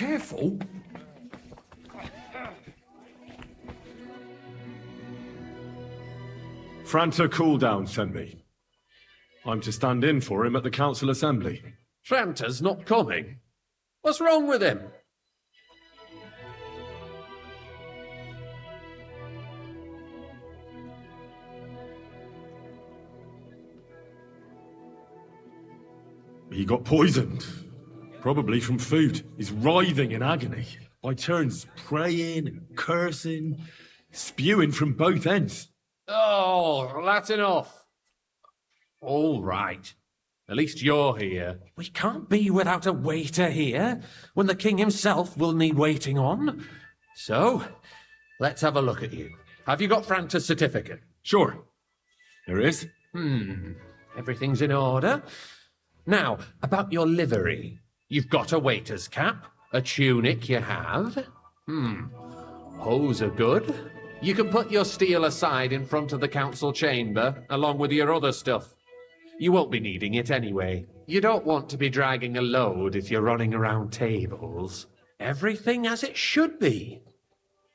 careful. Franta Cooldown sent me. I'm to stand in for him at the council assembly. Franta's not coming. What's wrong with him? He got poisoned. Probably from food. He's writhing in agony. By turns praying and cursing, spewing from both ends. Oh, that's enough. All right. At least you're here. We can't be without a waiter here, when the king himself will need waiting on. So, let's have a look at you. Have you got Franta's certificate? Sure. There is. Everything's in order. Now, about your livery. You've got a waiter's cap, a tunic you have. Hose are good. You can put your steel aside in front of the council chamber, along with your other stuff. You won't be needing it anyway. You don't want to be dragging a load if you're running around tables. Everything as it should be.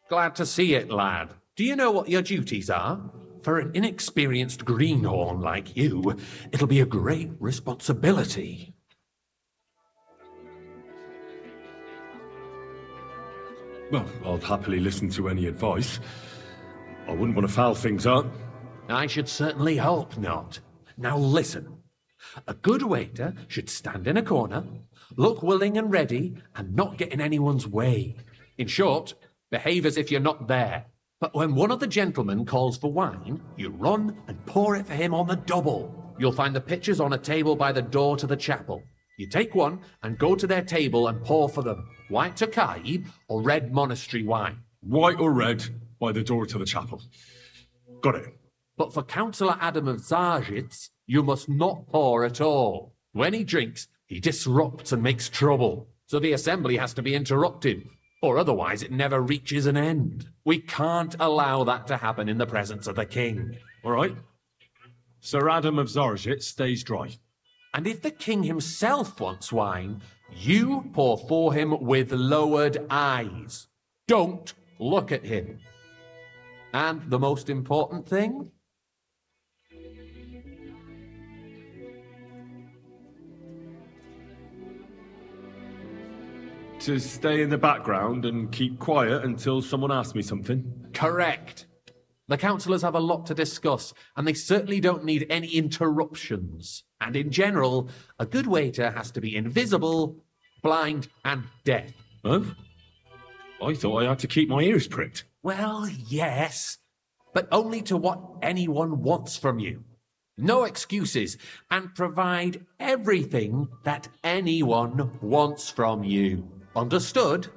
Glad to see it, lad. Do you know what your duties are? For an inexperienced greenhorn like you, it'll be a great responsibility. Well, I'll happily listen to any advice. I wouldn't want to foul things up. I should certainly hope not. Now listen. A good waiter should stand in a corner, look willing and ready, and not get in anyone's way. In short, behave as if you're not there. But when one of the gentlemen calls for wine, you run and pour it for him on the double. You'll find the pitchers on a table by the door to the chapel. You take one and go to their table and pour for them white Tokai or red monastery wine. White or red, by the door to the chapel. Got it. But for Councillor Adam of Zarzhitz, you must not pour at all. When he drinks, he disrupts and makes trouble. So the assembly has to be interrupted, or otherwise it never reaches an end. We can't allow that to happen in the presence of the king. All right. Sir Adam of Zarzhitz stays dry. And if the king himself wants wine, you pour for him with lowered eyes. Don't look at him. And the most important thing? To stay in the background and keep quiet until someone asks me something. Correct. The councillors have a lot to discuss, and they certainly don't need any interruptions. And in general, a good waiter has to be invisible, blind, and deaf. Huh? I thought I had to keep my ears pricked. Well, yes, but only to what anyone wants from you. No excuses, and provide everything that anyone wants from you. Understood?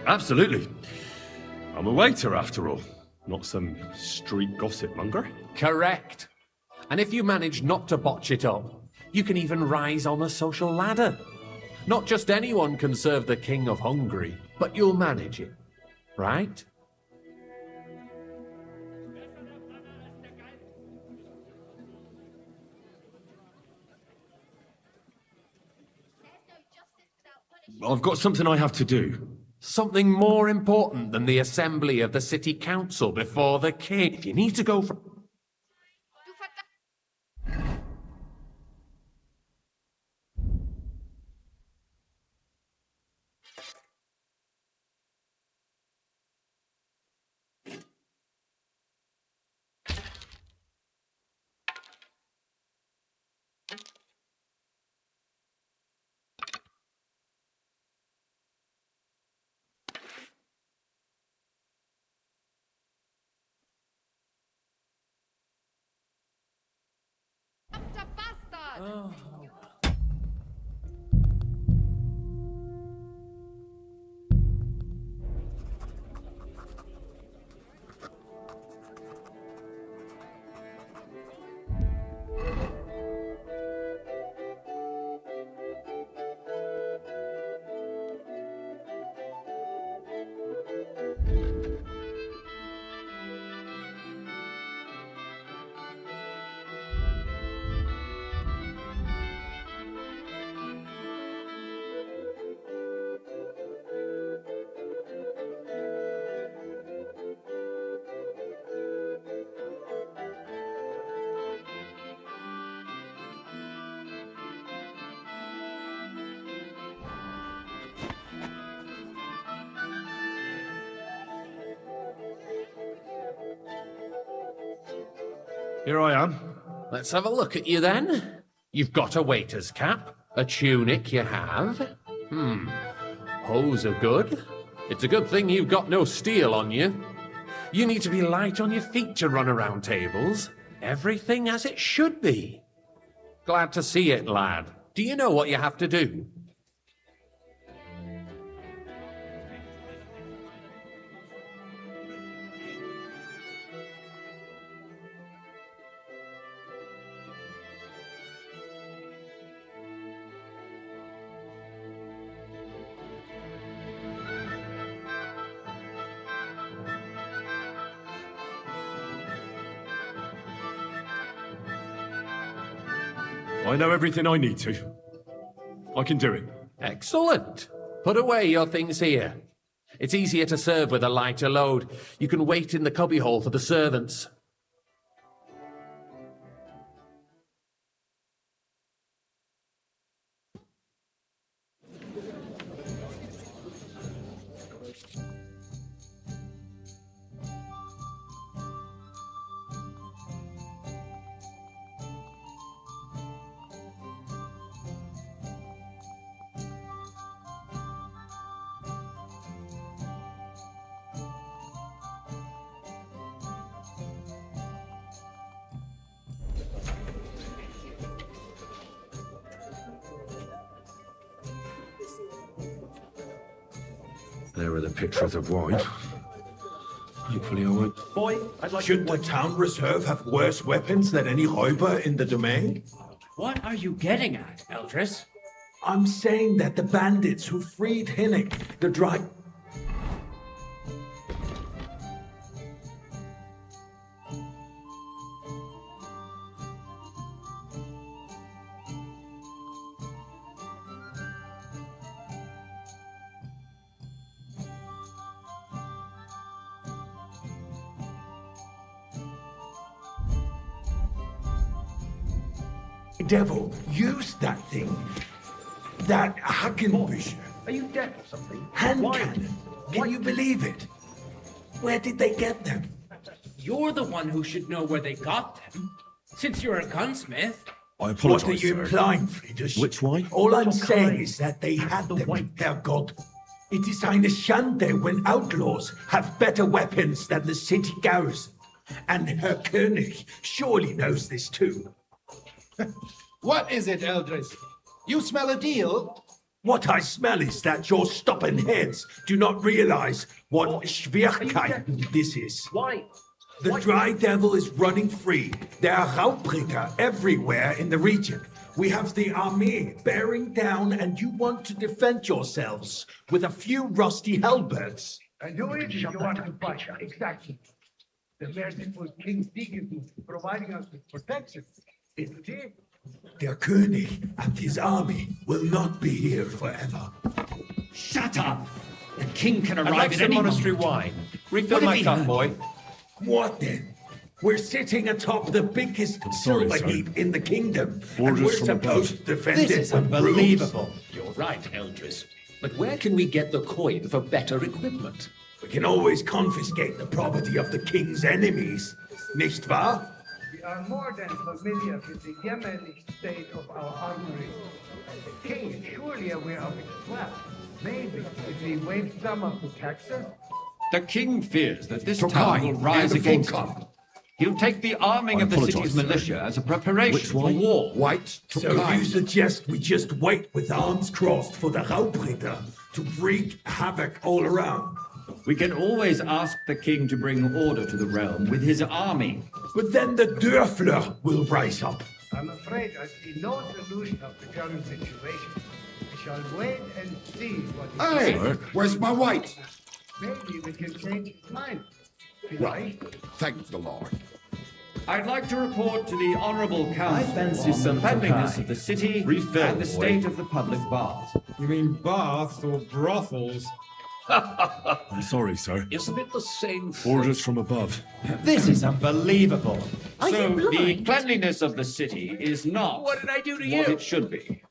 Absolutely. I'm a waiter, after all. Not some street gossip monger. Correct. And if you manage not to botch it up, you can even rise on the social ladder. Not just anyone can serve the King of Hungary, but you'll manage it, right? I've got something I have to do. Something more important than the assembly of the city council before the king. If you need to go for... Here I am. Let's have a look at you then. You've got a waiter's cap, a tunic you have. Hose are good. It's a good thing you've got no steel on you. You need to be light on your feet to run around tables. Everything as it should be. Glad to see it, lad. Do you know what you have to do? I know everything I need to. I can do it. Excellent. Put away your things here. It's easier to serve with a lighter load. You can wait in the cubbyhole for the servants. There are the pictures of wine. Hopefully I won't. Should the town reserve have worse weapons than any Räuber in the domain? What are you getting at, Eldris? I'm saying that the bandits who freed Hinnick, the dry... devil used that thing. That Hackenbücher. Are you deaf or something? Hand cannon. Can you believe it? Where did they get them? You're the one who should know where they got them. Since you're a gunsmith. I What are apologize, you sir. implying, Friedrich? Which wine? All I'm saying is that they had them, Herr God. It is eine Schande when outlaws have better weapons than the city garrison. And Herr König surely knows this too. What is it, Eldris? You smell a deal? What I smell is that your stubborn heads do not realize what Schwierigkeiten this is. Why? The Dry Devil is running free. There are Raubritter everywhere in the region. We have the army bearing down, and you want to defend yourselves with a few rusty halberds. And who is it you want to fight? Exactly. The merciful King Sigismund providing us with protection. Isn't he? Der König and his army will not be here forever. Shut up! The king can I'd arrive like at some any monastery moment. wine. Refill What my if he- cup, boy. What then? We're sitting atop the biggest sorry, silver sir. heap in the kingdom, and Orders we're from supposed above. to defend This it is with brooms. unbelievable. You're right, Eldris. But where can we get the coin for better equipment? We can always confiscate the property of the king's enemies, nicht wahr? We are more than familiar with the Yemeni state of our armory. The king is surely aware of it as well. Maybe if he waived some of the taxes. The king fears that this Tokai, town will rise and against Fulka. him. He'll take the arming I of the apologize, city's sir. militia as a preparation Which for one? war. White, so you suggest we just wait with arms crossed for the Raubritter to wreak havoc all around? We can always ask the king to bring order to the realm with his army. But then the Dörfler will rise up. I'm afraid I see no solution of the current situation. We shall wait and see what Hey, is where's my white? Maybe we can change his mind. Right. Thank the Lord. I'd like to report to the honorable council fancy on some the cleanliness Tokai. of the city Refill, and the boy. state of the public baths. You mean baths or brothels? I'm sorry, sir. Isn't it the same Orders from above. This is unbelievable. So the cleanliness of the city is not What did I do to what you? it should be.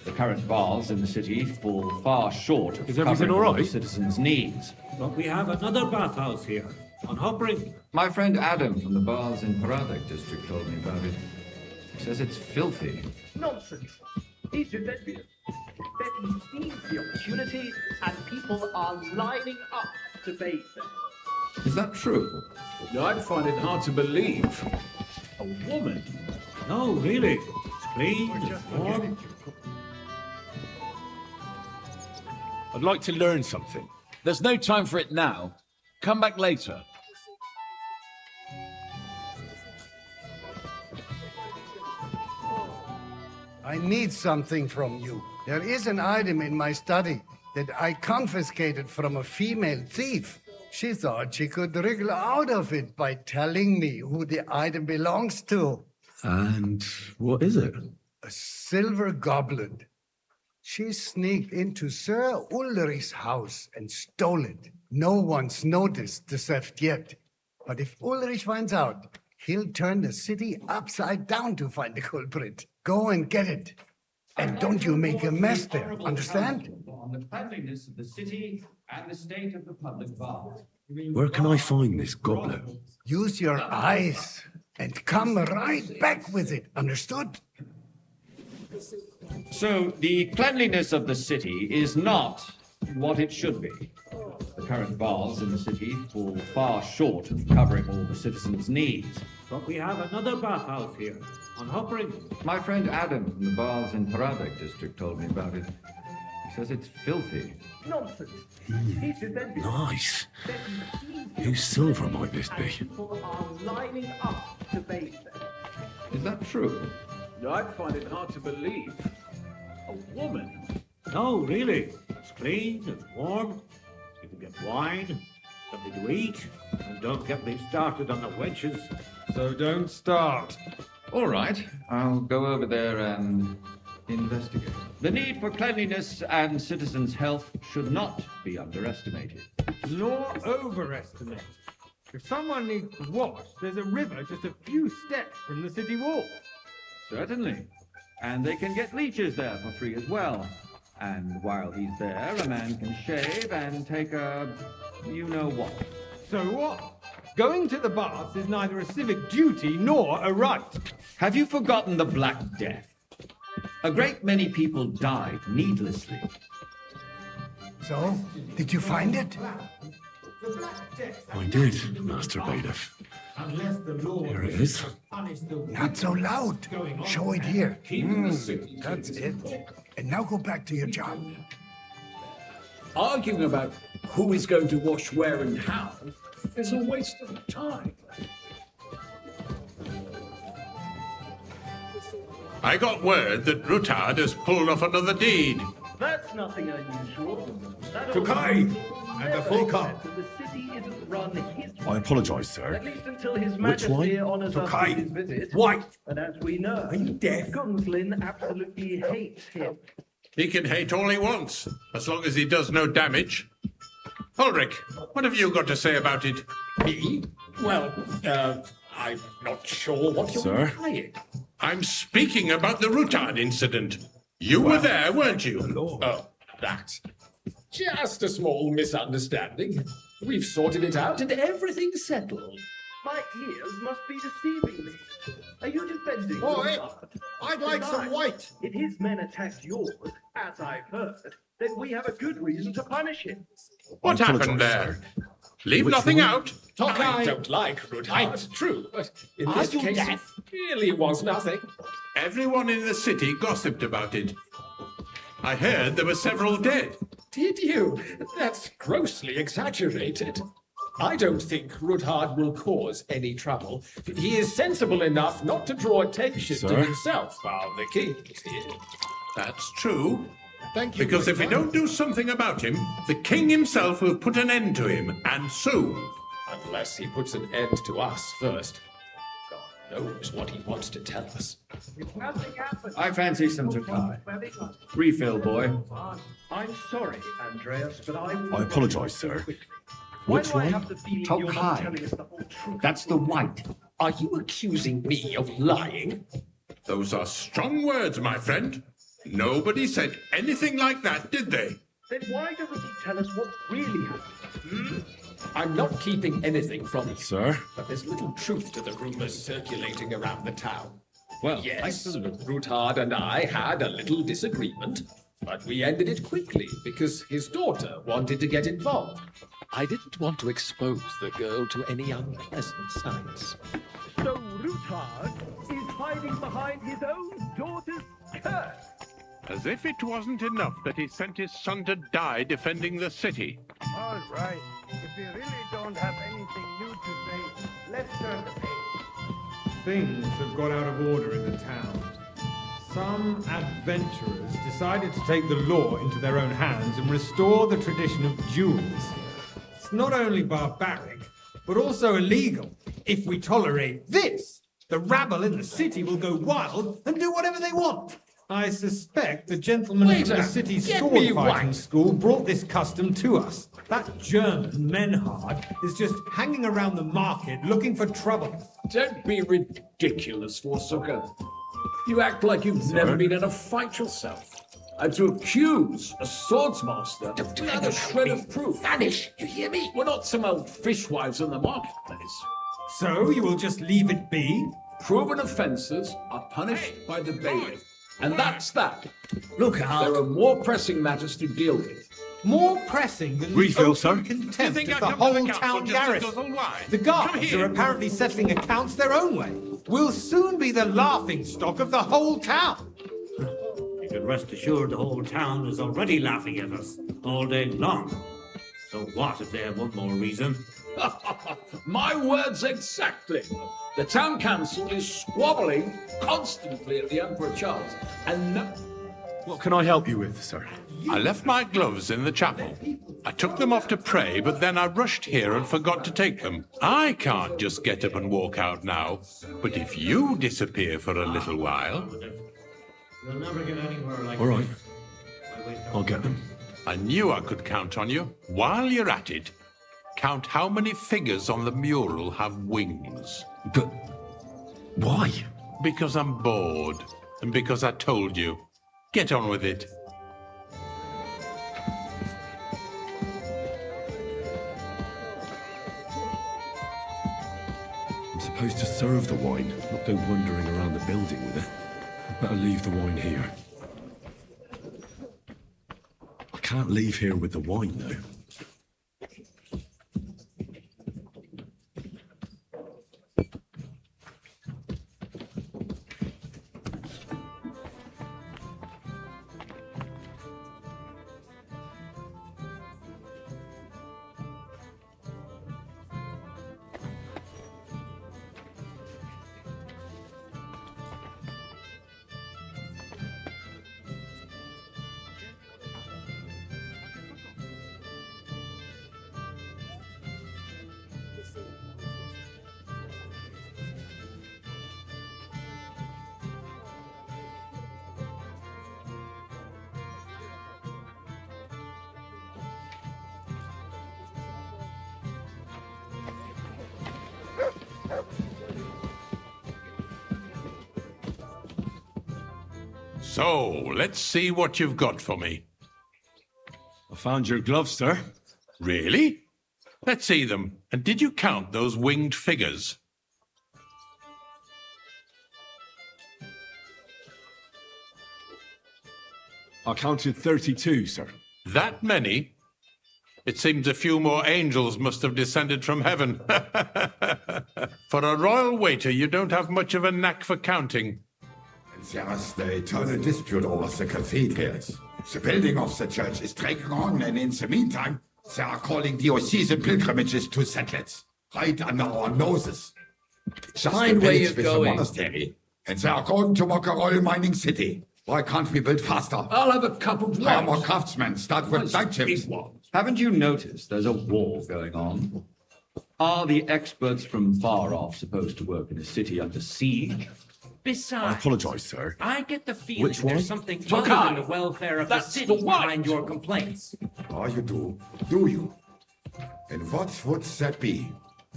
The current baths in the city fall far short of Is everything covering all all the right? citizens' needs. But we have another bathhouse here. on Hopring. My friend Adam from the baths in Paradek district told me about it. He says it's filthy. Nonsense. He's adventurous. That he sees the opportunity and people are lining up to bathe there. Is that true? I'd find it hard to believe. A woman? No, really. It's clean, it's warm. I'd like to learn something. There's no time for it now. Come back later. I need something from you. There is an item in my study that I confiscated from a female thief. She thought she could wriggle out of it by telling me who the item belongs to. And what is it? A silver goblet. She sneaked into Sir Ulrich's house and stole it. No one's noticed the theft yet. But if Ulrich finds out, he'll turn the city upside down to find the culprit. Go and get it. And don't you make a mess there, understand? On the cleanliness of the city and the state of the public baths. Where can I find this goblet? Use your eyes and come right back with it, understood? So, the cleanliness of the city is not what it should be. The current baths in the city fall far short of covering all the citizens' needs. But we have another bathhouse here, on Hopring. My friend Adam from the baths in Paradek district told me about it. He says it's filthy. Nonsense. He's adventurous. Nice. That he sees the Whose silver might this and be? people are lining up to bathe there. Is that true? I'd find it hard to believe. A woman? No, really. It's clean, it's warm. You can get wine, something to eat. And don't get me started on the wenches. So don't start. All right, I'll go over there and investigate. The need for cleanliness and citizens' health should not be underestimated. Nor overestimate. If someone needs to wash, there's a river just a few steps from the city wall. Certainly. And they can get leeches there for free as well. And while he's there, a man can shave and take a you-know-what. So what? Going to the baths is neither a civic duty nor a right. Have you forgotten the Black Death? A great many people died needlessly. So, did you find it? I did, Master Bailiff. Here it is. Not so loud. Show it here. That's it. And now go back to your job. Arguing about who is going to wash where and how is a waste of time. I got word that Rutard has pulled off another deed. That's nothing unusual. Tokai and the full cup. The city isn't run his way. I apologize, sir. At least until His Which Majesty one? honors us Tokai. with his visit. White. And as we know, Are you deaf? Gunslin absolutely hates him. He can hate all he wants, as long as he does no damage. Ulrich, what have you got to say about it? Me? Well, I'm not sure what you're Sir? implying. I'm speaking about the Rutard incident. You were there, weren't you? Oh, that. Just a small misunderstanding. We've sorted it out and everything's settled. My ears must be deceiving me. Are you defending Boy, Rutard? I'd like some white. If his men attacked yours, as I've heard, then we have a good reason to punish him. What I happened apologise, there? Leave Which nothing one? out. I don't like Rutard, true, but in this case, it really was nothing. Everyone in the city gossiped about it. I heard there were several dead. Did you? That's grossly exaggerated. I don't think Rutard will cause any trouble. He is sensible enough not to draw attention to Sir? himself while the king is here. That's true. Thank you. Because if we don't do something about him, the king himself will put an end to him, and soon. Unless he puts an end to us first. God knows what he wants to tell us. If nothing happens, I fancy some Tokai. Refill, boy. I'm sorry, Andreas, but I apologise, sir. Why Which do I one? have the feeling you're not Tokai. telling us the whole truth? That's the white. Are you accusing me of lying? Those are strong words, my friend. Nobody said anything like that, did they? then why doesn't he tell us what really happened? I'm not keeping anything from you, Sir? but there's little truth to the rumors circulating around the town. Well, Yes, Ruthard and I had a little disagreement, but we ended it quickly because his daughter wanted to get involved. I didn't want to expose the girl to any unpleasant sights. So Ruthard is hiding behind his own daughter's curse. As if it wasn't enough that he sent his son to die defending the city. All right. If we really don't have anything new to say, let's turn the page. Things have got out of order in the town. Some adventurers decided to take the law into their own hands and restore the tradition of duels. It's not only barbaric, but also illegal. If we tolerate this, the rabble in the city will go wild and do whatever they want. I suspect the gentleman from Waiter, the city's get sword me fighting wine. school brought this custom to us. That German Menhard is just hanging around the market looking for trouble. Don't be ridiculous, Forsucker. You act like you've never been in a fight yourself. And to accuse a swordsmaster without a shred of proof. Vanish, you hear me? We're not some old fishwives in the marketplace. So you will just leave it be? Proven offences are punished by the bailiff. And that's that. Look out. There are more pressing matters to deal with. More pressing than Refill, the sir. open contempt think of I the come to whole the council town just a garrison. guzzle wine? The Come guards here. are apparently settling accounts their own way. We'll soon be the laughing stock of the whole town. You can rest assured the whole town is already laughing at us all day long. So what if they have one more reason? My words exactly. The town council is squabbling constantly at the Emperor Charles. And no... What can I help you with, sir? I left my gloves in the chapel. I took them off to pray, but then I rushed here and forgot to take them. I can't just get up and walk out now. But if you disappear for a little while... We'll never get anywhere like All right. this. I'll get them. I knew I could count on you. While you're at it, count how many figures on the mural have wings. But why? Because I'm bored, and because I told you. Get on with it. I'm supposed to serve the wine, not go wandering around the building with it. Better leave the wine here. I can't leave here with the wine, though. So, let's see what you've got for me. I found your gloves, sir. Really? Let's see them. And did you count those winged figures? I counted 32, sir. That many? It seems a few more angels must have descended from heaven. For a royal waiter, you don't have much of a knack for counting. There's the eternal dispute over the cathedrals. The building of the church is dragging on, and in the meantime, they are calling diocesan pilgrimages to settlers, right under our noses. Just Mind the where village you're with going. the monastery. And they are going to make a royal mining city. Why can't we build faster? I'll have a cup of Hire wine. more craftsmen, start with night shifts. Haven't you noticed there's a war going on? Are the experts from far off supposed to work in a city under siege? Besides, I apologise, sir. I get the feeling Which one? there's something Tokai. other than the welfare of the That's city the one. behind your complaints. Oh, you do? Do you? And what would that be?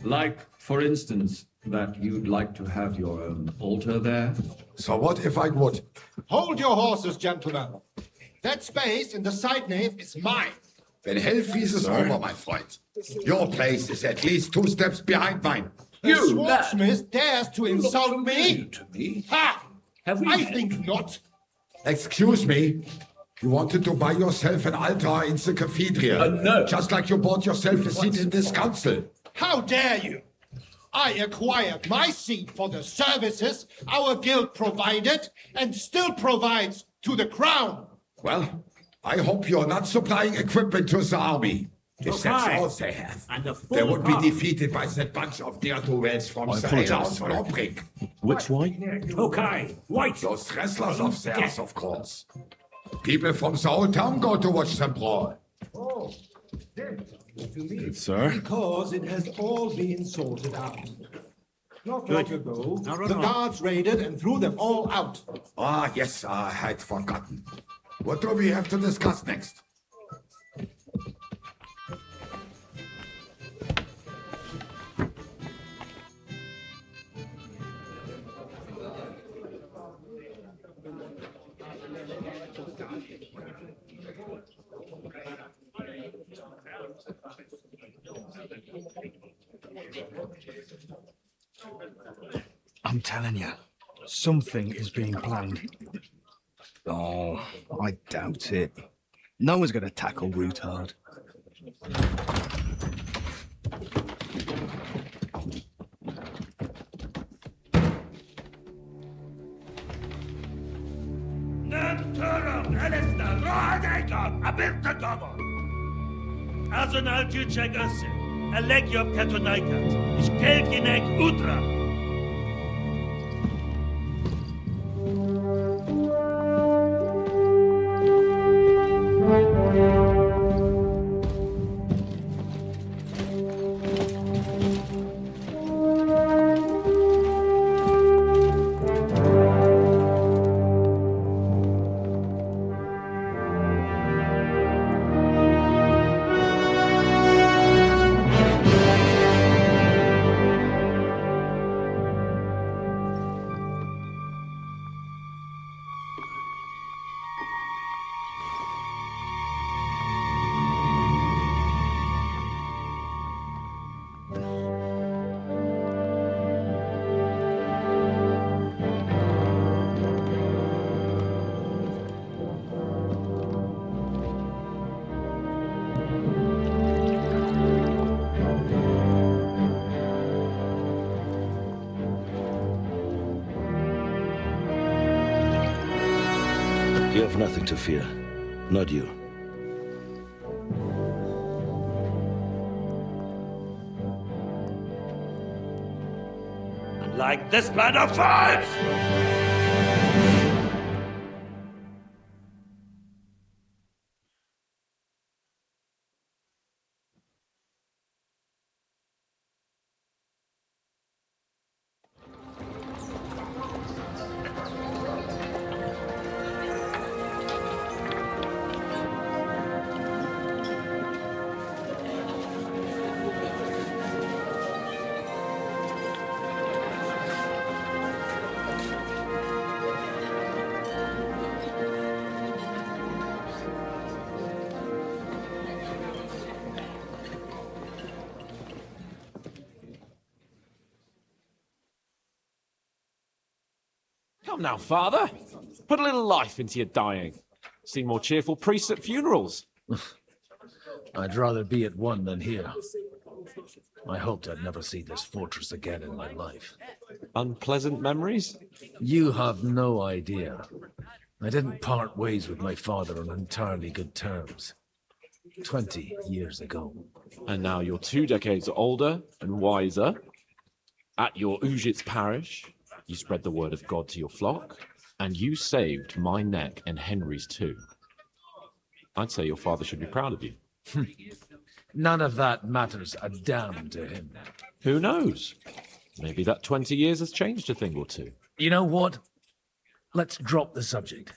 Like, for instance, that you'd like to have your own altar there? So what if I would? Hold your horses, gentlemen. That space in the side nave is mine. Then Hellfries is over, my friend. Your place is at least 2 steps behind mine. The swordsmith dares to insult me? Ha! I think not. Excuse me. You wanted to buy yourself an altar in the cathedral. No. Just like you bought yourself a seat in this council. How dare you? I acquired my seat for the services our guild provided and still provides to the crown. Well, I hope you're not supplying equipment to the army. If that's Okay. all they have, And the they full would be cost. defeated by that bunch of ne'er-do-wells from I the apologize, Isle of sir. Lombrick. Which wine? Okay, wait. Those wrestlers of theirs, of course. People from the whole town go to watch them brawl. Good, sir. Because it has all been sorted out. Not long ago, Now run the on. guards raided and threw them all out. Ah, yes, I had forgotten. What do we have to discuss next? I'm telling you, something is being planned. Oh, I doubt it. No one's going to tackle Rootard. Azonal Juchek Össe, Elegiop Tetonaikat, ich Kelkinek Utra. You have nothing to fear. Not you. Like this plan of fights! Come now, father. Put a little life into your dying. Seen more cheerful priests at funerals. I'd rather be at one than here. I hoped I'd never see this fortress again in my life. Unpleasant memories? You have no idea. I didn't part ways with my father on entirely good terms. 20 years ago. And now you're 2 decades older and wiser. At your Ujitz parish, you spread the word of God to your flock, and you saved my neck and Henry's too. I'd say your father should be proud of you. None of that matters a damn to him. Who knows? Maybe that 20 years has changed a thing or two. You know what? Let's drop the subject.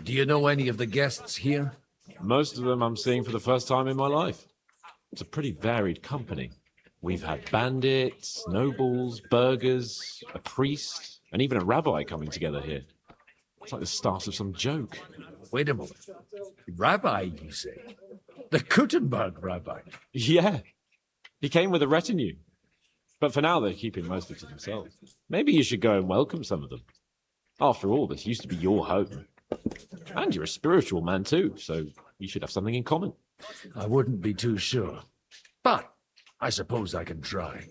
Do you know any of the guests here? Most of them I'm seeing for the first time in my life. It's a pretty varied company. We've had bandits, nobles, burghers, a priest, and even a rabbi coming together here. It's like the start of some joke. Wait a moment. Rabbi, you say? The Gutenberg rabbi? Yeah. He came with a retinue. But for now, they're keeping mostly to themselves. Maybe you should go and welcome some of them. After all, this used to be your home. And you're a spiritual man too, so you should have something in common. I wouldn't be too sure. But I suppose I can try.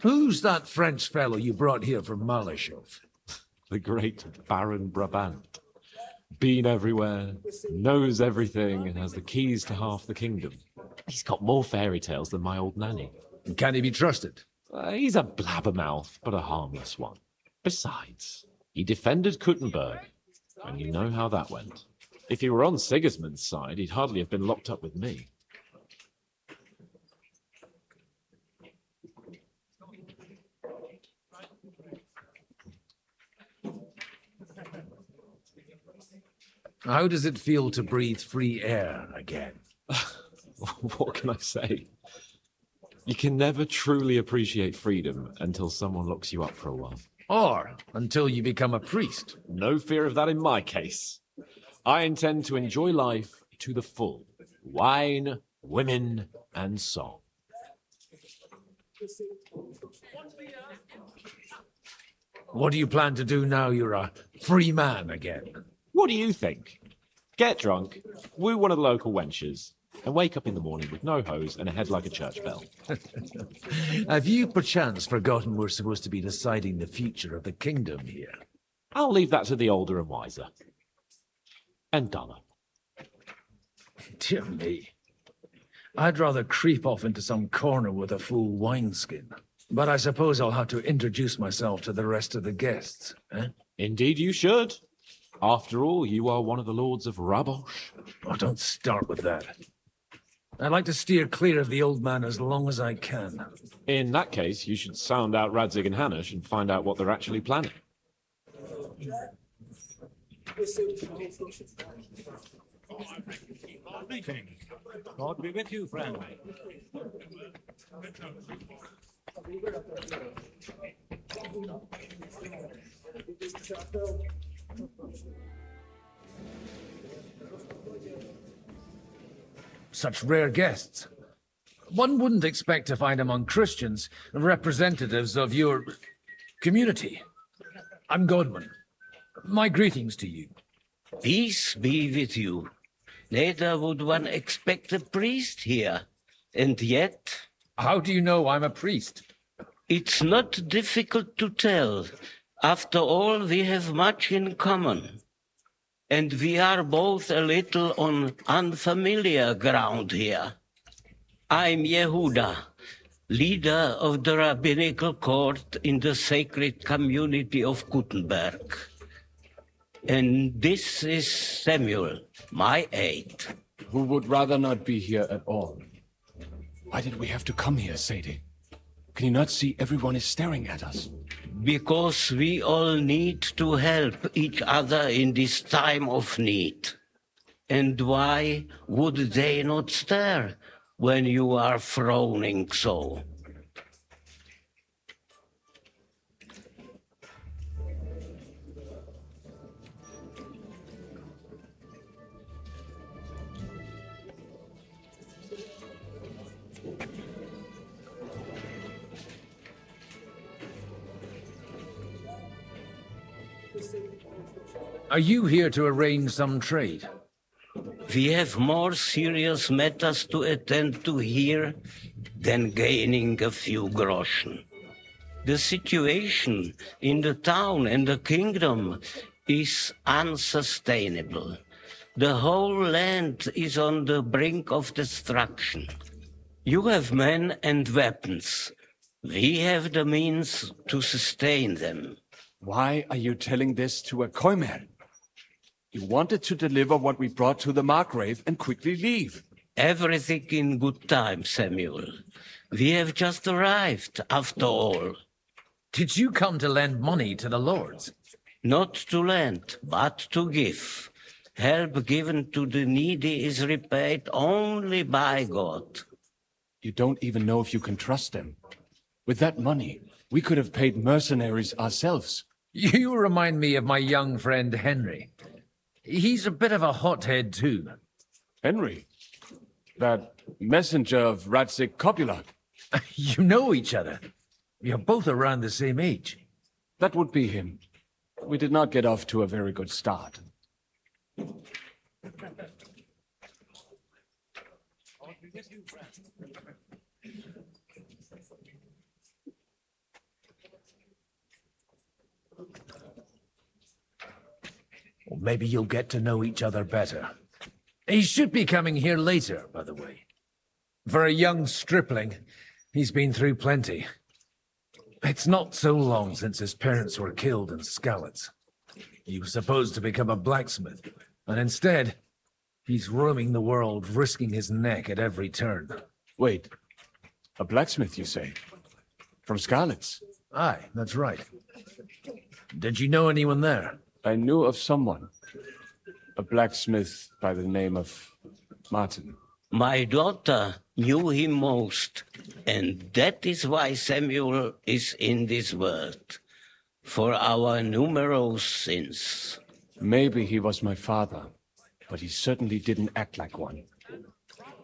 Who's that French fellow you brought here from Malashov? The great Baron Brabant. Been everywhere, knows everything, and has the keys to half the kingdom. He's got more fairy tales than my old nanny. Can he be trusted? He's a blabbermouth, but a harmless one. Besides, he defended Gutenberg, and you know how that went. If he were on Sigismund's side, he'd hardly have been locked up with me. How does it feel to breathe free air again? What can I say? You can never truly appreciate freedom until someone locks you up for a while. Or until you become a priest. No fear of that in my case. I intend to enjoy life to the full. Wine, women, and song. What do you plan to do now you're a free man again? What do you think? Get drunk, woo one of the local wenches, and wake up in the morning with no hose and a head like a church bell. Have you perchance forgotten we're supposed to be deciding the future of the kingdom here? I'll leave that to the older and wiser. And duller. Dear me. I'd rather creep off into some corner with a full wineskin. But I suppose I'll have to introduce myself to the rest of the guests, eh? Indeed you should. After all, you are one of the lords of Rabosh. Oh, don't start with that. I'd like to steer clear of the old man as long as I can. In that case, you should sound out Radzig and Hanush and find out what they're actually planning. God be with you, friend. Such rare guests. One wouldn't expect to find among Christians representatives of your community. I'm Godwin. My greetings to you. Peace be with you. Neither would one expect a priest here. And yet... How do you know I'm a priest? It's not difficult to tell. After all, we have much in common. And we are both a little on unfamiliar ground here. I'm Yehuda, leader of the rabbinical court in the sacred community of Gutenberg. And this is Samuel, my aide. Who would rather not be here at all. Why did we have to come here, Sadie? Can you not see everyone is staring at us? Because we all need to help each other in this time of need. And why would they not stare when you are frowning so? Are you here to arrange some trade? We have more serious matters to attend to here than gaining a few groschen. The situation in the town and the kingdom is unsustainable. The whole land is on the brink of destruction. You have men and weapons. We have the means to sustain them. Why are you telling this to a Koimer? You wanted to deliver what we brought to the Margrave and quickly leave. Everything in good time, Samuel. We have just arrived, after all. Did you come to lend money to the lords? Not to lend, but to give. Help given to the needy is repaid only by God. You don't even know if you can trust them. With that money, we could have paid mercenaries ourselves. You remind me of my young friend Henry. He's a bit of a hothead too. Henry? That messenger of Radzik Copula? You know each other. You're both around the same age. That would be him. We did not get off to a very good start. Or maybe you'll get to know each other better. He should be coming here later, by the way. For a young stripling, he's been through plenty. It's not so long since his parents were killed in Skalitz. He was supposed to become a blacksmith, and instead, he's roaming the world, risking his neck at every turn. Wait, a blacksmith, you say? From Skalitz? Aye, that's right. Did you know anyone there? I knew of someone. A blacksmith by the name of Martin. My daughter knew him most, and that is why Samuel is in this world. For our numerous sins. Maybe he was my father, but he certainly didn't act like one.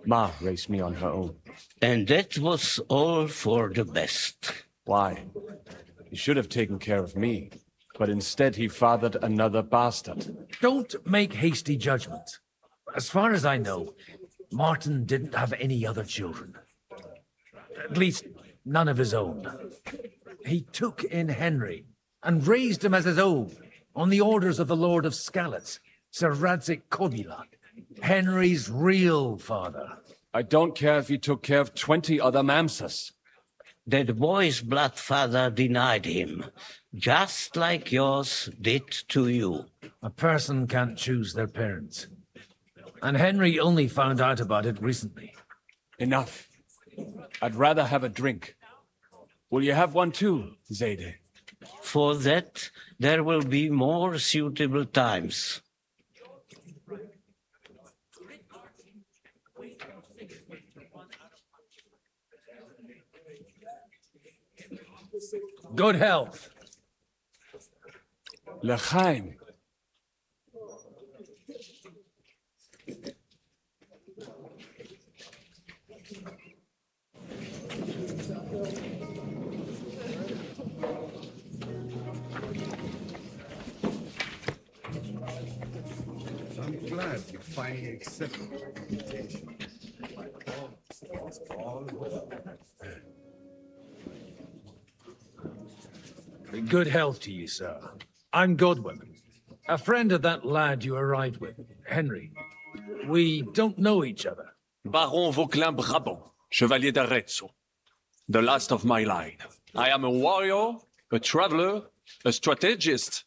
Ma raised me on her own. And that was all for the best. Why? He should have taken care of me, but instead he fathered another bastard. Don't make hasty judgments. As far as I know, Martin didn't have any other children. At least, none of his own. He took in Henry and raised him as his own, on the orders of the Lord of Skalitz, Sir Radzik Kobila, Henry's real father. I don't care if he took care of 20 other mamsas. That boy's blood father denied him, just like yours did to you. A person can't choose their parents. And Henry only found out about it recently. Enough. I'd rather have a drink. Will you have one too, Zayde? For that, there will be more suitable times. Good health. L'chaim. I'm glad you finally accepted the invitation. All well. Good health to you, sir. I'm Godwin, a friend of that lad you arrived with, Henry. We don't know each other. Baron Vauquelin Brabant, Chevalier d'Arezzo. The last of my line. I am a warrior, a traveler, a strategist,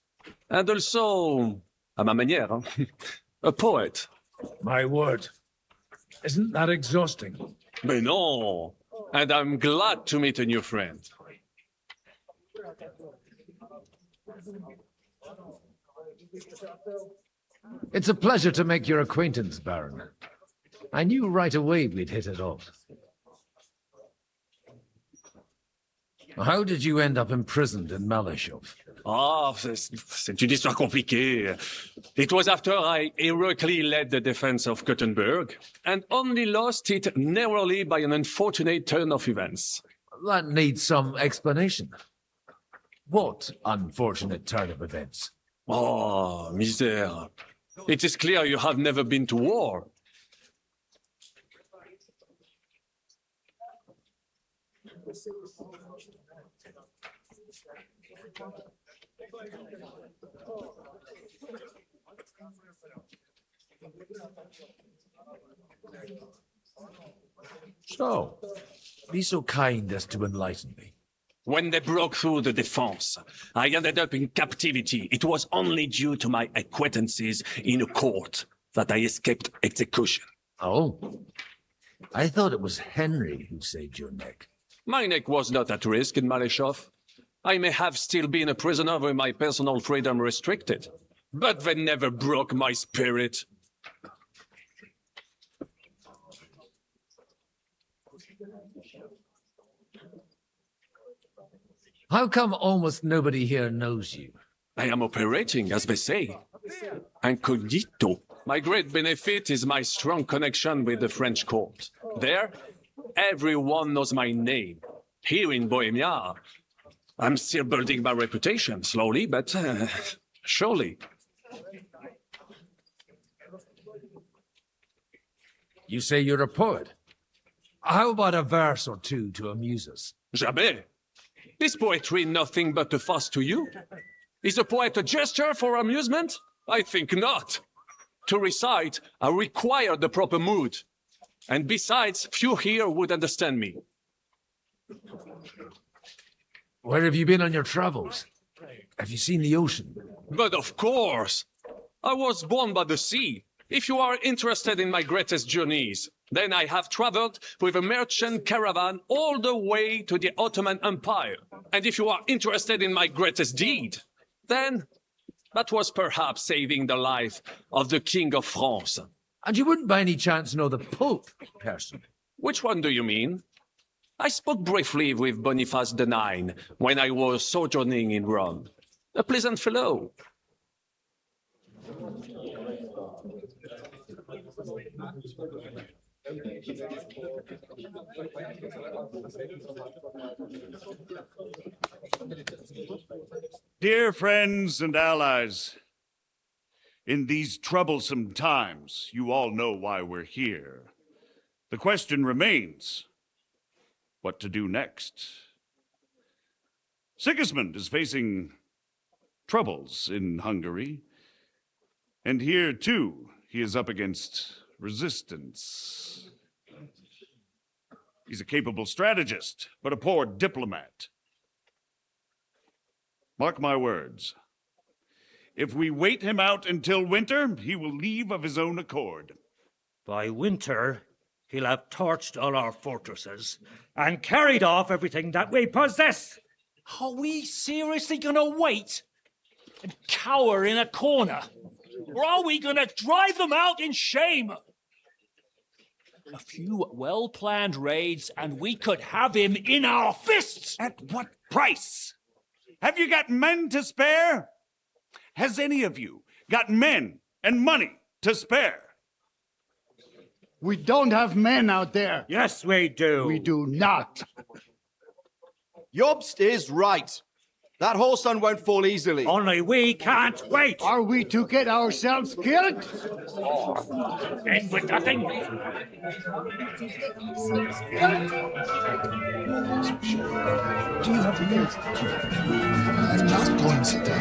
and also, à ma manière, a poet. My word. Isn't that exhausting? Mais non! And I'm glad to meet a new friend. It's a pleasure to make your acquaintance, Baron. I knew right away we'd hit it off. How did you end up imprisoned in Malashov? Ah, c'est une histoire compliquée. It was after I heroically led the defense of Gothenburg, and only lost it narrowly by an unfortunate turn of events. That needs some explanation. What unfortunate turn of events? Oh, misère. It is clear you have never been to war. So, be so kind as to enlighten me. When they broke through the defense, I ended up in captivity. It was only due to my acquaintances in a court that I escaped execution. Oh, I thought it was Henry who saved your neck. My neck was not at risk in Malashov. I may have still been a prisoner with my personal freedom restricted, but they never broke my spirit. How come almost nobody here knows you? I am operating, as they say, incognito. My great benefit is my strong connection with the French court. There, everyone knows my name. Here in Bohemia, I'm still building my reputation, slowly, but surely. You say you're a poet. How about a verse or two to amuse us? Jamais. Is poetry nothing but a fuss to you? Is a poet a gesture for amusement? I think not. To recite, I require the proper mood. And besides, few here would understand me. Where have you been on your travels? Have you seen the ocean? But of course! I was born by the sea. If you are interested in my greatest journeys, then I have traveled with a merchant caravan all the way to the Ottoman Empire. And if you are interested in my greatest deed, then that was perhaps saving the life of the King of France. And you wouldn't by any chance know the Pope, personally? Which one do you mean? I spoke briefly with Boniface IX when I was sojourning in Rome. A pleasant fellow. Dear friends and allies, in these troublesome times, you all know why we're here. The question remains, what to do next? Sigismund is facing troubles in Hungary, and here, too, he is up against resistance. He's a capable strategist, but a poor diplomat. Mark my words. If we wait him out until winter, he will leave of his own accord. By winter, he'll have torched all our fortresses and carried off everything that we possess. Are we seriously gonna wait and cower in a corner? Or are we gonna drive them out in shame? A few well-planned raids and we could have him in our fists! At what price? Have you got men to spare? Has any of you got men and money to spare? We don't have men out there. Yes, we do. We do not. Jobst is right. That whole sun won't fall easily. Only we can't wait. Are we to get ourselves killed? And with nothing. Do you have the news? I'm not going to sit down.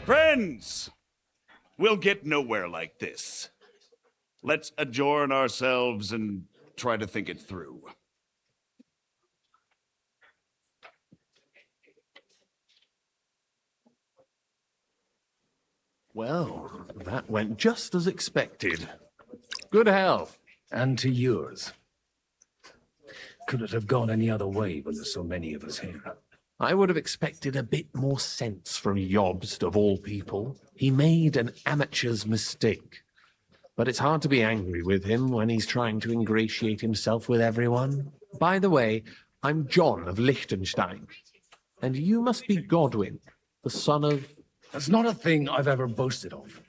Friends, we'll get nowhere like this. Let's adjourn ourselves and try to think it through. Well, that went just as expected. Good health. And to yours. Could it have gone any other way when there's so many of us here? I would have expected a bit more sense from Jobst, of all people. He made an amateur's mistake. But it's hard to be angry with him when he's trying to ingratiate himself with everyone. By the way, I'm John of Liechtenstein. And you must be Godwin, the son of... That's not a thing I've ever boasted of.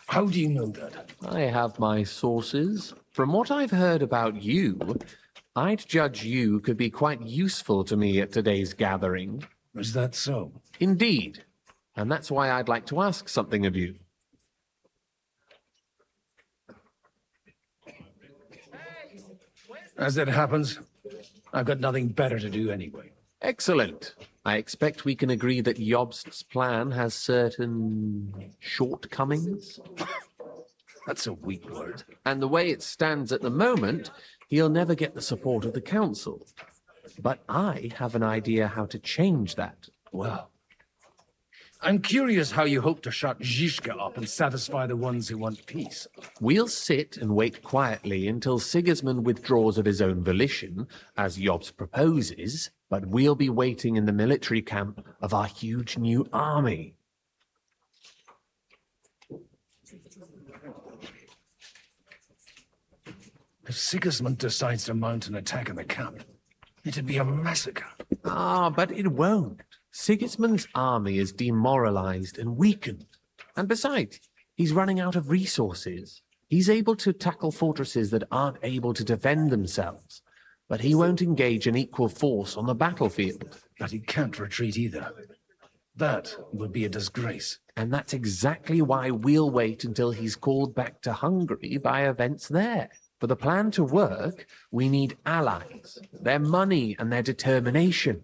How do you know that? I have my sources. From what I've heard about you, I'd judge you could be quite useful to me at today's gathering. Is that so? Indeed. And that's why I'd like to ask something of you. As it happens, I've got nothing better to do anyway. Excellent. I expect we can agree that Jobst's plan has certain shortcomings. That's a weak word. And the way it stands at the moment, he'll never get the support of the council. But I have an idea how to change that. Well, I'm curious how you hope to shut Zizka up and satisfy the ones who want peace. We'll sit and wait quietly until Sigismund withdraws of his own volition, as Jobs proposes, but we'll be waiting in the military camp of our huge new army. If Sigismund decides to mount an attack on the camp, it'd be a massacre. Ah, but it won't. Sigismund's army is demoralized and weakened. And besides, he's running out of resources. He's able to tackle fortresses that aren't able to defend themselves, but he won't engage an equal force on the battlefield. But he can't retreat either. That would be a disgrace. And that's exactly why we'll wait until he's called back to Hungary by events there. For the plan to work, we need allies, their money and their determination.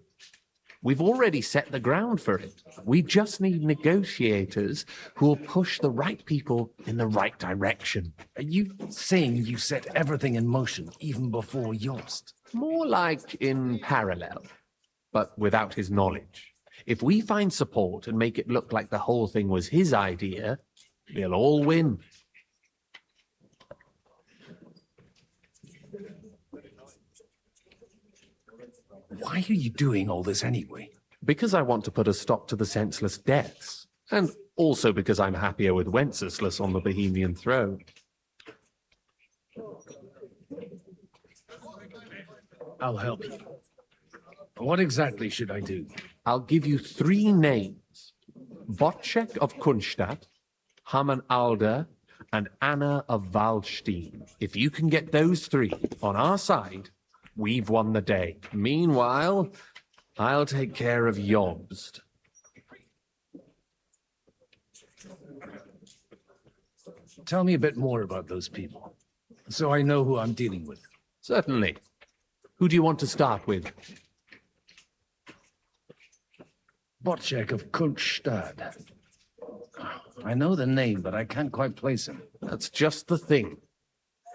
We've already set the ground for it. We just need negotiators who will push the right people in the right direction. Are you saying you set everything in motion even before Jobst? More like in parallel, but without his knowledge. If we find support and make it look like the whole thing was his idea, we'll all win. Why are you doing all this anyway? Because I want to put a stop to the senseless deaths, and also because I'm happier with Wenceslas on the Bohemian throne. I'll help you. What exactly should I do? I'll give you 3 names. Botchek of Kunstadt, Hamann Alder, and Anna of Waldstein. If you can get those 3 on our side, we've won the day. Meanwhile, I'll take care of Jobst. Tell me a bit more about those people, so I know who I'm dealing with. Certainly. Who do you want to start with? Botchek of Kunstadt. I know the name, but I can't quite place him. That's just the thing.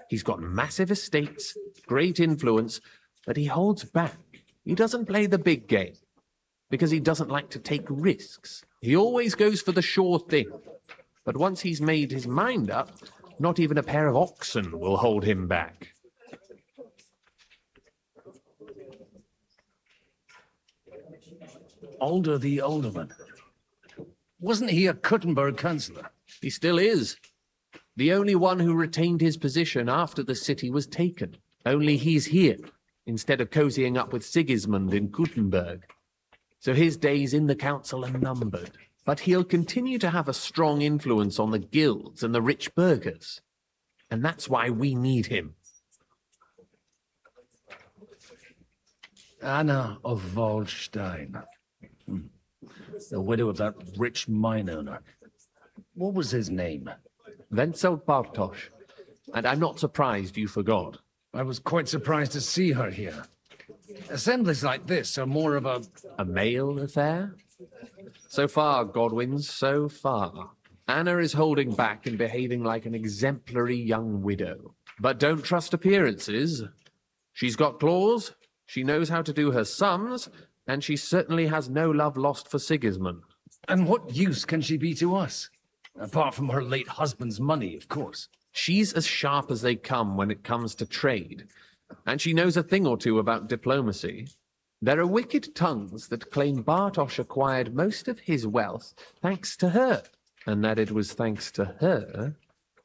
He's got massive estates, great influence, but he holds back. He doesn't play the big game, because he doesn't like to take risks. He always goes for the sure thing. But once he's made his mind up, not even a pair of oxen will hold him back. Alder the Alderman. Wasn't he a Kuttenberg councillor? He still is. The only one who retained his position after the city was taken. Only he's here, instead of cozying up with Sigismund in Kuttenberg. So his days in the council are numbered. But he'll continue to have a strong influence on the guilds and the rich burghers. And that's why we need him. Anna of Waldstein. The widow of that rich mine owner. What was his name? Wenzel Bartosz. And I'm not surprised you forgot. I was quite surprised to see her here. Assemblies like this are more of a male affair? So far, Godwins, so far. Anna is holding back and behaving like an exemplary young widow. But don't trust appearances. She's got claws, she knows how to do her sums, and she certainly has no love lost for Sigismund. And what use can she be to us? Apart from her late husband's money, of course. She's as sharp as they come when it comes to trade, and she knows a thing or two about diplomacy. There are wicked tongues that claim Bartosz acquired most of his wealth thanks to her, and that it was thanks to her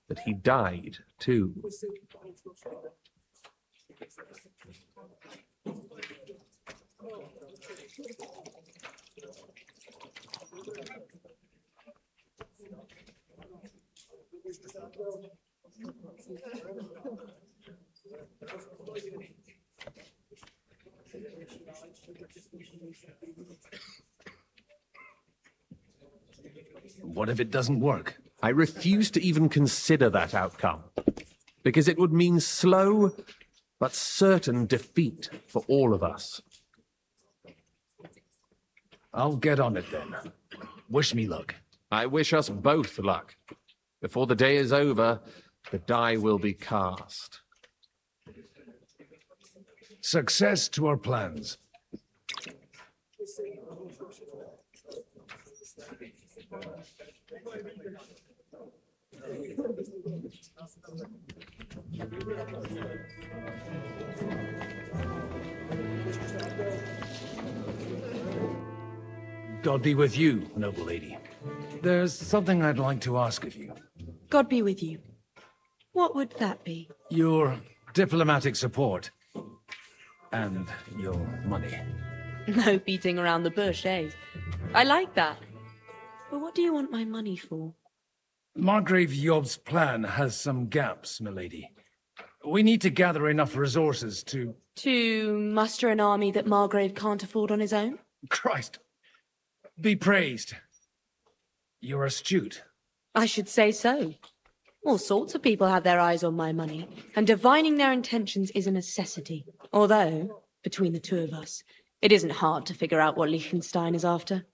that he died, too. What if it doesn't work? I refuse to even consider that outcome, because it would mean slow but certain defeat for all of us. I'll get on it then. Wish me luck. I wish us both luck. Before the day is over, the die will be cast. Success to our plans. God be with you, noble lady. There's something I'd like to ask of you. God be with you. What would that be? Your diplomatic support. And your money. No beating around the bush, eh? I like that. But what do you want my money for? Margrave Yob's plan has some gaps, milady. We need to gather enough resources to... To muster an army that Margrave can't afford on his own? Christ! Be praised. You're astute. I should say so. All sorts of people have their eyes on my money, and divining their intentions is a necessity. Although, between the two of us, it isn't hard to figure out what Liechtenstein is after.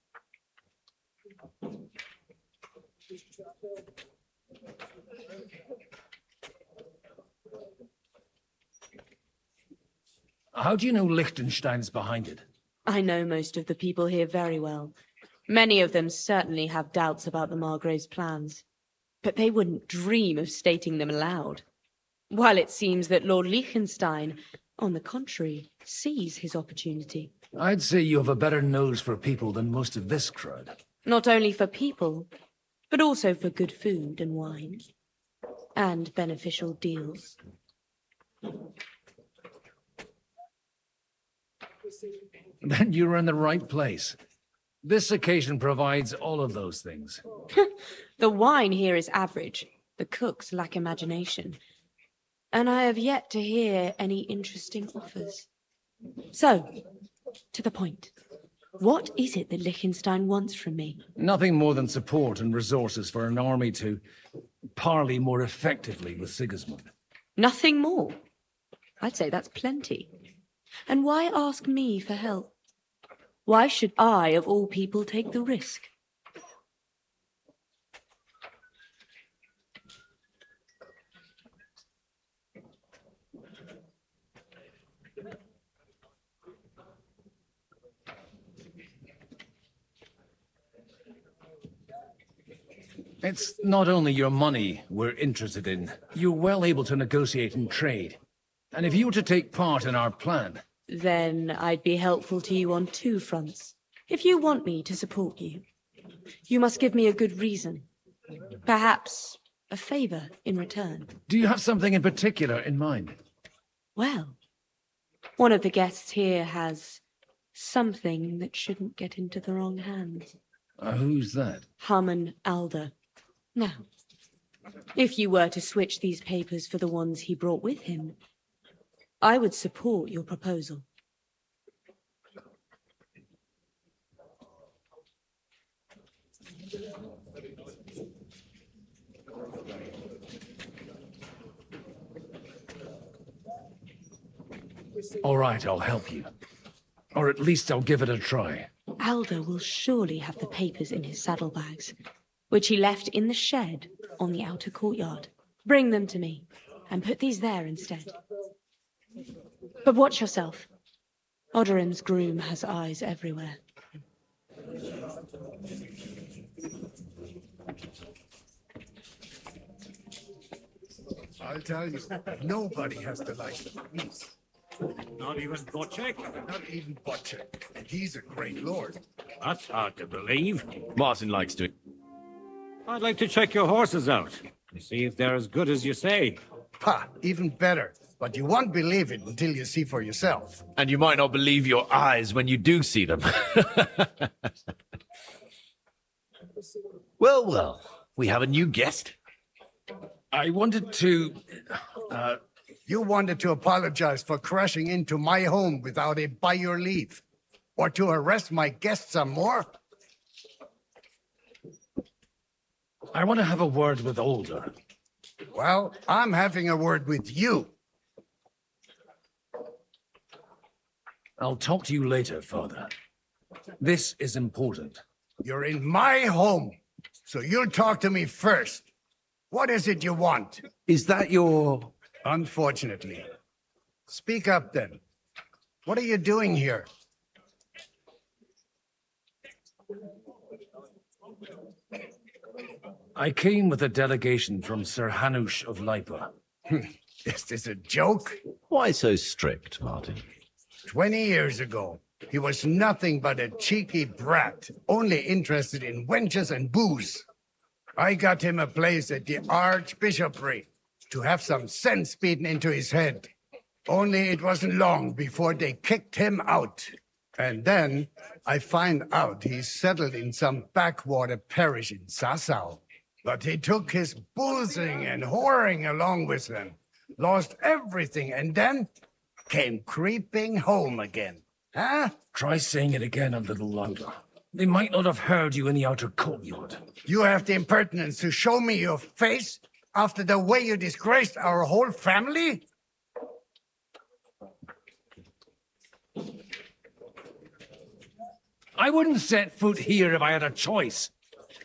How do you know Liechtenstein's behind it? I know most of the people here very well. Many of them certainly have doubts about the Margrave's plans, but they wouldn't dream of stating them aloud. While it seems that Lord Liechtenstein, on the contrary, sees his opportunity. I'd say you have a better nose for people than most of this crowd. Not only for people, but also for good food and wine, and beneficial deals. Then you're in the right place. This occasion provides all of those things. The wine here is average. The cooks lack imagination. And I have yet to hear any interesting offers. So, to the point. What is it that Liechtenstein wants from me? Nothing more than support and resources for an army to parley more effectively with Sigismund. Nothing more? I'd say that's plenty. And why ask me for help? Why should I, of all people, take the risk? It's not only your money we're interested in. You're well able to negotiate and trade. And if you were to take part in our plan... Then I'd be helpful to you on two fronts. If you want me to support you, you must give me a good reason. Perhaps a favor in return. Do you have something in particular in mind? Well, one of the guests here has something that shouldn't get into the wrong hands. Who's that? Harman Alder. Now, if you were to switch these papers for the ones he brought with him, I would support your proposal. All right, I'll help you. Or at least I'll give it a try. Alder will surely have the papers in his saddlebags, which he left in the shed on the outer courtyard. Bring them to me, and put these there instead. But watch yourself. Odorim's groom has eyes everywhere. I'll tell you, nobody has the likes of peace. Not even Bocek? Not even Bocek. And he's a great lord. That's hard to believe. Martin likes to. I'd like to check your horses out and see if they're as good as you say. Ha, even better. But you won't believe it until you see for yourself. And you might not believe your eyes when you do see them. Well, well, we have a new guest. I wanted to... You wanted to apologize for crashing into my home without it by your leave. Or to harass my guests some more? I want to have a word with Alder. Well, I'm having a word with you. I'll talk to you later, Father. This is important. You're in my home, so you'll talk to me first. What is it you want? Is that your... Unfortunately. Speak up, then. What are you doing here? I came with a delegation from Sir Hanush of Lipa. Is this a joke? Why so strict, Martin? 20 years ago, he was nothing but a cheeky brat, only interested in wenches and booze. I got him a place at the Archbishopric to have some sense beaten into his head. Only it wasn't long before they kicked him out. And then I find out he's settled in some backwater parish in Sassau. But he took his boozing and whoring along with him, lost everything, and then came creeping home again. Huh? Try saying it again a little louder. They might not have heard you in the outer courtyard. You have the impertinence to show me your face after the way you disgraced our whole family? I wouldn't set foot here if I had a choice.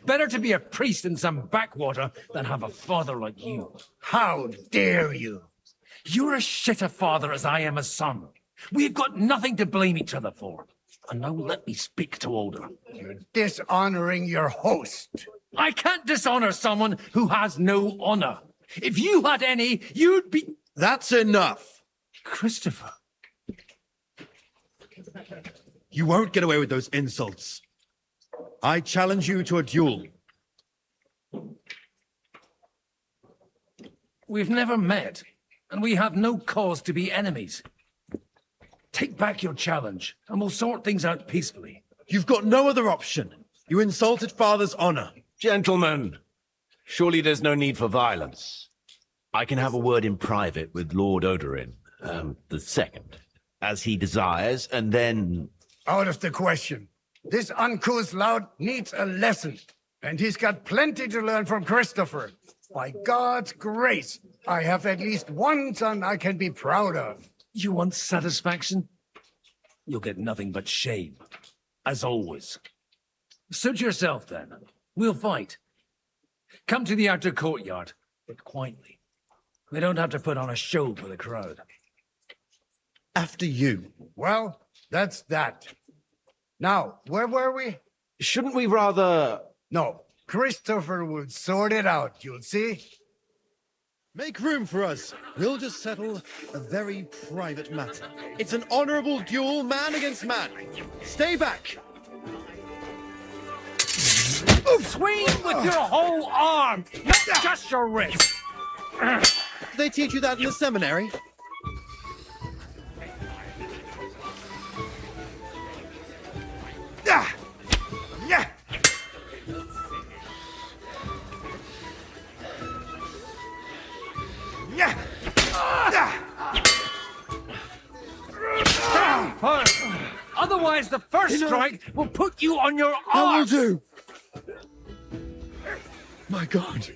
Better to be a priest in some backwater than have a father like you. How dare you? You're as shit a father as I am a son. We've got nothing to blame each other for. And now let me speak to Older. You're dishonoring your host. I can't dishonor someone who has no honor. If you had any, you'd be... That's enough. Christopher. You won't get away with those insults. I challenge you to a duel. We've never met, and we have no cause to be enemies. Take back your challenge, and we'll sort things out peacefully. You've got no other option. You insulted Father's honor. Gentlemen, surely there's no need for violence. I can have a word in private with Lord Odorin, the second, as he desires, and then... Out of the question. This uncouth lout needs a lesson, and he's got plenty to learn from Christopher. By God's grace, I have at least one son I can be proud of. You want satisfaction? You'll get nothing but shame, as always. Suit yourself, then. We'll fight. Come to the outer courtyard, but quietly. We don't have to put on a show for the crowd. After you. Well, that's that. Now, where were we? Shouldn't we rather... No, Christopher will sort it out, you'll see. Make room for us. We'll just settle a very private matter. It's an honorable duel, man against man. Stay back. Swing with your whole arm, not just your wrist. Did they teach you that in the seminary? Stand firm. Otherwise, the first strike will put you on your arse. I will do. My God.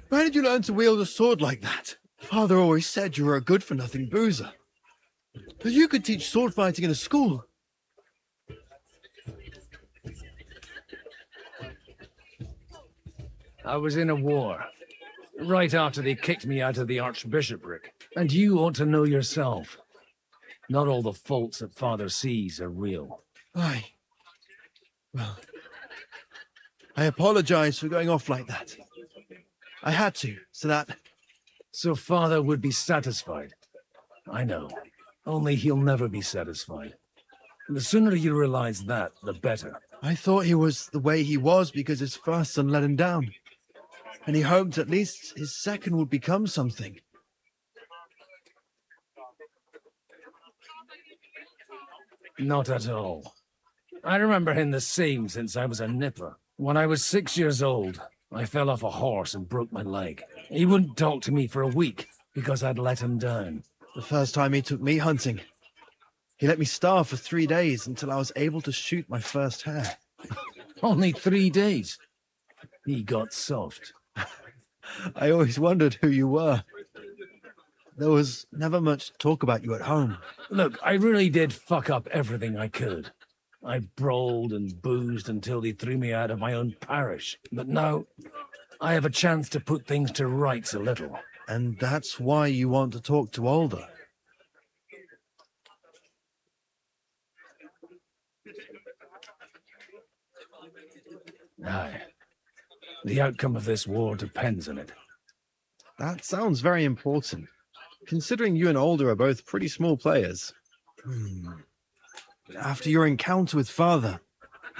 Where did you learn to wield a sword like that? Father always said you were a good-for-nothing boozer. But you could teach sword fighting in a school. I was in a war, right after they kicked me out of the Archbishopric. And you ought to know yourself. Not all the faults that Father sees are real. Aye. Well, I apologize for going off like that. I had to, so that... So Father would be satisfied. I know. Only he'll never be satisfied. The sooner you realize that, the better. I thought he was the way he was because his first son let him down. And he hoped at least his second would become something. Not at all. I remember him the same since I was a nipper. When I was 6 years old, I fell off a horse and broke my leg. He wouldn't talk to me for a week because I'd let him down. The first time he took me hunting, he let me starve for 3 days until I was able to shoot my first hare. Only 3 days. He got soft. I always wondered who you were. There was never much talk about you at home. Look, I really did fuck up everything I could. I brawled and boozed until they threw me out of my own parish. But now, I have a chance to put things to rights a little. And that's why you want to talk to Alder. Aye. The outcome of this war depends on it. That sounds very important, considering you and Alder are both pretty small players. After your encounter with Father,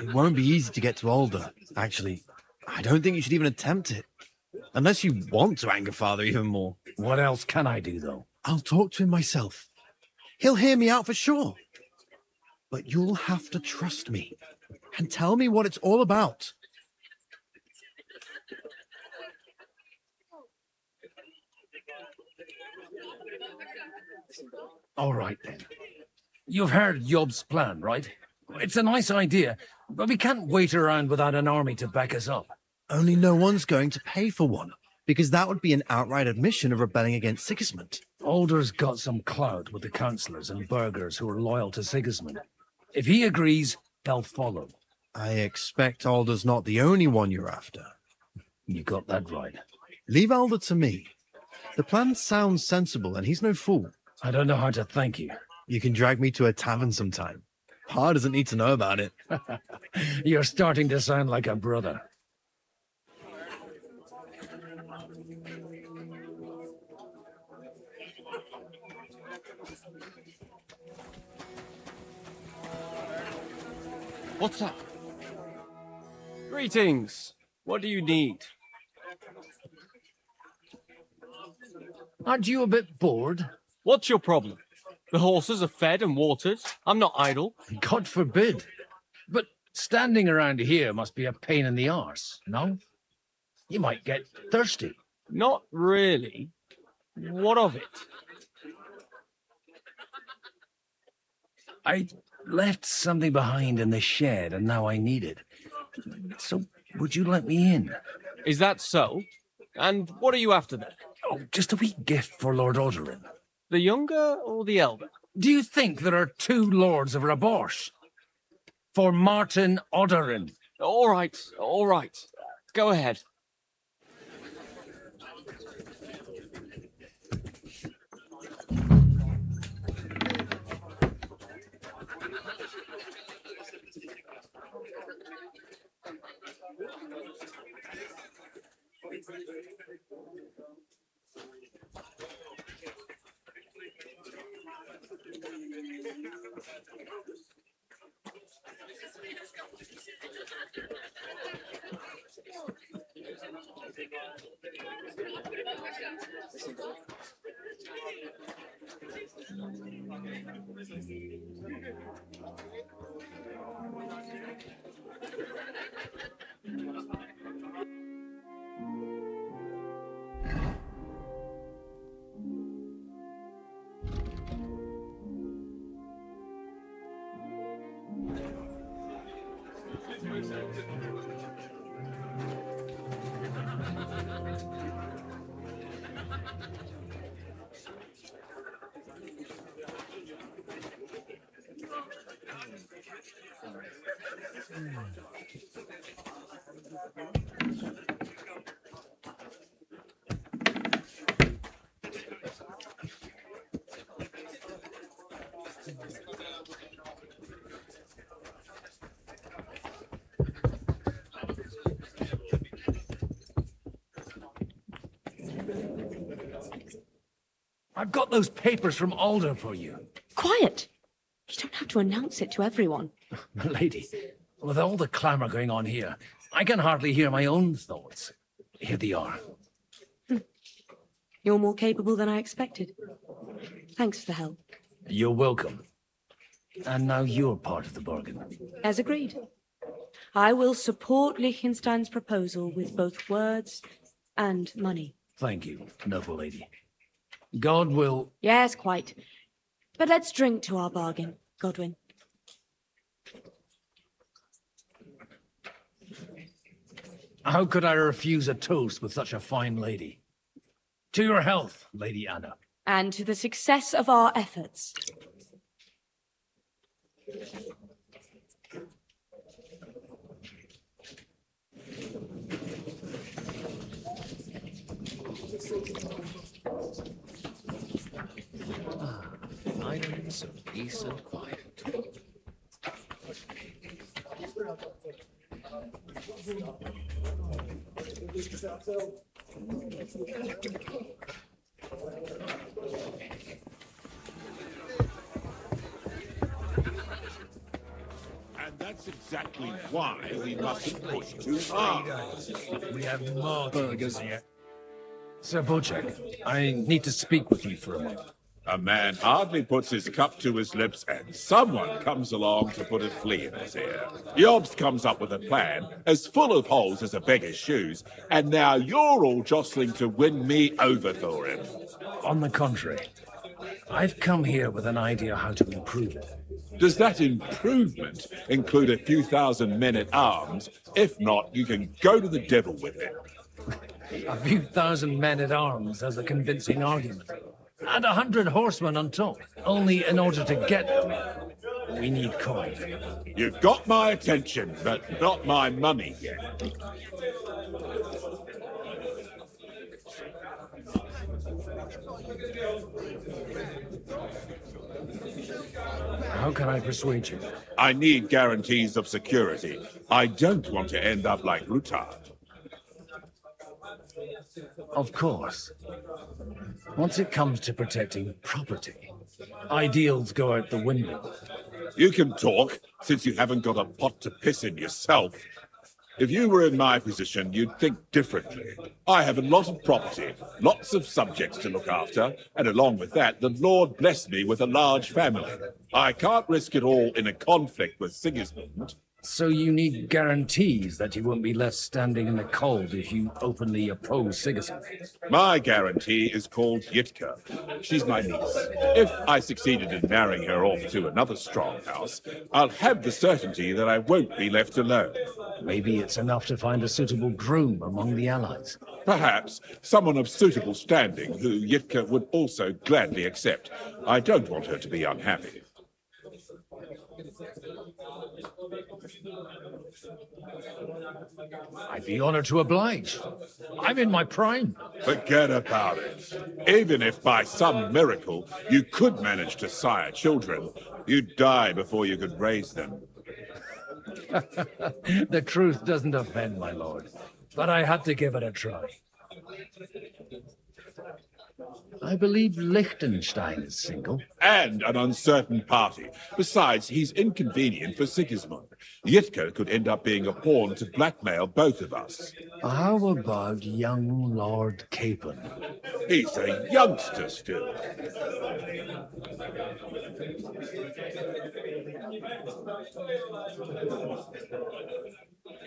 it won't be easy to get to Alder. Actually, I don't think you should even attempt it. Unless you want to anger Father even more. What else can I do, though? I'll talk to him myself. He'll hear me out for sure. But you'll have to trust me and tell me what it's all about. All right, then. You've heard Yob's plan, right? It's a nice idea, but we can't wait around without an army to back us up. Only no one's going to pay for one, because that would be an outright admission of rebelling against Sigismund. Alder's got some clout with the councillors and burghers who are loyal to Sigismund. If he agrees, they'll follow. I expect Alder's not the only one you're after. You got that right. Leave Alder to me. The plan sounds sensible, and he's no fool. I don't know how to thank you. You can drag me to a tavern sometime. Pa doesn't need to know about it. You're starting to sound like a brother. What's up? Greetings. What do you need? Aren't you a bit bored? What's your problem? The horses are fed and watered. I'm not idle. God forbid. But standing around here must be a pain in the arse, no? You might get thirsty. Not really. What of it? I left something behind in the shed and now I need it. So would you let me in? Is that so? And what are you after then? Oh, just a wee gift for Lord Odorin. The younger or the elder? Do you think there are two lords of Raborsh? For Martin Odorin. All right, all right. Go ahead. I've got those papers from Alder for you. Quiet! You don't have to announce it to everyone. Lady, with all the clamour going on here, I can hardly hear my own thoughts. Here they are. You're more capable than I expected. Thanks for the help. You're welcome. And now you're part of the bargain. As agreed. I will support Liechtenstein's proposal with both words and money. Thank you, noble lady. God will... Yes, quite. But let's drink to our bargain, Godwin. How could I refuse a toast with such a fine lady? To your health, Lady Anna. And to the success of our efforts. Finally, some peace and quiet. And that's exactly why we mustn't push too hard. We have more burgers here. Sir Bojack, I need to speak with you for a moment. A man hardly puts his cup to his lips, and someone comes along to put a flea in his ear. Yobs comes up with a plan as full of holes as a beggar's shoes, and now you're all jostling to win me over for him. On the contrary, I've come here with an idea how to improve it. Does that improvement include a few thousand men-at-arms? If not, you can go to the devil with it. A few thousand men-at-arms has a convincing argument. And 100 horsemen on top. Only in order to get them, we need coin. You've got my attention, but not my money yet. How can I persuade you? I need guarantees of security. I don't want to end up like Rutard. Of course. Once it comes to protecting property, ideals go out the window. You can talk, since you haven't got a pot to piss in yourself. If you were in my position, you'd think differently. I have a lot of property, lots of subjects to look after, and along with that, the Lord blessed me with a large family. I can't risk it all in a conflict with Sigismund. So you need guarantees that you won't be left standing in the cold if you openly oppose Sigismund. My guarantee is called Yitka. She's my niece. If I succeeded in marrying her off to another strong house, I'll have the certainty that I won't be left alone. Maybe it's enough to find a suitable groom among the allies. Perhaps someone of suitable standing who Yitka would also gladly accept. I don't want her to be unhappy. I'd be honored to oblige. I'm in my prime. Forget about it. Even if by some miracle you could manage to sire children, you'd die before you could raise them. The truth doesn't offend, my lord, but I had to give it a try. I believe Liechtenstein is single. And an uncertain party. Besides, he's inconvenient for Sigismund. Yitka could end up being a pawn to blackmail both of us. How about young Lord Capon? He's a youngster still.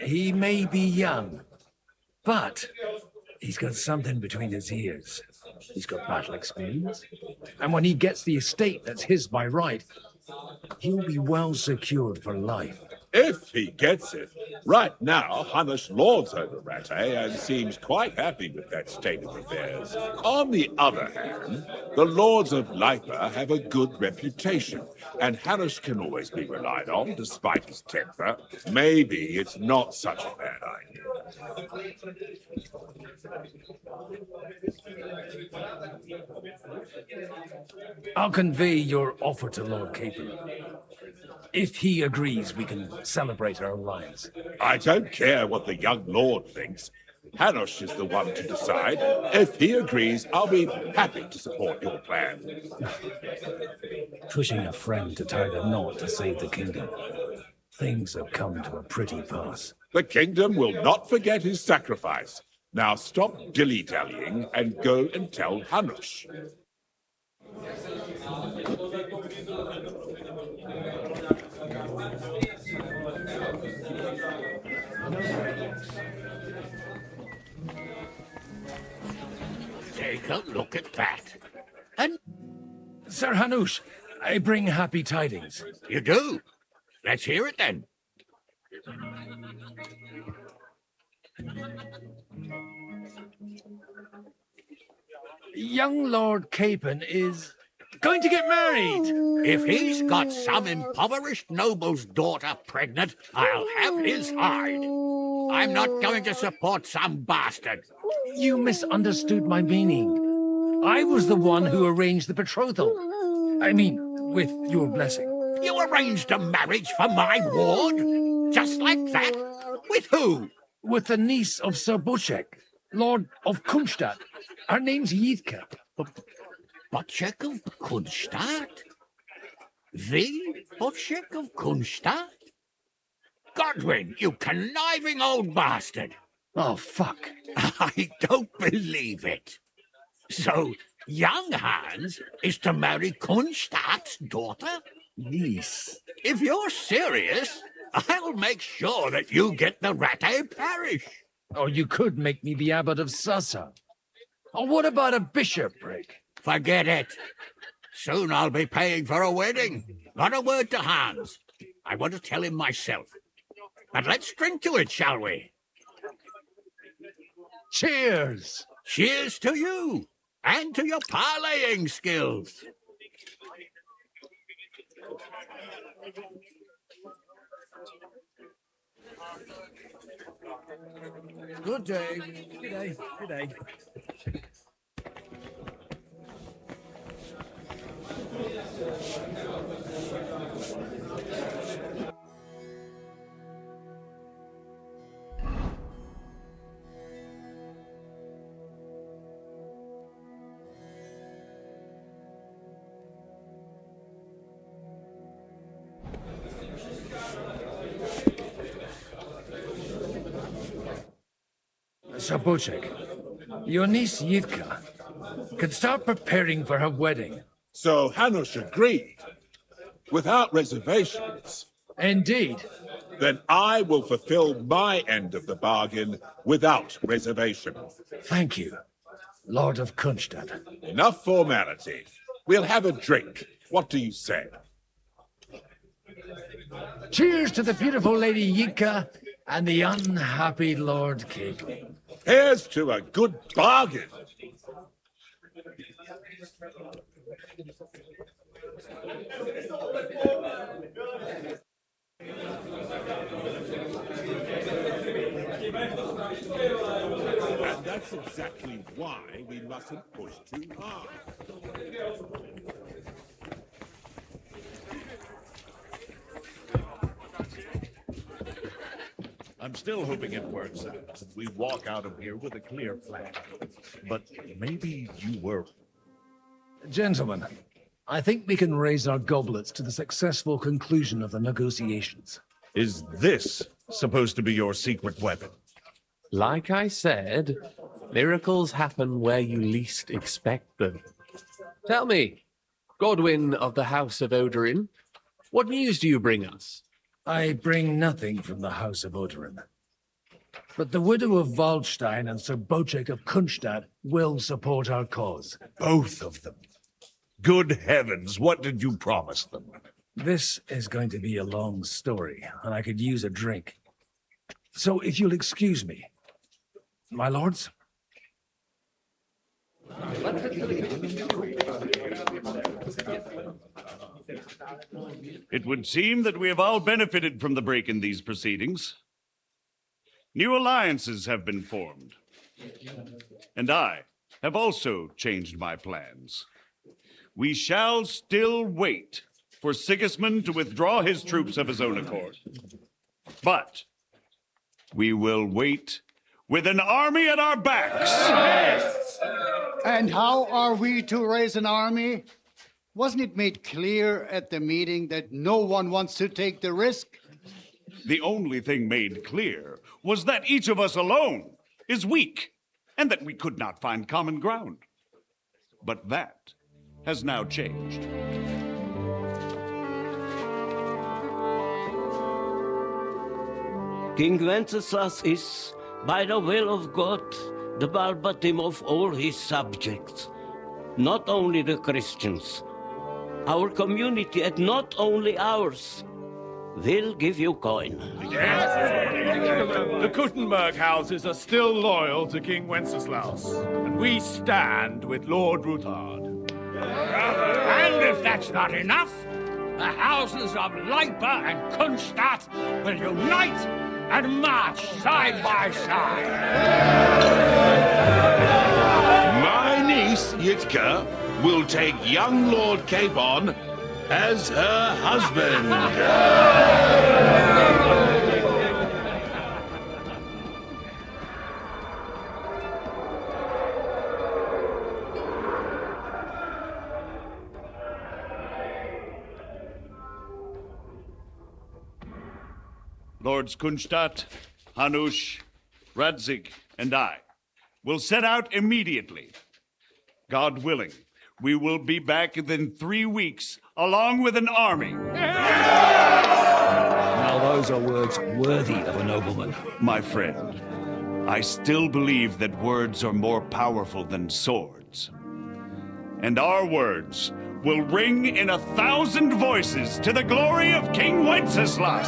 He may be young, but he's got something between his ears. He's got battle experience. And when he gets the estate that's his by right, he'll be well secured for life. If he gets it. Right now, Hanush lords over Rattay and seems quite happy with that state of affairs. On the other hand, the lords of Lipa have a good reputation, and Hanush can always be relied on, despite his temper. Maybe it's not such a bad idea. I'll convey your offer to Lord Capon. If he agrees, we can celebrate our alliance. I don't care what the young lord thinks. Hanush is the one to decide. If he agrees, I'll be happy to support your plan. Pushing a friend to tie the knot to save the kingdom. Things have come to a pretty pass. The kingdom will not forget his sacrifice. Now stop dilly-dallying and go and tell Hanush. Take a look at that. And Sir Hanush, I bring happy tidings. you do? Let's hear it then. Young Lord Capon is going to get married. If he's got some impoverished noble's daughter pregnant, I'll have his hide. I'm not going to support some bastard. You misunderstood my meaning. I was the one who arranged the betrothal. I mean, with your blessing. You arranged a marriage for my ward? Just like that? With who? with the niece of Sir Buczek, Lord of Kunstadt. Her name's Yitka. Buczek of Kunstadt? The Buczek of Kunstadt? Godwin, you conniving old bastard! Oh, fuck. I don't believe it. So, young Hans is to marry Kunstadt's daughter? Niece. If you're serious, I'll make sure that you get the Rattay parish. Or you could make me the abbot of Sassa. Or what about a bishopric? Forget it. Soon I'll be paying for a wedding. Not a word to Hans. I want to tell him myself. But let's drink to it, shall we? Cheers! Cheers to you, and to your parleying skills. Good day. Good day. Good day. Sir Buczek, your niece Yitka can start preparing for her wedding. So Hanush agreed, without reservations. Indeed. Then I will fulfill my end of the bargain without reservation. Thank you, Lord of Kunstadt. Enough formality. We'll have a drink. What do you say? Cheers to the beautiful Lady Yitka and the unhappy Lord Capel. Here's to a good bargain. And that's exactly why we mustn't push too hard. I'm still hoping it works out. We walk out of here with a clear plan. But maybe you were... Gentlemen, I think we can raise our goblets to the successful conclusion of the negotiations. Is this supposed to be your secret weapon? Like I said, miracles happen where you least expect them. Tell me, Godwin of the House of Odorin, what news do you bring us? I bring nothing from the House of Odorin. But the widow of Waldstein and Sir Bochek of Kunstadt will support our cause. Both of them. Good heavens, what did you promise them? This is going to be a long story, and I could use a drink. So if you'll excuse me, my lords. It would seem that we have all benefited from the break in these proceedings. New alliances have been formed. And I have also changed my plans. We shall still wait for Sigismund to withdraw his troops of his own accord. But we will wait with an army at our backs. Yes. And how are we to raise an army? Wasn't it made clear at the meeting that no one wants to take the risk? The only thing made clear was that each of us alone is weak, and that we could not find common ground. But that has now changed. King Wenceslas is, by the will of God, the balbatim of all his subjects, not only the Christians. Our community, and not only ours, will give you coin. The Kuttenberg houses are still loyal to King Wenceslaus, and we stand with Lord Ruthard. And if that's not enough, the houses of Leipa and Kunstadt will unite and march side by side. My niece, Yitka, will take young Lord Capon as her husband. Lords Kunstadt, Hanush, Radzig, and I will set out immediately. God willing, we will be back within 3 weeks, along with an army. Now those are words worthy of a nobleman. My friend, I still believe that words are more powerful than swords. And our words will ring in 1,000 voices to the glory of King Wenceslas.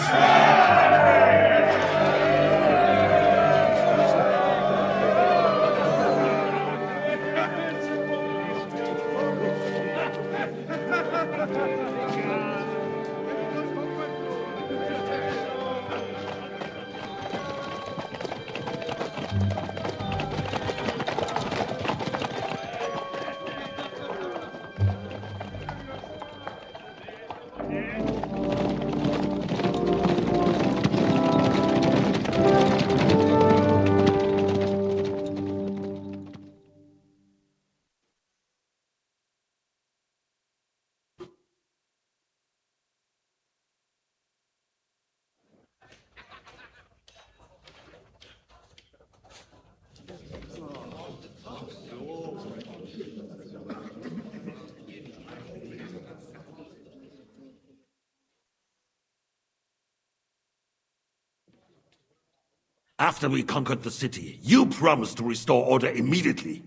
After we conquered the city, you promised to restore order immediately.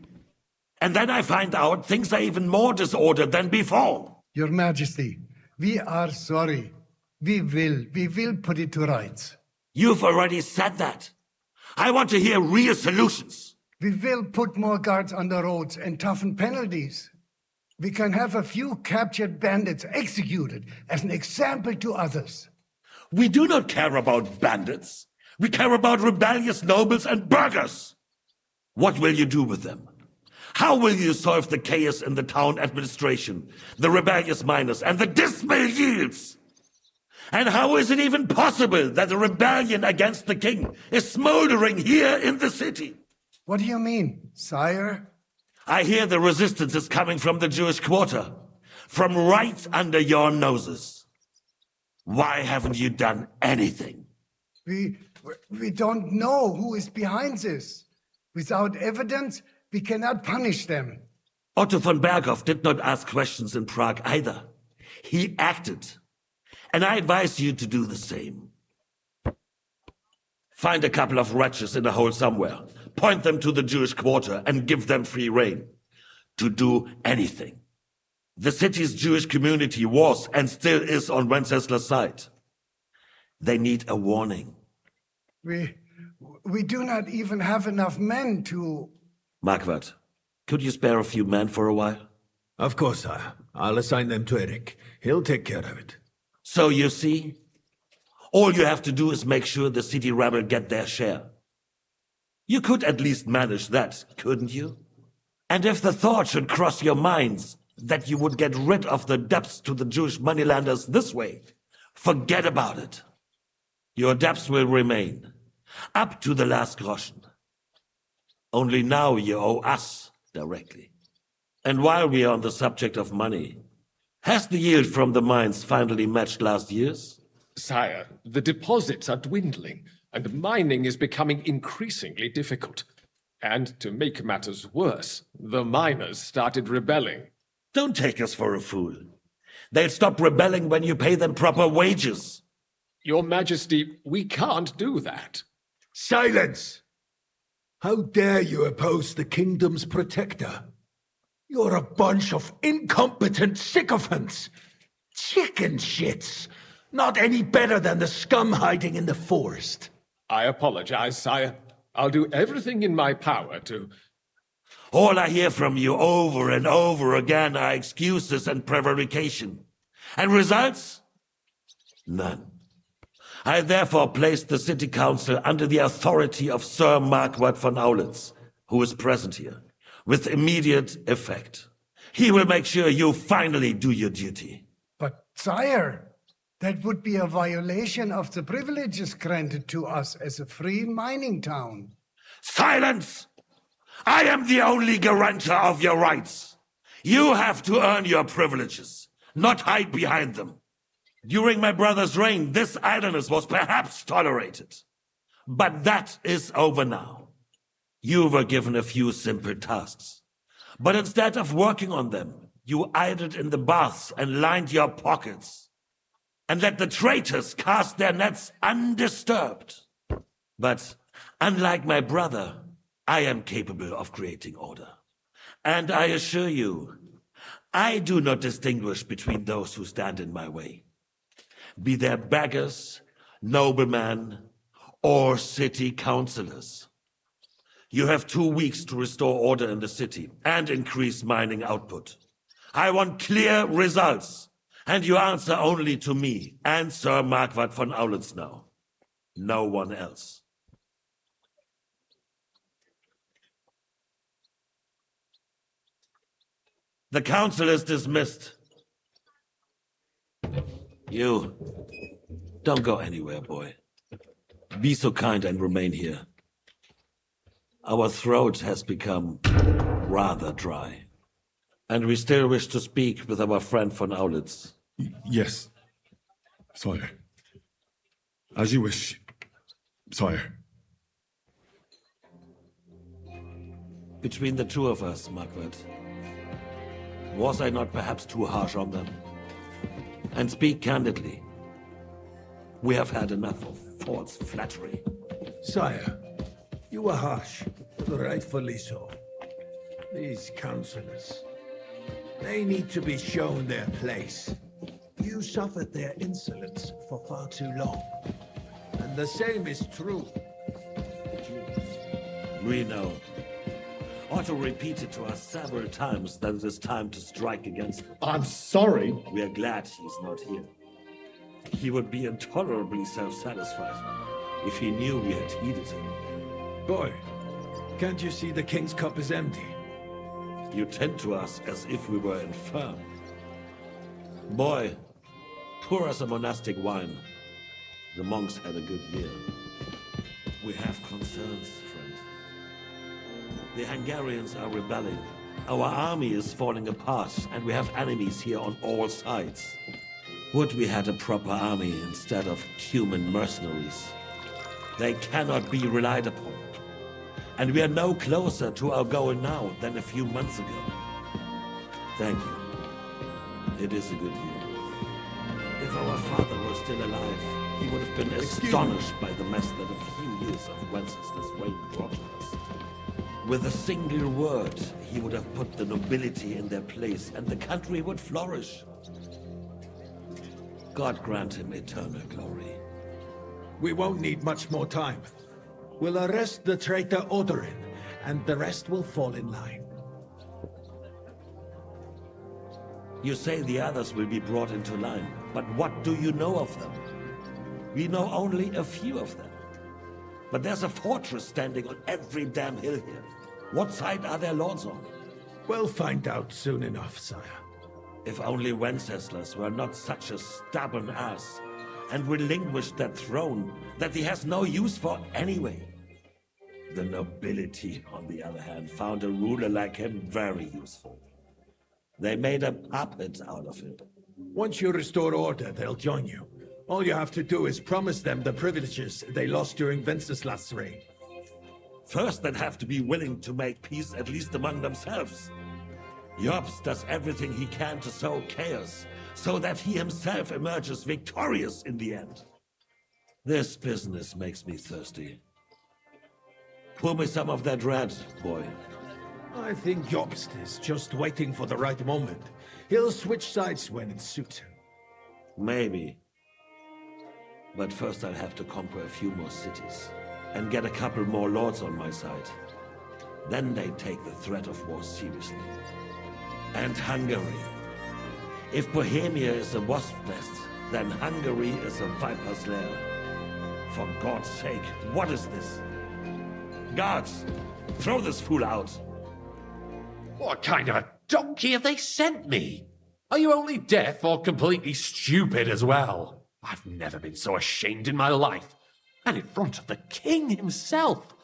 And then I find out things are even more disordered than before. Your Majesty, we are sorry. We will put it to rights. You've already said that. I want to hear real solutions. We will put more guards on the roads and toughen penalties. We can have a few captured bandits executed as an example to others. We do not care about bandits. We care about rebellious nobles and burghers. What will you do with them? How will you solve the chaos in the town administration, the rebellious miners, and the dismal yields? And how is it even possible that a rebellion against the king is smoldering here in the city? What do you mean, sire? I hear the resistance is coming from the Jewish quarter, from right under your noses. Why haven't you done anything? We don't know who is behind this. Without evidence, we cannot punish them. Otto von Berghoff did not ask questions in Prague either. He acted. And I advise you to do the same. Find a couple of wretches in a hole somewhere, point them to the Jewish quarter, and give them free rein to do anything. The city's Jewish community was and still is on Wenceslas' side. They need a warning. We do not even have enough men to... Marquardt, could you spare a few men for a while? Of course, sire. I'll assign them to Eric. He'll take care of it. So you see, all you have to do is make sure the city rabble get their share. You could at least manage that, couldn't you? And if the thought should cross your minds that you would get rid of the debts to the Jewish moneylenders this way, forget about it. Your debts will remain, up to the last groschen. Only now you owe us directly. And while we are on the subject of money, has the yield from the mines finally matched last year's? Sire, the deposits are dwindling, and mining is becoming increasingly difficult. And to make matters worse, the miners started rebelling. Don't take us for a fool. They'll stop rebelling when you pay them proper wages. Your Majesty, we can't do that. Silence! How dare you oppose the kingdom's protector? You're a bunch of incompetent sycophants. Chicken shits. Not any better than the scum hiding in the forest. I apologize, sire. I'll do everything in my power to... All I hear from you over and over again are excuses and prevarication. And results? None. I therefore placed the city council under the authority of Sir Marquardt von Aulitz, who is present here, with immediate effect. He will make sure you finally do your duty. But, sire, that would be a violation of the privileges granted to us as a free mining town. Silence! I am the only guarantor of your rights. You have to earn your privileges, not hide behind them. During my brother's reign, this idleness was perhaps tolerated. But that is over now. You were given a few simple tasks. But instead of working on them, you idled in the baths and lined your pockets. And let the traitors cast their nets undisturbed. But unlike my brother, I am capable of creating order. And I assure you, I do not distinguish between those who stand in my way. Be they beggars, noblemen, or city councillors. You have 2 weeks to restore order in the city and increase mining output. I want clear results, and you answer only to me and Sir Marquardt von Aulitz now. No one else. The council is dismissed. You, don't go anywhere, boy. Be so kind and remain here. Our throat has become rather dry. And we still wish to speak with our friend von Aulitz. Yes, sire. As you wish, sire. Between the two of us, Marquardt, was I not perhaps too harsh on them? And speak candidly. We have had enough of false flattery. Sire, you were harsh, rightfully so. These councillors, they need to be shown their place. You suffered their insolence for far too long. And the same is true. We know. Otto repeated to us several times that it is time to strike against them. I'm sorry. We are glad he's not here. He would be intolerably self-satisfied if he knew we had heeded him. Boy, can't you see the king's cup is empty? You tend to us as if we were infirm. Boy, pour us a monastic wine. The monks had a good year. We have concerns, friend. The Hungarians are rebelling. Our army is falling apart, and we have enemies here on all sides. Would we had a proper army instead of human mercenaries. They cannot be relied upon. And we are no closer to our goal now than a few months ago. Thank you. It is a good year. If our father were still alive, he would have been astonished by the mess that a few years of Wenceslas reign brought to us. With a single word, he would have put the nobility in their place, and the country would flourish. God grant him eternal glory. We won't need much more time. We'll arrest the traitor Odorin, and the rest will fall in line. You say the others will be brought into line, but what do you know of them? We know only a few of them. But there's a fortress standing on every damn hill here. What side are their lords on? We'll find out soon enough, sire. If only Wenceslas were not such a stubborn ass, and relinquished that throne that he has no use for anyway. The nobility, on the other hand, found a ruler like him very useful. They made a puppet out of him. Once you restore order, they'll join you. All you have to do is promise them the privileges they lost during Wenceslas' reign. First, they'd have to be willing to make peace at least among themselves. Jobst does everything he can to sow chaos, so that he himself emerges victorious in the end. This business makes me thirsty. Pour me some of that red, boy. I think Jobst is just waiting for the right moment. He'll switch sides when it suits him. Maybe. But first I'll have to conquer a few more cities, and get a couple more lords on my side. Then they take the threat of war seriously. And Hungary. If Bohemia is a wasp nest, then Hungary is a viper's lair. For God's sake, what is this? Guards, throw this fool out. What kind of a donkey have they sent me? Are you only deaf or completely stupid as well? I've never been so ashamed in my life. And in front of the king himself.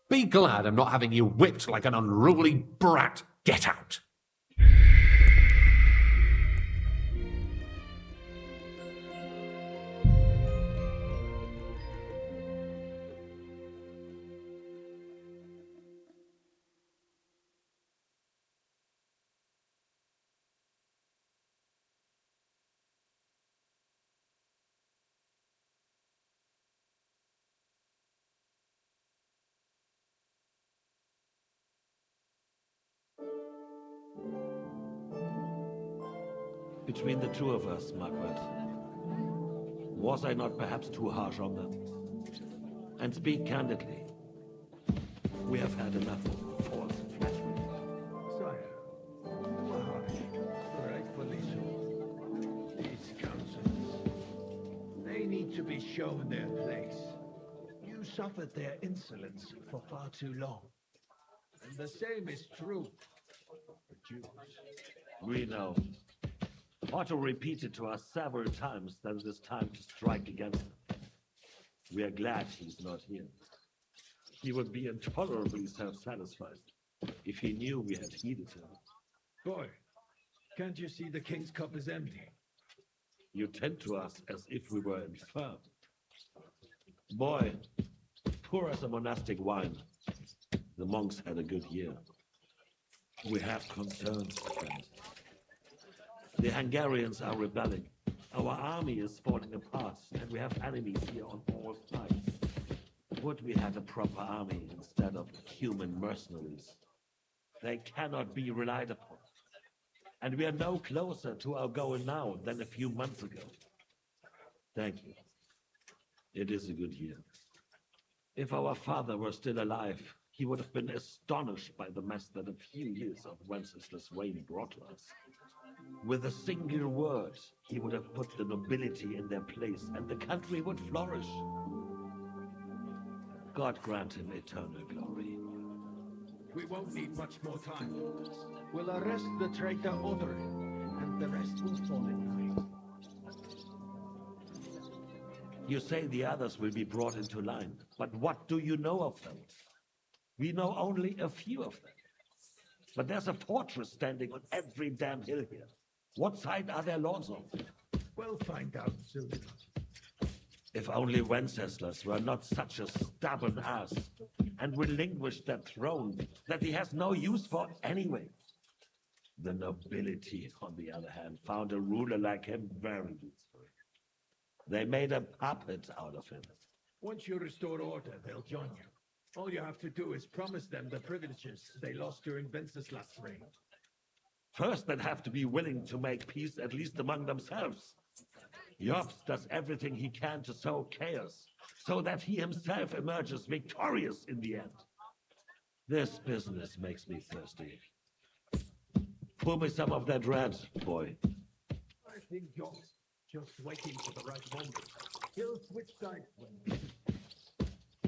Be glad I'm not having you whipped like an unruly brat. Get out. Between the two of us, Margaret, was I not perhaps too harsh on them? And speak candidly, we have had enough of false flattery. Sire, why? Rightfully so. These councils, they need to be shown their place. You suffered their insolence for far too long. And the same is true for Jews. We know. Otto repeated to us several times that it is time to strike against them. We are glad he's not here. He would be intolerably self-satisfied if he knew we had heeded him. Boy, can't you see the king's cup is empty? You tend to us as if we were infirm. Boy, pour us a monastic wine. The monks had a good year. We have concerns, friend. The Hungarians are rebelling. Our army is falling apart, and we have enemies here on all sides. Would we had a proper army instead of human mercenaries? They cannot be relied upon. And we are no closer to our goal now than a few months ago. Thank you. It is a good year. If our father were still alive, he would have been astonished by the mess that a few years of Wenceslas' reign brought to us. With a single word, he would have put the nobility in their place, and the country would flourish. God grant him eternal glory. We won't need much more time. We'll arrest the traitor Odre, and the rest will fall in line. You say the others will be brought into line, but what do you know of them? We know only a few of them. But there's a fortress standing on every damn hill here. What side are their lords on? We'll find out soon. If only Wenceslas were not such a stubborn ass and relinquished that throne that he has no use for anyway. The nobility, on the other hand, found a ruler like him very useful. They made a puppet out of him. Once you restore order, they'll join you. All you have to do is promise them the privileges they lost during Wenceslas' reign. First, they'd have to be willing to make peace, at least among themselves. Jobs does everything he can to sow chaos, so that he himself emerges victorious in the end. This business makes me thirsty. Pour me some of that red, boy. I think Job's just waiting for the right moment. He'll switch sides when...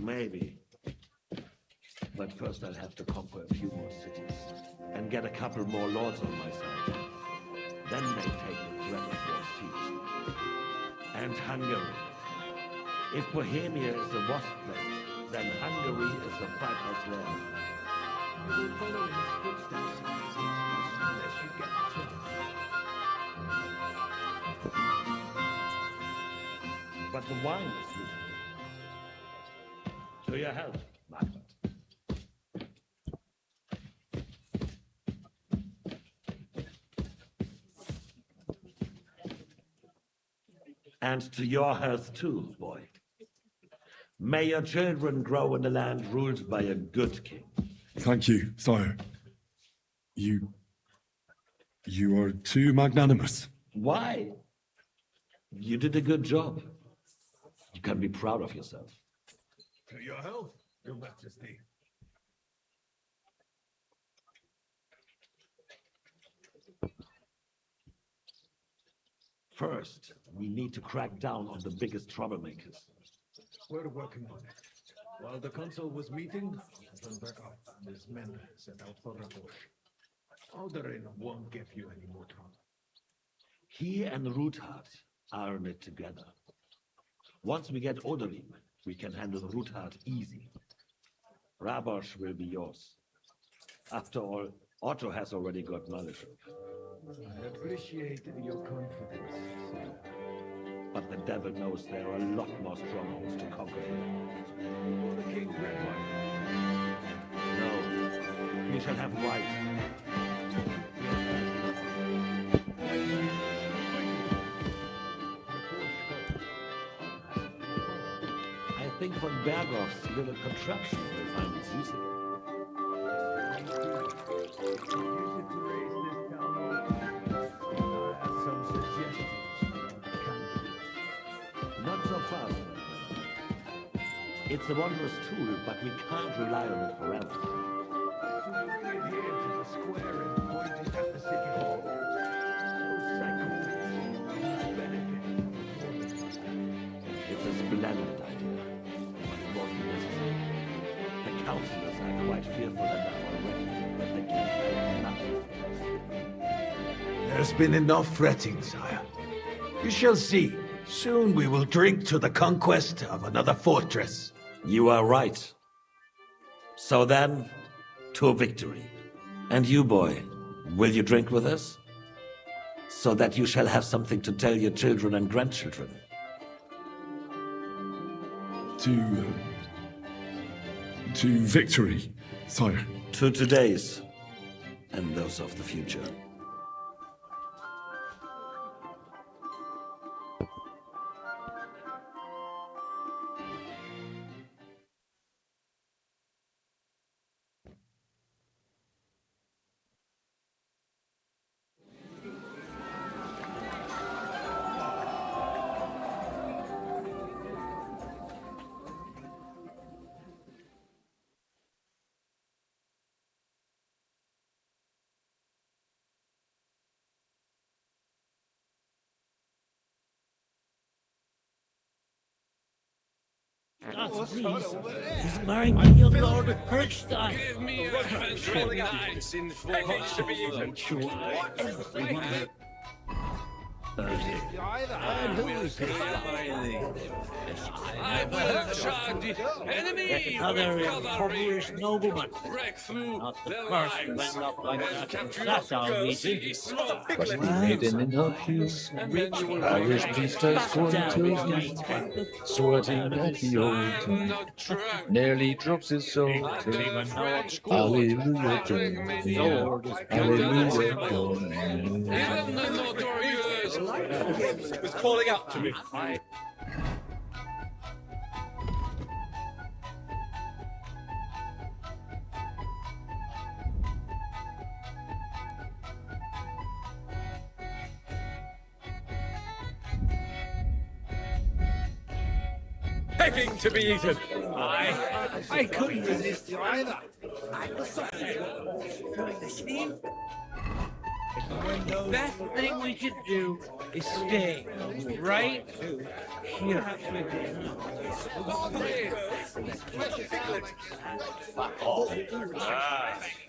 Maybe. But first I'll have to conquer a few more cities and get a couple more lords on my side. Then they take the threat of war seriously. And Hungary. If Bohemia is a wasp nest, then Hungary is a viper's lair. You will follow in his footsteps as soon as you get the chance. But the wine is good. To your health, Margaret. And to your health too, boy. May your children grow in a land ruled by a good king. Thank you, sire. You are too magnanimous. Why? You did a good job. You can be proud of yourself. To your health, Your Majesty. First, we need to crack down on the biggest troublemakers. We're working on it. While the consul was meeting, Von Berghoff and his men set out for Rabosch. Alderin won't give you any more trouble. He and Ruthard are in it together. Once we get Odorin, we can handle Ruthard easy. Rabosch will be yours. After all, Otto has already got Malishuk. I appreciate your confidence, sir. But the devil knows there are a lot more strongholds to conquer here. For the King Red White. No, we shall have white. I think von Berghoff's little contraption will find its use here. Use it to raise this town. I have some faster. It's a wondrous tool, but we can't rely on it forever. It's a splendid idea, but it won't be necessary. The councillors are quite fearful enough already, but they can't bear enough. There's been enough fretting, sire. You shall see. Soon we will drink to the conquest of another fortress. You are right. So then, to victory. And you, boy, will you drink with us? So that you shall have something to tell your children and grandchildren. To victory, sire. To today's, and those of the future. He's marrying your Lord Herkstein. Give me your hands really nice in I've charged enemy. Another impoverished nobleman. Break through not the first went up like that. That's our meeting. But we made an innocuous Irish priestess sworn to his knees, sweating at the old nearly drops his soul to Hallelujah, Lord, Hallelujah, Even the notorious was calling out to me. Begging to be eaten. I couldn't resist you either. The best thing we could do is stay right here.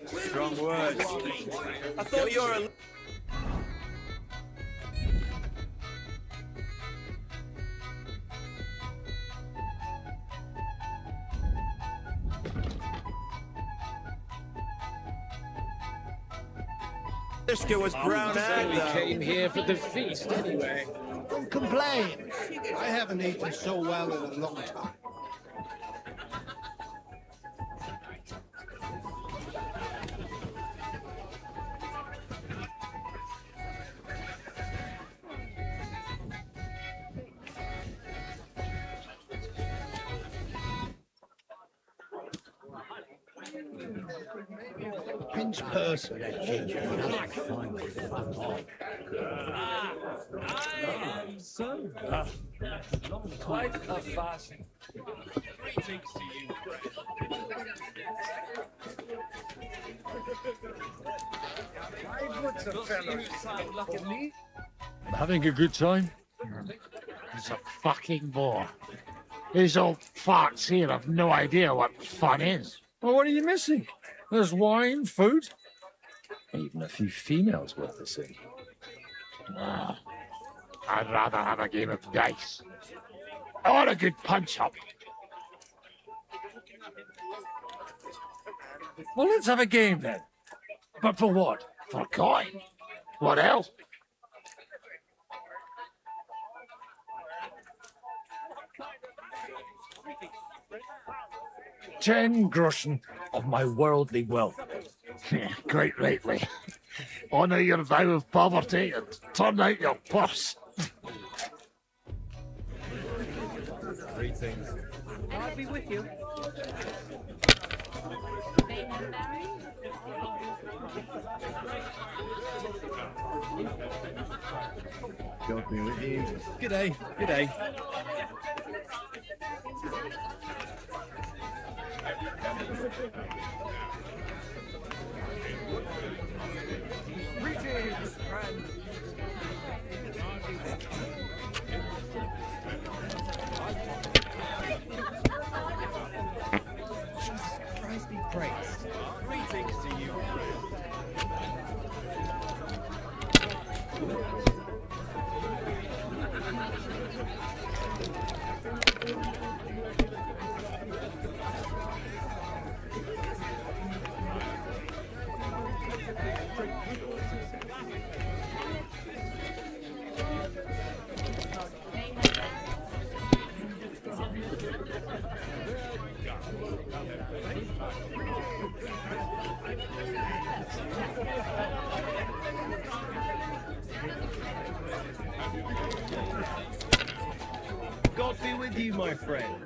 Strong words. I thought you were a... Liska was brown and we came here for the feast anyway. Don't complain. I haven't eaten so well in a long time. Pinch purse for that ginger. Quite a fast. Greetings to you. Having a good time? It's a fucking bore. These old farts here have no idea what fun is. Well, what are you missing? There's wine, food, even a few females worth the see. I'd rather have a game of dice. Or a good punch-up. Well, let's have a game then. But for what? For coin. What else? $10 groschen of my worldly wealth. Quite rightly. Honour your vow of poverty and turn out your purse. Greetings. I'll be with you. God be with you. G'day, g'day. Greetings, friend. Jesus Christ be praised. Greetings to you, God be with you, my friend.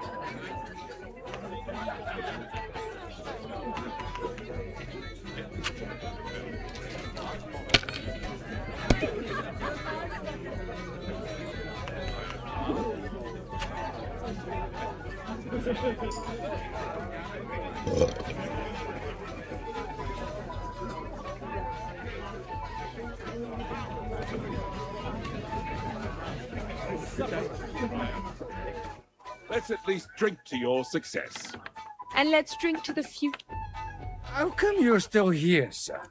Let's at least drink to your success. And let's drink to the future. How come you're still here, sir?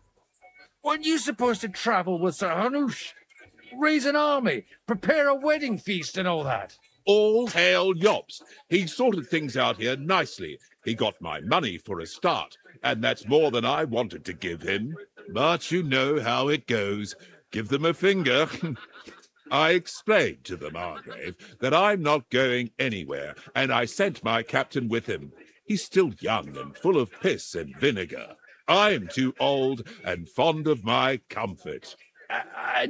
Weren't you supposed to travel with Sir Hanush? Raise an army, prepare a wedding feast and all that? All hail Yops. He sorted things out here nicely. He got my money for a start, and that's more than I wanted to give him. But you know how it goes. Give them a finger. I explained to the Margrave that I'm not going anywhere, and I sent my captain with him. He's still young and full of piss and vinegar. I'm too old and fond of my comfort.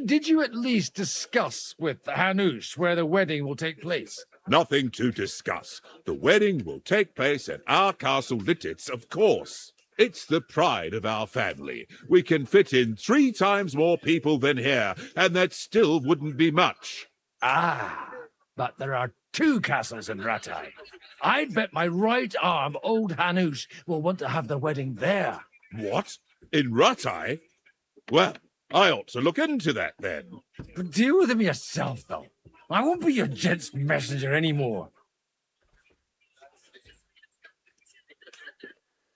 Did you at least discuss with Hanush where the wedding will take place? Nothing to discuss. The wedding will take place at our castle Littitz, of course. It's the pride of our family. We can fit in 3 times more people than here, and that still wouldn't be much. Ah, but there are 2 castles in Rattay. I'd bet my right arm old Hanush will want to have the wedding there. What? In Rattay? Well, I ought to look into that then. But deal with him yourself, though. I won't be your gent's messenger anymore.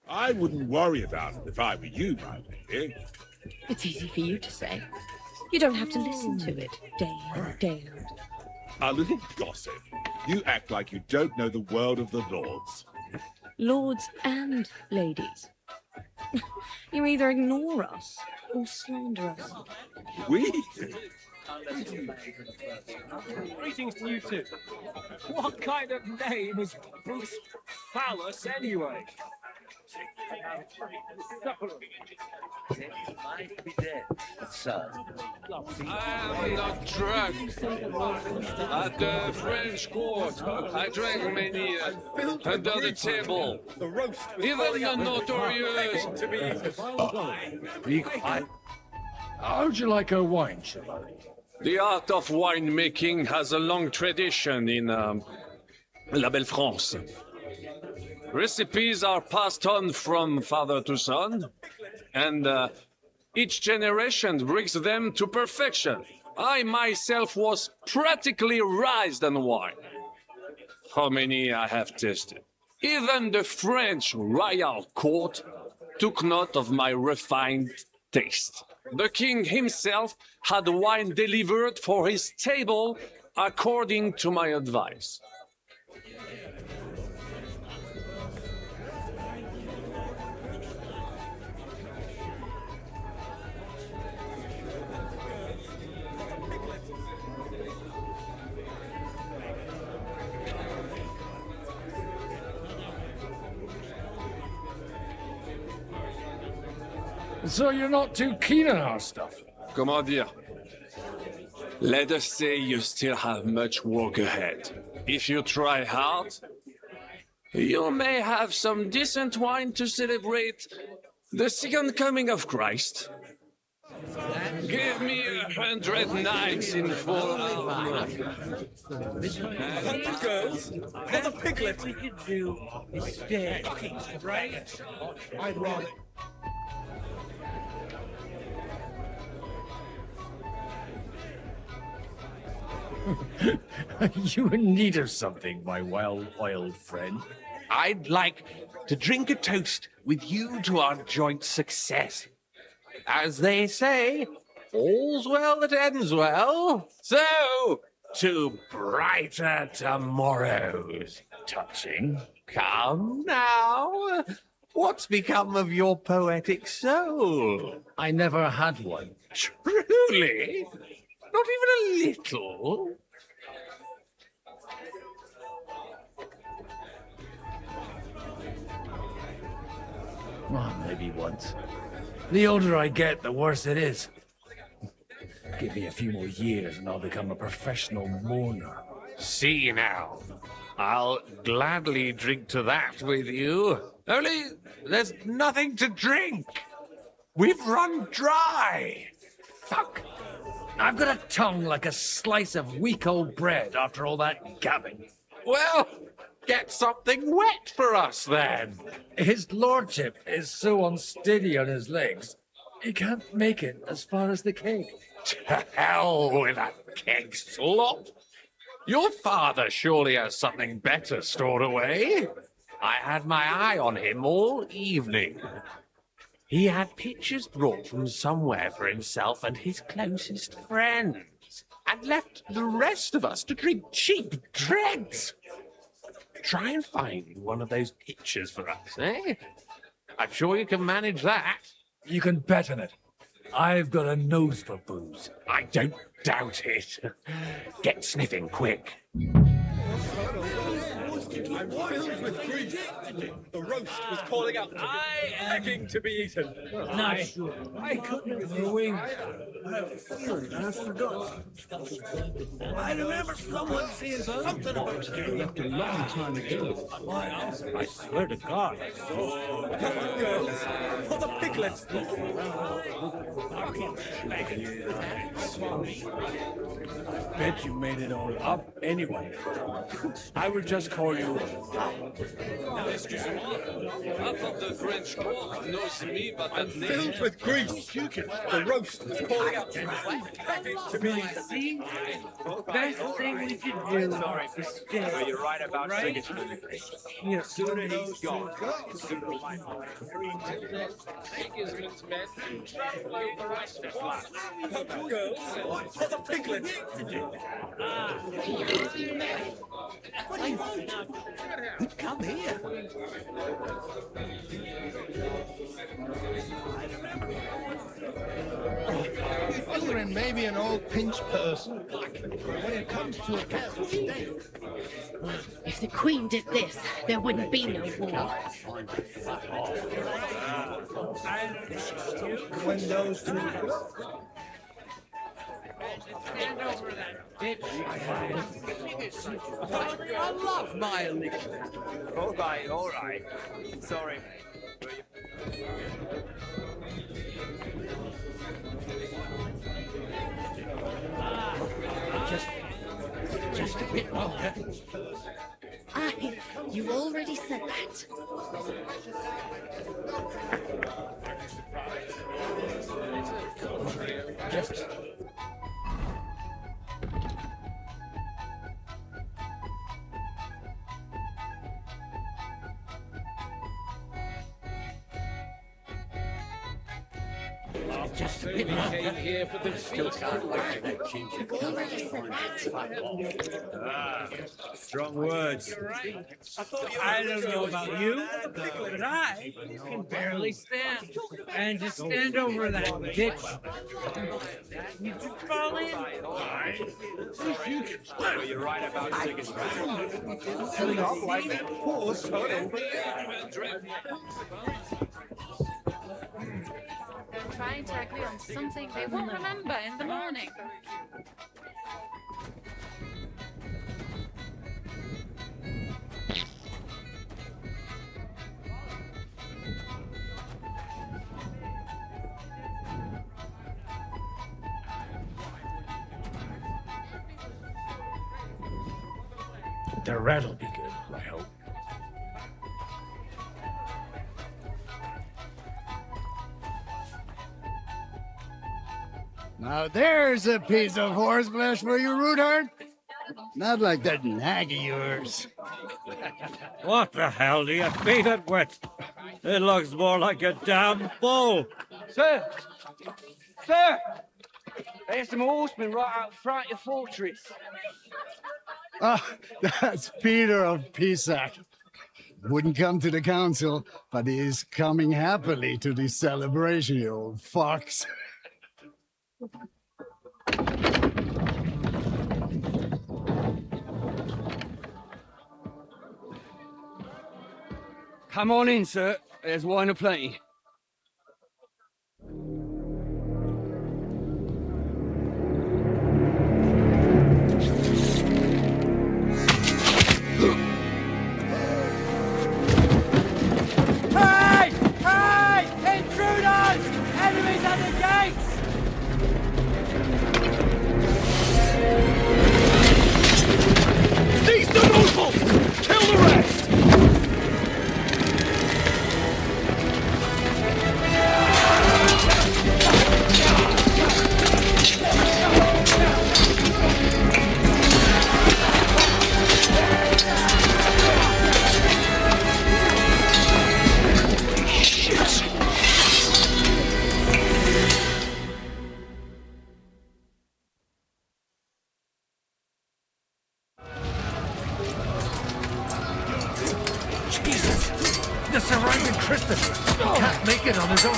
I wouldn't worry about it if I were you, my lady. It's easy for you to say. You don't have to listen to it day in, day out. A little gossip. You act like you don't know the world of the lords. Lords and ladies. You either ignore us or slander us. We do. Greetings to you too. What kind of name is Bruce Phallus anyway? Might be dead, sir. I am not drunk. At the French court, I drank many under the table. Even the notorious. Be quiet. How'd you like a wine, Chevalier? The art of winemaking has a long tradition in La Belle France. Recipes are passed on from father to son, and each generation brings them to perfection. I myself was practically raised on wine. How many I have tasted? Even the French royal court took note of my refined taste. The king himself had wine delivered for his table according to my advice. So you're not too keen on our stuff? Comment dire? Let us say you still have much work ahead. If you try hard, you may have some decent wine to celebrate the second coming of Christ. Give me 100 knights in full armor. Girls, for the piglet. We could do instead, right? I'd rather. Are you in need of something, my well-oiled friend? I'd like to drink a toast with you to our joint success. As they say, all's well that ends well. So, to brighter tomorrows. Touching. Come now. What's become of your poetic soul? I never had one. Truly? Not even a little? Well, maybe once. The older I get, the worse it is. Give me a few more years and I'll become a professional mourner. See now. I'll gladly drink to that with you. Only there's nothing to drink. We've run dry. Fuck. I've got a tongue like a slice of weak old bread after all that gabbing. Well, get something wet for us then. His lordship is so unsteady on his legs, he can't make it as far as the keg. To hell with that keg slop. Your father surely has something better stored away. I had my eye on him all evening. He had pictures brought from somewhere for himself and his closest friends, and left the rest of us to drink cheap dregs. Try and find one of those pictures for us, eh? I'm sure you can manage that. You can bet on it. I've got a nose for booze. I don't doubt it. Get sniffing quick. I'm filled with grief. The roast was calling out to me, begging to be eaten. Not sure. I couldn't Louis. I have a feeling I forgot. I remember someone saying something about you. Left a long time ago. I swear to God. Come on, girls, for the piglet. I bet you made it all up anyway. I will just call you. Half of the French court knows me, but I'm filled with grief. The roast was calling out to me, begging to be See? Best thing we could do is stay. So you're right about Sigismund. Here. Sooner he's gone, sooner my Sigismund's men traveling west of us. Come on, girls, for the piglet. What do you want? Come here. Ilrin may be an old pinch person, but when it comes to a careful steak. If the Queen did this, there wouldn't be no war. When those two Stand over that bitch. I love my elixir. All right. Sorry. Just a bit longer. Aye, you already said that. Just. Just a bit longer. Came here for the Still can't wait to get ginger. You already said that. Strong words. I don't know about you, but I can barely stand. And to stand over that ditch, you just fall in. You're right about Sigismund. Filling up like that poor son over They're trying to agree on something they won't remember in the morning. The rat'll be good, I hope. Now there's a piece of horseflesh for you, Roothart. Not like that nag of yours. What the hell do you feed it with? It looks more like a damn bull. Sir! Sir! There's some horsemen right out front of your fortress. Ah, that's Peter of Pisac. Wouldn't come to the council, but he is coming happily to the celebration, you old fox. Come on in, sir. There's wine aplenty. Hey! Hey! Intruders! Enemies at the gates! Seize the nobles! Kill the rest! Jesus! The surrounding Christopher! He can't make it on his own!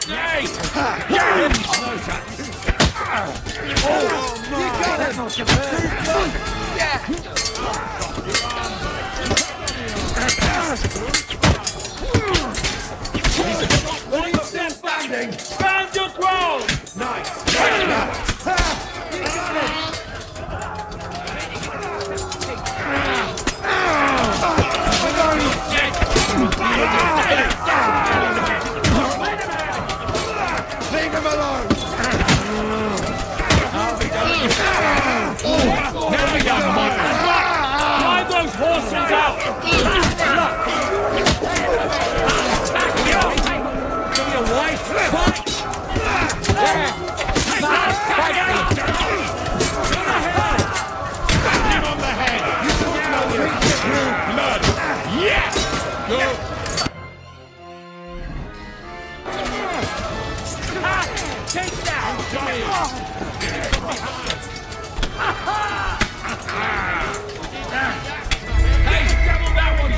Hey! You got One step standing! Stand your ground! Nice! Leave him alone! Now you drive those horses out! Give me a wife! Fight! Him on the head! Blood! Yes! Go! Take that! Hey, double that one!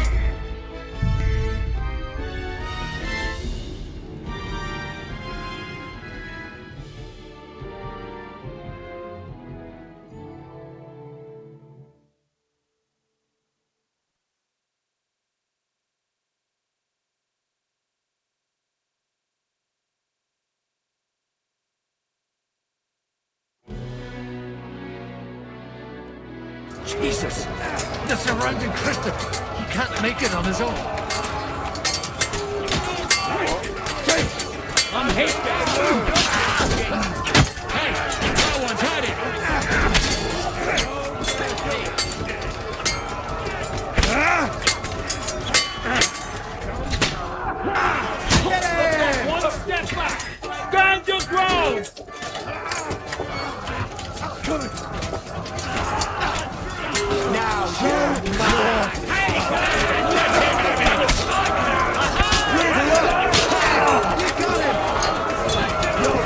Jesus! The surrounding Christopher! He can't make it on his own! I'm hit! Hey, that one's had it! One step back! Stand your ground! Now you're mine! You got him! You're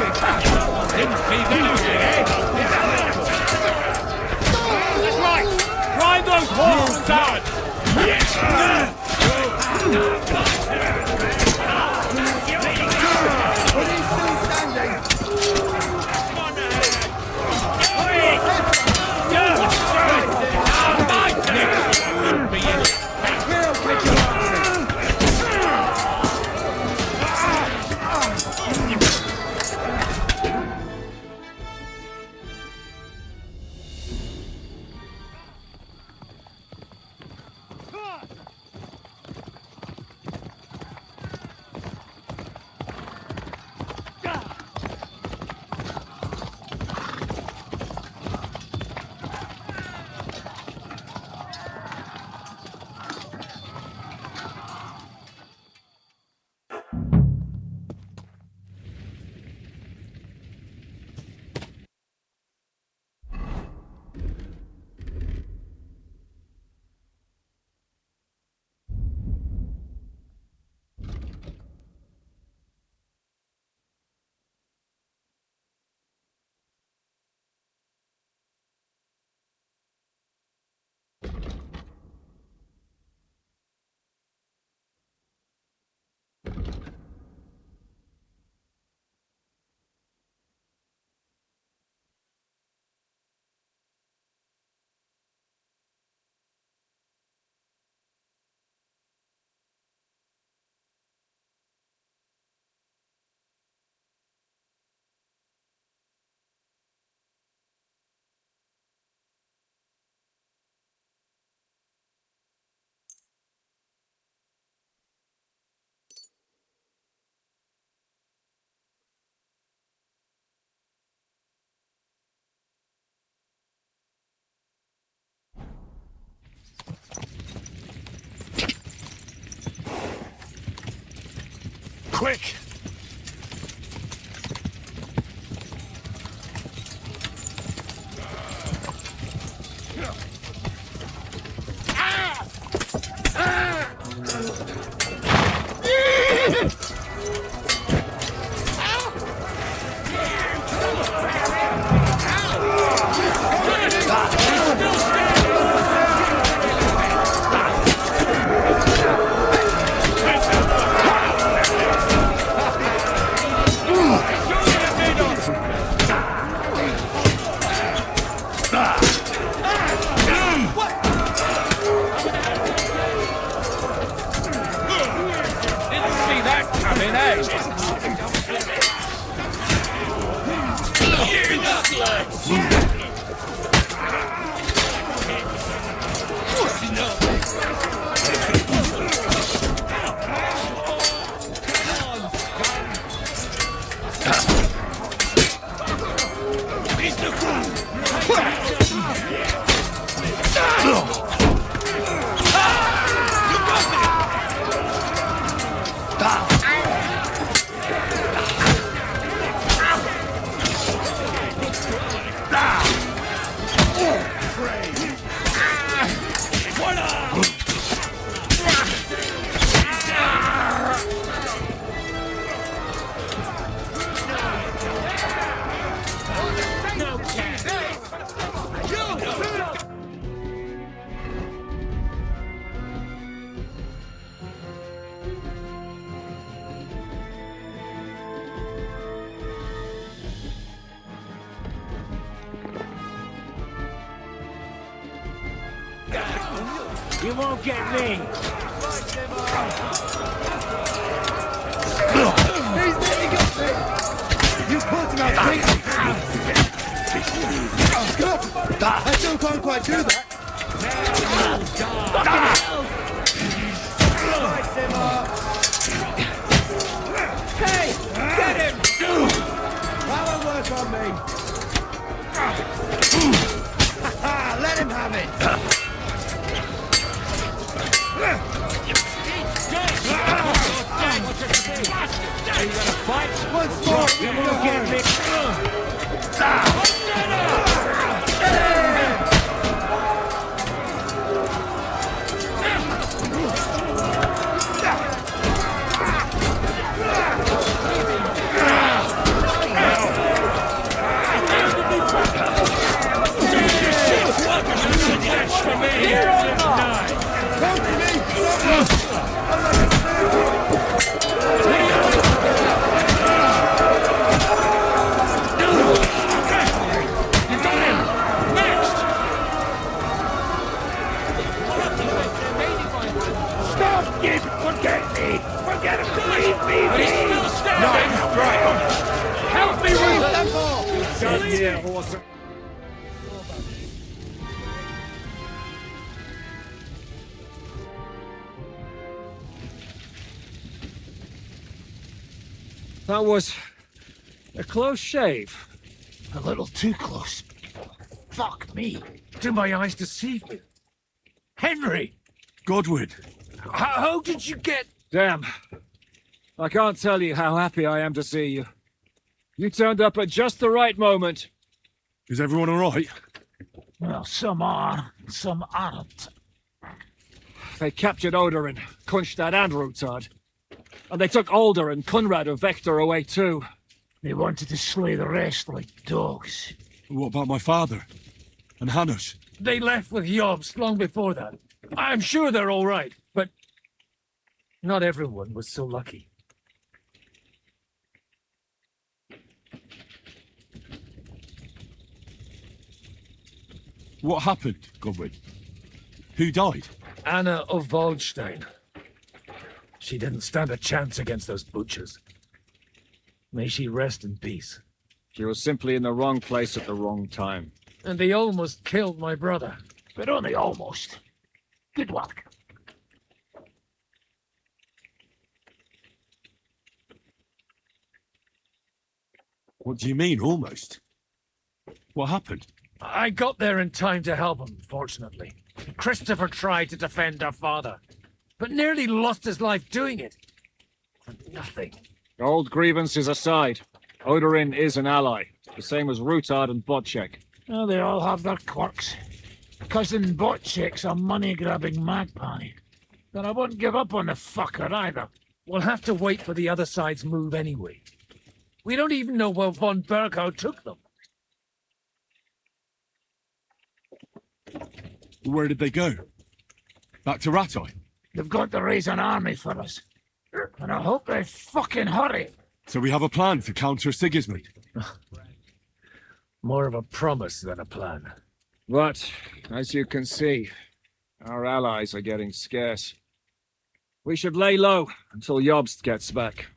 Quick! You won't get me. You caught him out I still can't quite do that. Hey, get him! That won't work on me. Let him have it. You gonna fight? Once more, you won't get me. That was a close shave. A little too close. Fuck me. Do my eyes deceive me? Henry! Godwin. How did you get... Damn. I can't tell you how happy I am to see you. You turned up at just the right moment. Is everyone all right? Well, some are, some aren't. They captured Oder and Kunstad and Rutard. And they took Alder and Kunrad of Vector away too. They wanted to slay the rest like dogs. What about my father? And Hanush? They left with Jobst long before that. I'm sure they're all right, but not everyone was so lucky. What happened, Godwin? Who died? Anna of Waldstein. She didn't stand a chance against those butchers. May she rest in peace. She was simply in the wrong place at the wrong time. And they almost killed my brother. But only almost. Good luck. What do you mean, almost? What happened? I got there in time to help him, fortunately. Christopher tried to defend our father, but nearly lost his life doing it. For nothing. Old grievances aside, Odorin is an ally, the same as Rutard and Bocek. Oh, they all have their quirks. Cousin Botchek's a money-grabbing magpie. But I wouldn't give up on the fucker either. We'll have to wait for the other side's move anyway. We don't even know where von Bergau took them. Where did they go? Back to Rattay? They've got to raise an army for us. And I hope they fucking hurry. So we have a plan to counter Sigismund? More of a promise than a plan. But, as you can see, our allies are getting scarce. We should lay low until Jobst gets back.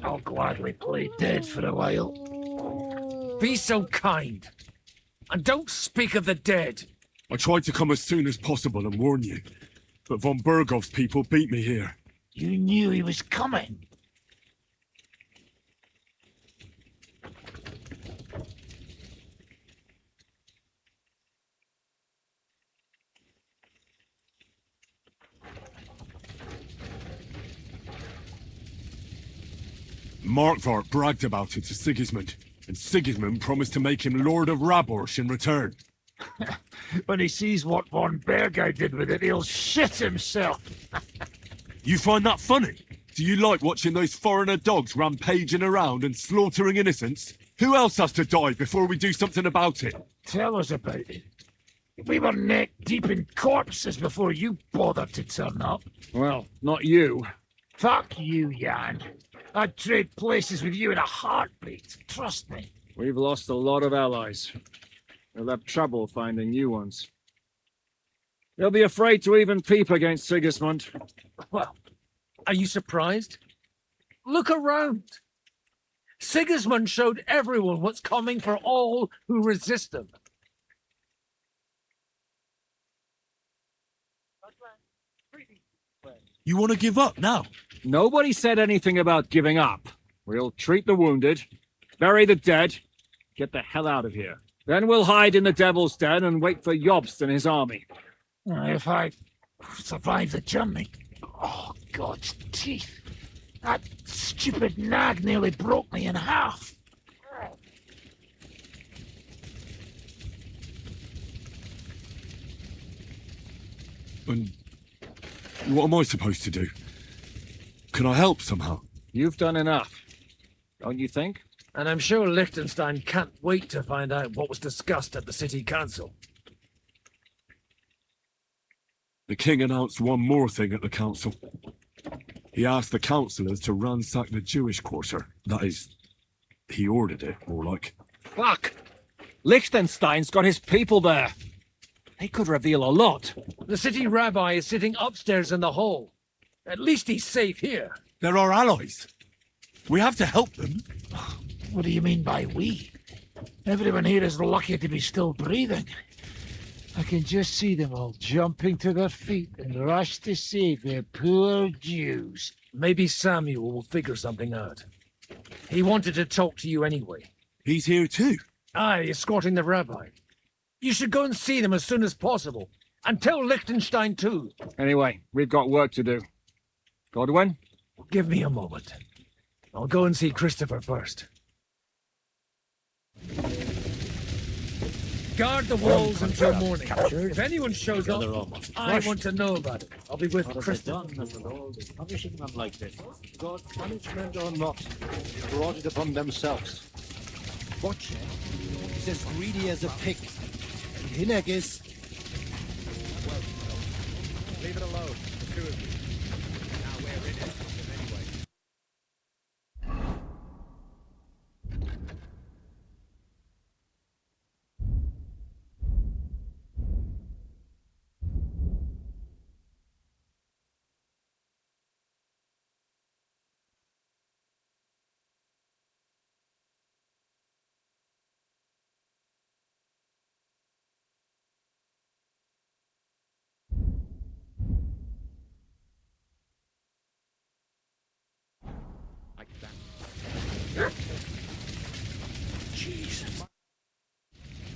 I'll gladly play dead for a while. Be so kind. And don't speak of the dead. I tried to come as soon as possible and warn you, but von Bergov's people beat me here. You knew he was coming. Markvart bragged about it to Sigismund, and Sigismund promised to make him Lord of Raborsch in return. When he sees what von Bergau did with it, he'll shit himself. You find that funny? Do you like watching those foreigner dogs rampaging around and slaughtering innocents? Who else has to die before we do something about it? Tell us about it. We were neck deep in corpses before you bothered to turn up. Well, not you. Fuck you, Jan. I'd trade places with you in a heartbeat. Trust me. We've lost a lot of allies. We'll have trouble finding new ones. They'll be afraid to even peep against Sigismund. Well, are you surprised? Look around. Sigismund showed everyone what's coming for all who resist him. You want to give up now? Nobody said anything about giving up. We'll treat the wounded, bury the dead, get the hell out of here. Then we'll hide in the Devil's Den and wait for Jobst and his army. If I survive the journey. Oh, God's teeth. That stupid nag nearly broke me in half. And what am I supposed to do? Can I help somehow? You've done enough, don't you think? And I'm sure Liechtenstein can't wait to find out what was discussed at the city council. The king announced one more thing at the council. He asked the councillors to ransack the Jewish quarter. That is, he ordered it, more like. Fuck! Liechtenstein's got his people there. They could reveal a lot. The city rabbi is sitting upstairs in the hall. At least he's safe here. They're our allies. We have to help them. What do you mean by we? Everyone here is lucky to be still breathing. I can just see them all jumping to their feet and rush to save their poor Jews. Maybe Samuel will figure something out. He wanted to talk to you anyway. He's here too? Aye, escorting the rabbi. You should go and see them as soon as possible. And tell Liechtenstein too. Anyway, we've got work to do. Godwin? Give me a moment. I'll go and see Christopher first. Guard the walls until morning. If anyone shows up, I want to know about it. I'll be with Christopher. Punishing them like this. God, punishment or not, they brought it upon themselves. Watch it. He's as greedy as a pig. And Hinek is... Leave it alone, the two of you. Now we're in it anyway.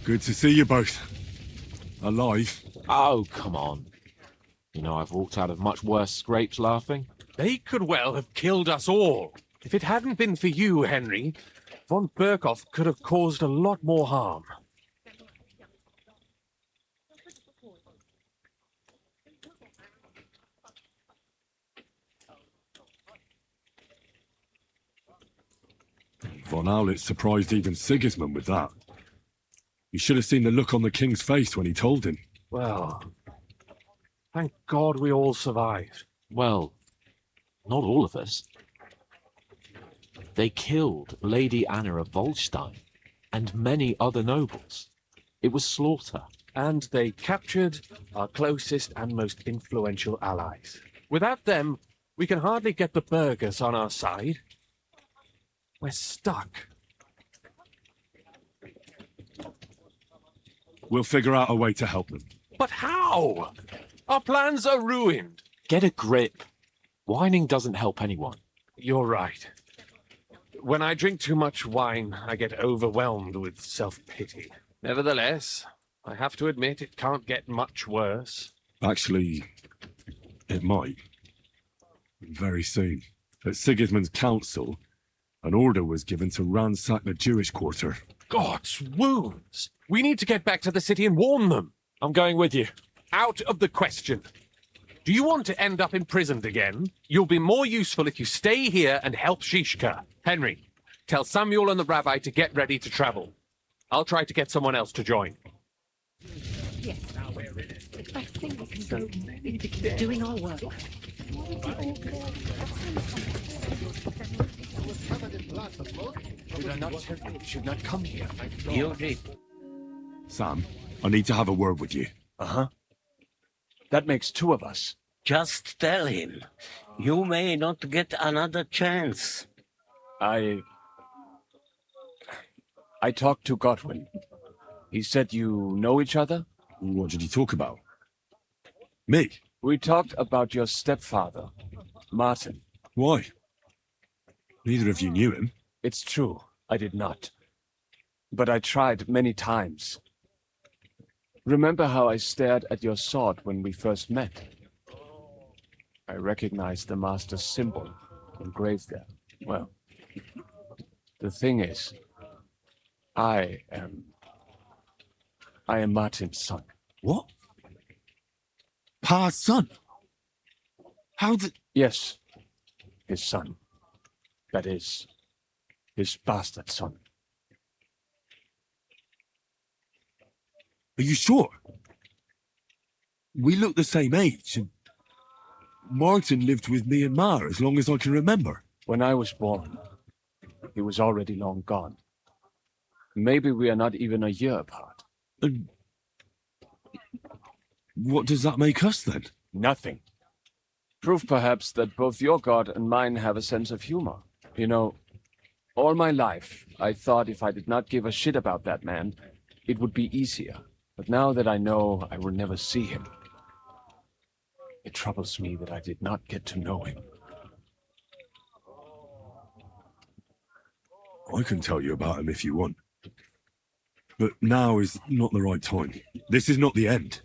Good to see you both. Alive. Oh, come on. You know, I've walked out of much worse scrapes laughing. They could well have killed us all. If it hadn't been for you, Henry, von Berkhoff could have caused a lot more harm. Von Owlitz surprised even Sigismund with that. You should have seen the look on the king's face when he told him. Well, thank God we all survived. Well, not all of us. They killed Lady Anna of Volstein and many other nobles. It was slaughter. And they captured our closest and most influential allies. Without them, we can hardly get the burghers on our side. We're stuck. We'll figure out a way to help them. But how? Our plans are ruined. Get a grip. Whining doesn't help anyone. You're right. When I drink too much wine, I get overwhelmed with self-pity. Nevertheless, I have to admit it can't get much worse. Actually, it might. Very soon. At Sigismund's council, an order was given to ransack the Jewish quarter. God's wounds! We need to get back to the city and warn them. I'm going with you. Out of the question. Do you want to end up imprisoned again? You'll be more useful if you stay here and help Shishka. Henry, tell Samuel and the rabbi to get ready to travel. I'll try to get someone else to join. Yes, now we're in it. I think we can go into keep doing our work. Should not come here. You did. Sam, I need to have a word with you. Uh-huh. That makes two of us. Just tell him. You may not get another chance. I talked to Godwin. He said you know each other? What did you talk about? Me? We talked about your stepfather, Martin. Why? Neither of you knew him. It's true, I did not. But I tried many times. Remember how I stared at your sword when we first met? I recognized the Master's symbol engraved there. Well, the thing is, I am Martin's son. What? Pa's son? How did... Yes, his son. That is, his bastard son. Are you sure? We look the same age, and Martin lived with me and Ma as long as I can remember. When I was born, he was already long gone. Maybe we are not even a year apart. And what does that make us, then? Nothing. Proof, perhaps, that both your God and mine have a sense of humor. You know, all my life, I thought if I did not give a shit about that man, it would be easier. But now that I know I will never see him, it troubles me that I did not get to know him. I can tell you about him if you want. But now is not the right time. This is not the end.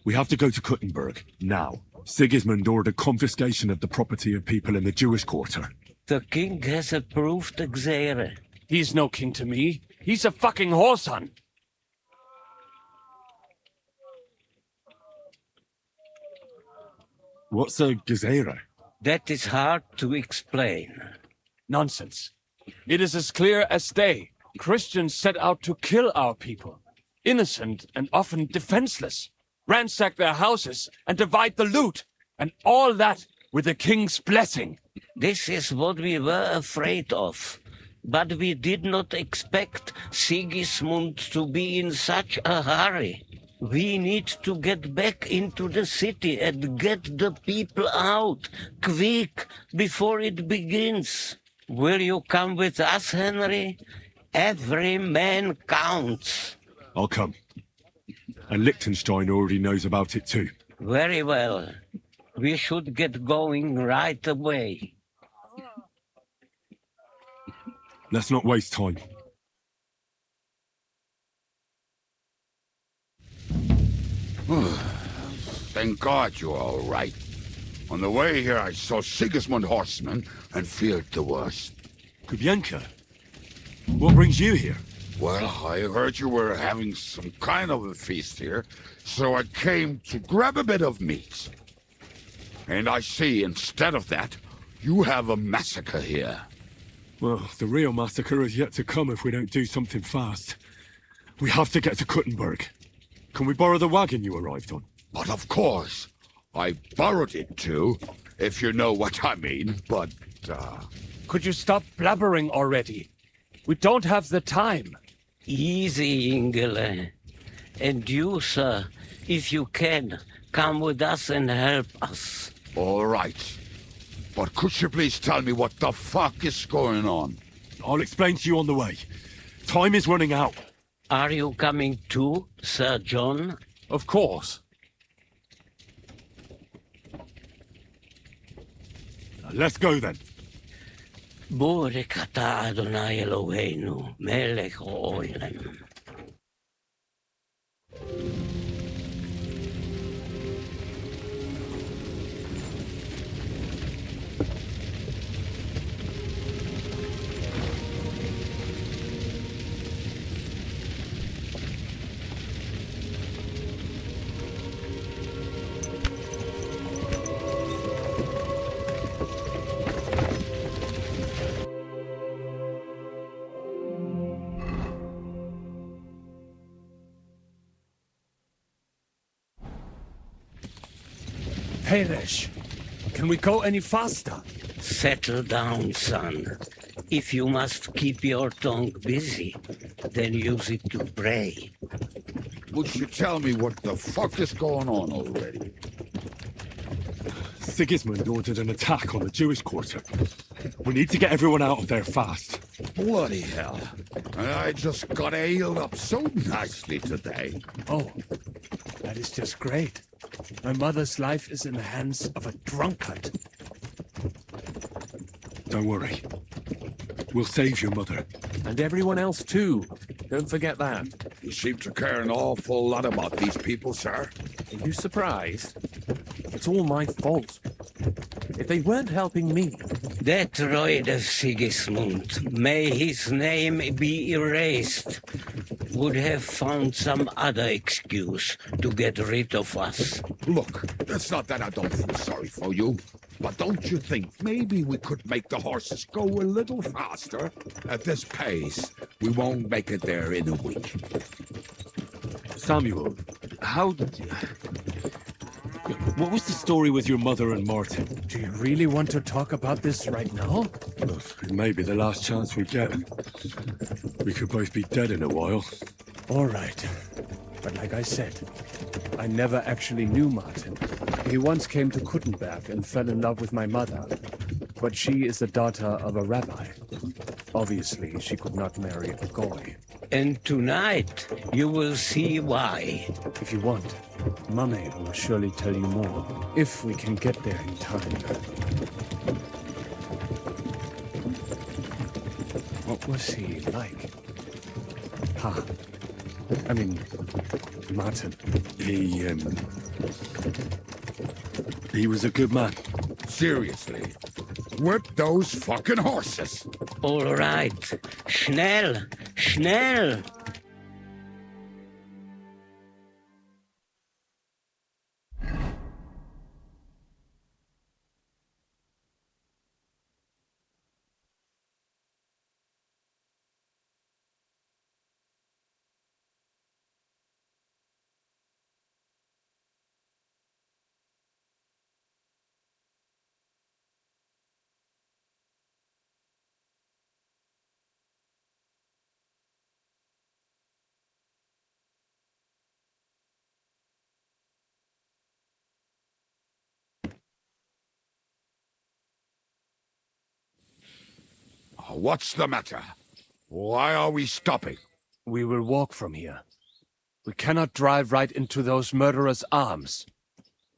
We have to go to Kuttenberg, now. Sigismund ordered confiscation of the property of people in the Jewish quarter. The king has approved Xere. He's no king to me. He's a fucking whoreson. What's a gezerah? That is hard to explain. Nonsense. It is as clear as day. Christians set out to kill our people. Innocent and often defenseless. Ransack their houses and divide the loot. And all that with the king's blessing. This is what we were afraid of. But we did not expect Sigismund to be in such a hurry. We need to get back into the city and get the people out, quick, before it begins. Will you come with us, Henry? Every man counts. I'll come. And Liechtenstein already knows about it too. Very well. We should get going right away. Let's not waste time. Thank God you're all right. On the way here, I saw Sigismund horsemen and feared the worst. Kubienka? What brings you here? Well, I heard you were having some kind of a feast here, so I came to grab a bit of meat. And I see, instead of that, you have a massacre here. Well, the real massacre is yet to come if we don't do something fast. We have to get to Kuttenberg. Can we borrow the wagon you arrived on? But of course. I borrowed it too, if you know what I mean, but, Could you stop blabbering already? We don't have the time. Easy, Ingele. And you, sir, if you can, come with us and help us. All right. But could you please tell me what the fuck is going on? I'll explain to you on the way. Time is running out. Are you coming too, Sir John? Of course. Let's go then. Borek ata Adonai Eloheinu, melech ha'olam. Peresh, can we go any faster? Settle down, son. If you must keep your tongue busy, then use it to pray. Would you tell me what the fuck is going on already? Sigismund ordered an attack on the Jewish quarter. We need to get everyone out of there fast. Bloody hell. I just got healed up so nicely today. Oh, that is just great. My mother's life is in the hands of a drunkard. Don't worry. We'll save your mother. And everyone else too. Don't forget that. You seem to care an awful lot about these people, sir. Are you surprised? It's all my fault. If they weren't helping me... That droid of Sigismund, may his name be erased, would have found some other excuse to get rid of us. Look, it's not that I don't feel sorry for you, but don't you think maybe we could make the horses go a little faster? At this pace, we won't make it there in a week. Samuel, how did you... What was the story with your mother and Martin? Do you really want to talk about this right now? It may be the last chance we get. We could both be dead in a while. All right. But like I said, I never actually knew Martin. He once came to Kuttenberg and fell in love with my mother. But she is the daughter of a rabbi. Obviously, she could not marry a goy. And tonight, you will see why. If you want, Mummy will surely tell you more, if we can get there in time. What was he like? Martin. He was a good man. Seriously. Whip those fucking horses. All right. Schnell! Schnell! What's the matter? Why are we stopping? We will walk from here. We cannot drive right into those murderers' arms.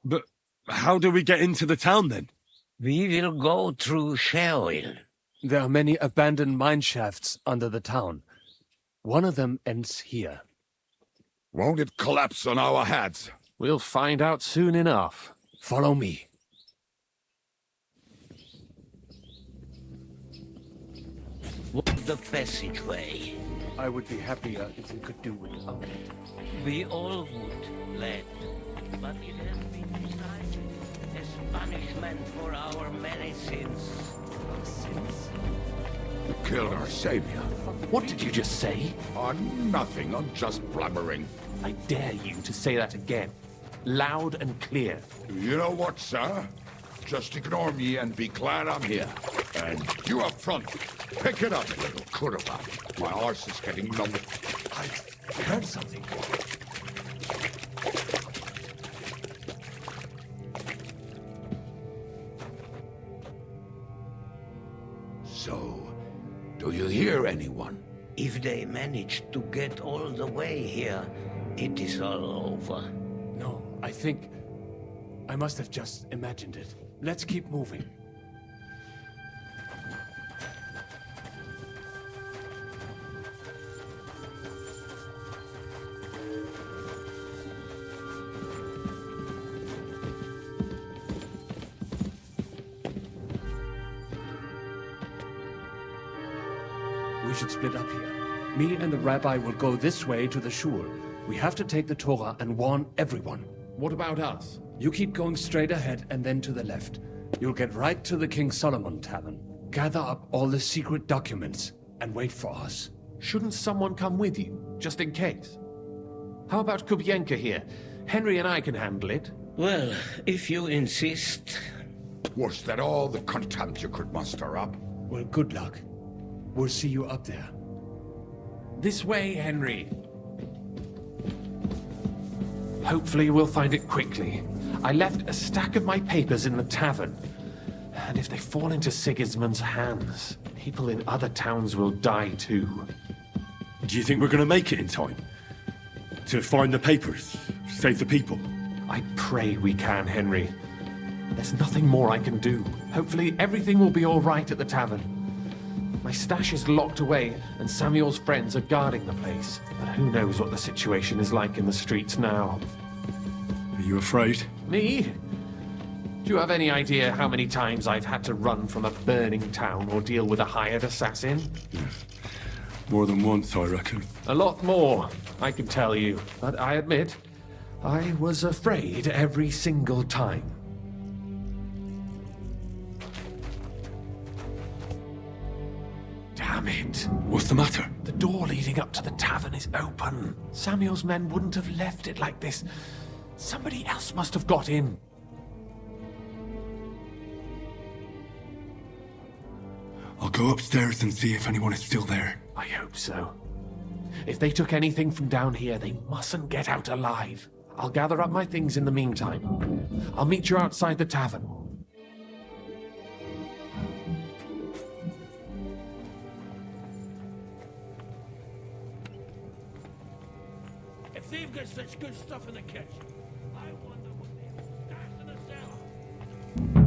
But how do we get into the town then? We will go through Sheol. There are many abandoned mine shafts under the town. One of them ends here. Won't it collapse on our heads? We'll find out soon enough. Follow me. The passageway. I would be happier if we could do without it. We all would, lad. But it has been decided as punishment for our many sins. Sins? We killed our savior. What did you just say? Nothing. I'm just blabbering. I dare you to say that again. Loud and clear. You know what, sir? Just ignore me and be glad I'm here. And you up front, pick it up, little cutterbutt. My horse is getting numb. I heard something. So, do you hear anyone? If they manage to get all the way here, it is all over. No, I think I must have just imagined it. Let's keep moving. We should split up here. Me and the rabbi will go this way to the shul. We have to take the Torah and warn everyone. What about us? You keep going straight ahead and then to the left. You'll get right to the King Solomon Tavern. Gather up all the secret documents and wait for us. Shouldn't someone come with you, just in case? How about Kubienka here? Henry and I can handle it. Well, if you insist. Was that all the contempt you could muster up? Well, good luck. We'll see you up there. This way, Henry. Hopefully we'll find it quickly. I left a stack of my papers in the tavern. And if they fall into Sigismund's hands, people in other towns will die too. Do you think we're going to make it in time? To find the papers? Save the people? I pray we can, Henry. There's nothing more I can do. Hopefully everything will be all right at the tavern. My stash is locked away, and Samuel's friends are guarding the place. But who knows what the situation is like in the streets now. Are you afraid? Me? Do you have any idea how many times I've had to run from a burning town or deal with a hired assassin? More than once, I reckon. A lot more, I can tell you. But I admit, I was afraid every single time. Damn it. What's the matter? The door leading up to the tavern is open. Samuel's men wouldn't have left it like this. Somebody else must have got in. I'll go upstairs and see if anyone is still there. I hope so. If they took anything from down here, they mustn't get out alive. I'll gather up my things in the meantime. I'll meet you outside the tavern. If they've got such good stuff in the kitchen, I wonder what they've stashed in the cellar.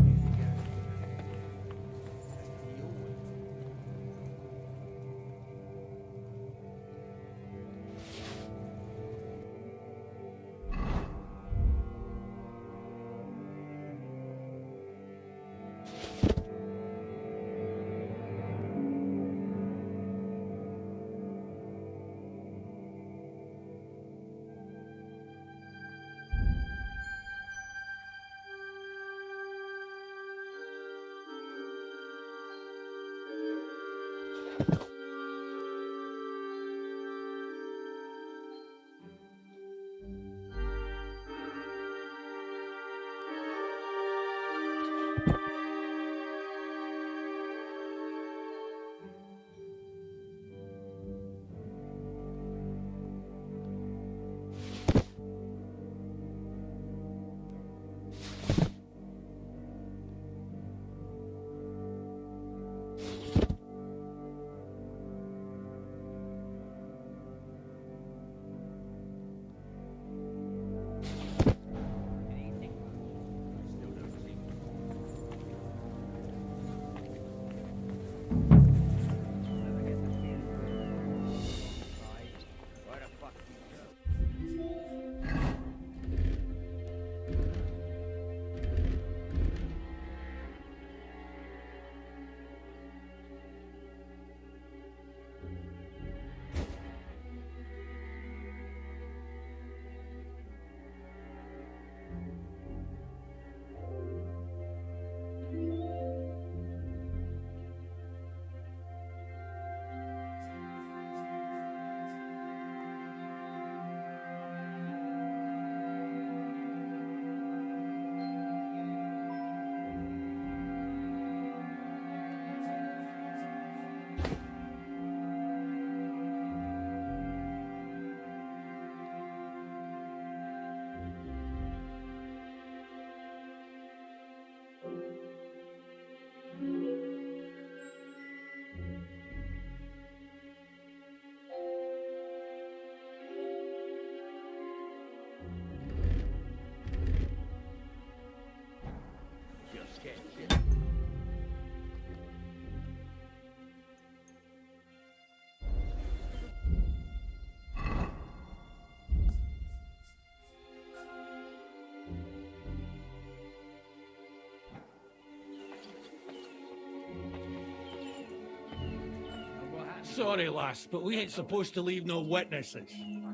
Sorry, lass, but we ain't supposed to leave no witnesses.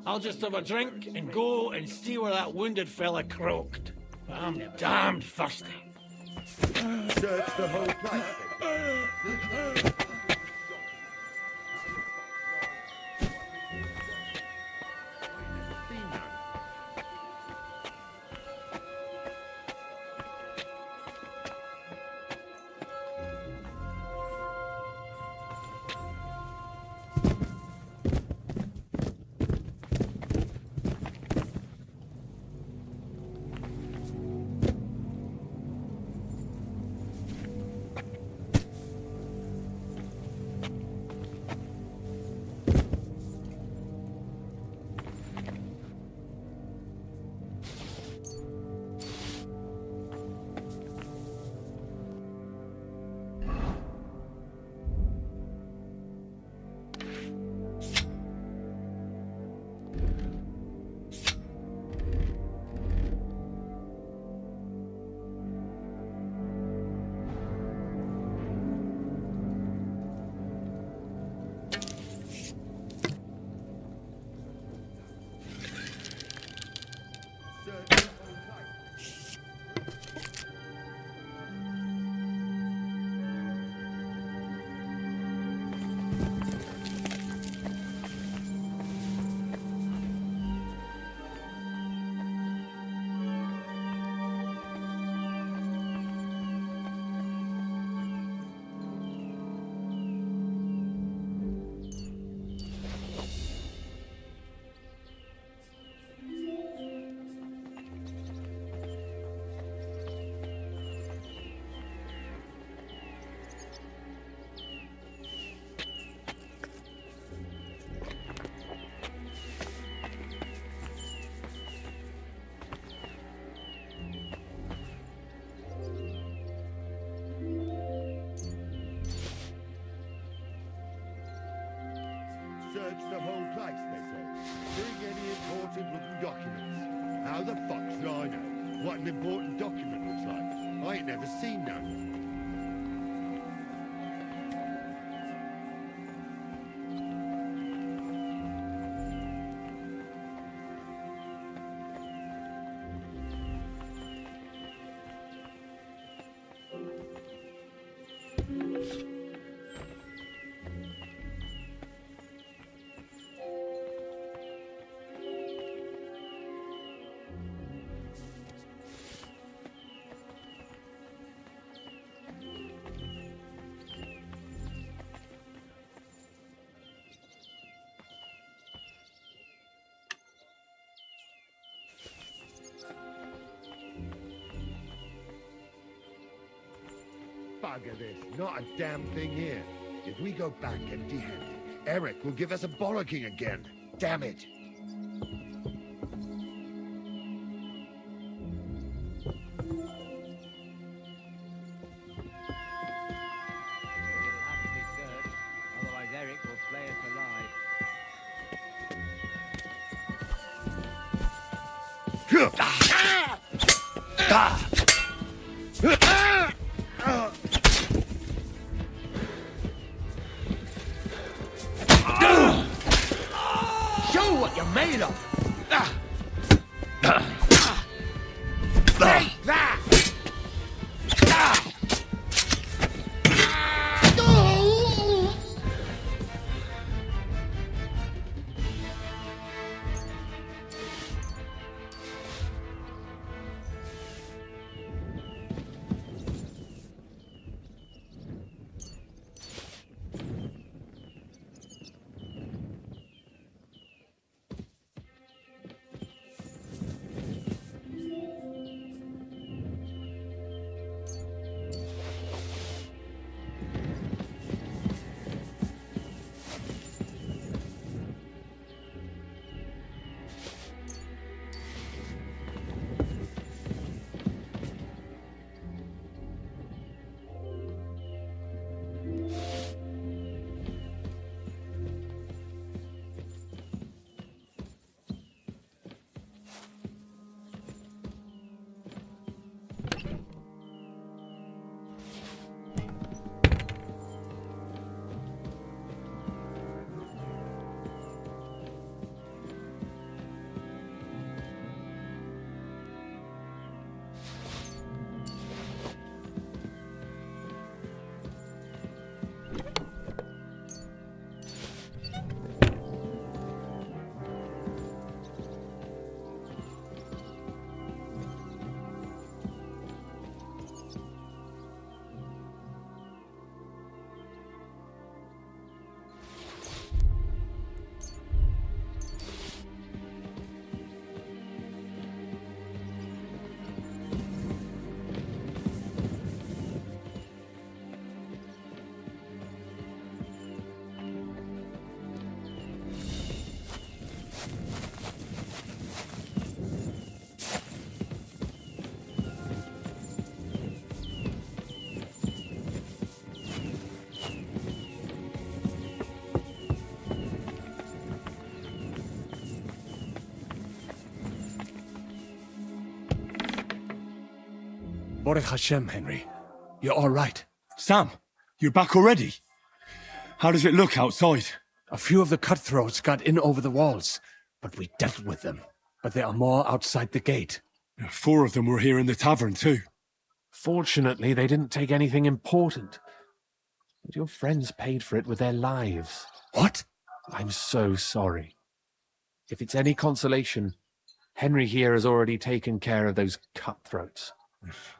I'll just have a drink and go and see where that wounded fella croaked. I'm damned thirsty. Search the whole place. Search the whole place, they say. Bring any important looking documents. How the fuck should I know what an important document looks like? I ain't never seen none. Bugger this, not a damn thing here. If we go back empty-handed, Eric will give us a bollocking again. Damn it. Otherwise Eric will flay us Show what you're made of! Take that! Baruch Hashem, Henry. You're all right. Sam, you're back already? How does it look outside? A few of the cutthroats got in over the walls, but we dealt with them. But there are more outside the gate. 4 of them were here in the tavern too. Fortunately, they didn't take anything important. But your friends paid for it with their lives. What? I'm so sorry. If it's any consolation, Henry here has already taken care of those cutthroats.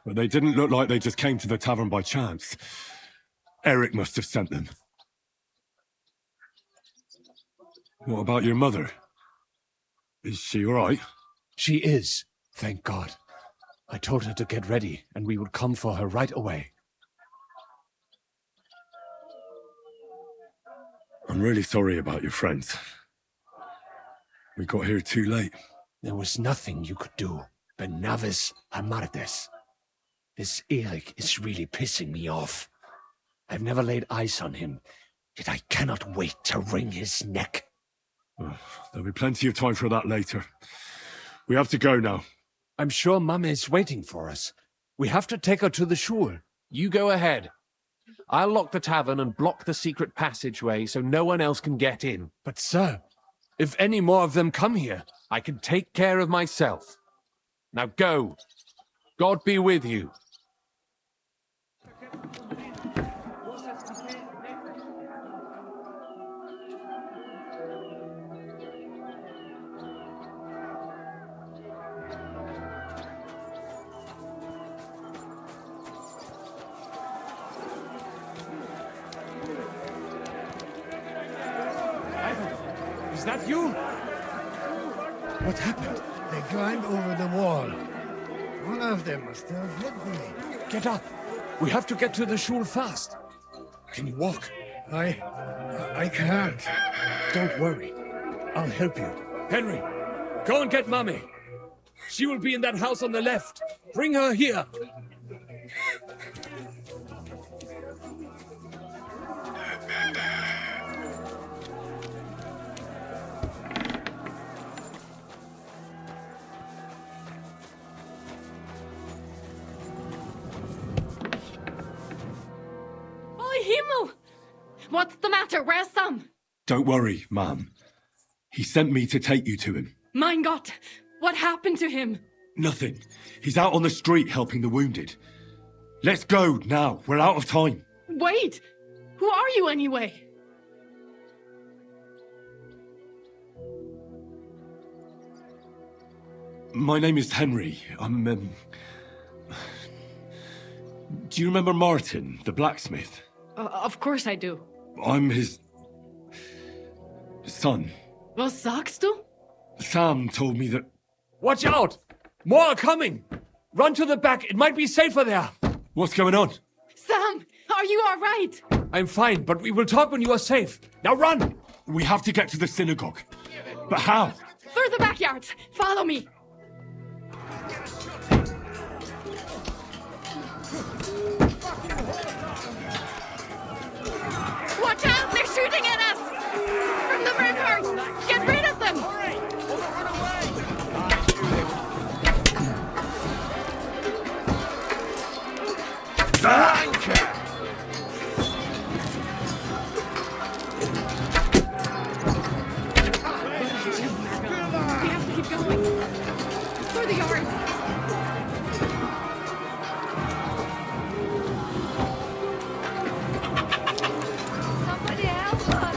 But they didn't look like they just came to the tavern by chance. Eric must have sent them. What about your mother? Is she all right? She is, thank God. I told her to get ready, and we would come for her right away. I'm really sorry about your friends. We got here too late. There was nothing you could do. Benavis Hamartes. This Eric is really pissing me off. I've never laid eyes on him, yet I cannot wait to wring his neck. There'll be plenty of time for that later. We have to go now. I'm sure Mama is waiting for us. We have to take her to the shul. You go ahead. I'll lock the tavern and block the secret passageway so no one else can get in. But sir, if any more of them come here, I can take care of myself. Now go. God be with you. Is that you? What happened? They climbed over the wall. One of them must have hit me. Get up. We have to get to the shul fast. Can you walk? I can't. Don't worry. I'll help you. Henry, go and get Mummy. She will be in that house on the left. Bring her here. Himmel! What's the matter? Where's Sam? Don't worry, ma'am. He sent me to take you to him. Mein Gott! What happened to him? Nothing. He's out on the street helping the wounded. Let's go now. We're out of time. Wait! Who are you anyway? My name is Henry. I'm, Do you remember Martin, the blacksmith? Of course I do. I'm his... son. Was sagst du? Sam told me that... Watch out! More are coming! Run to the back. It might be safer there. What's going on? Sam, are you all right? I'm fine, but we will talk when you are safe. Now run! We have to get to the synagogue. But how? Through the backyards. Follow me. Watch out! They're shooting at us! From the ramparts! Get rid of them! We have to keep going. Through the yards. Somebody help us!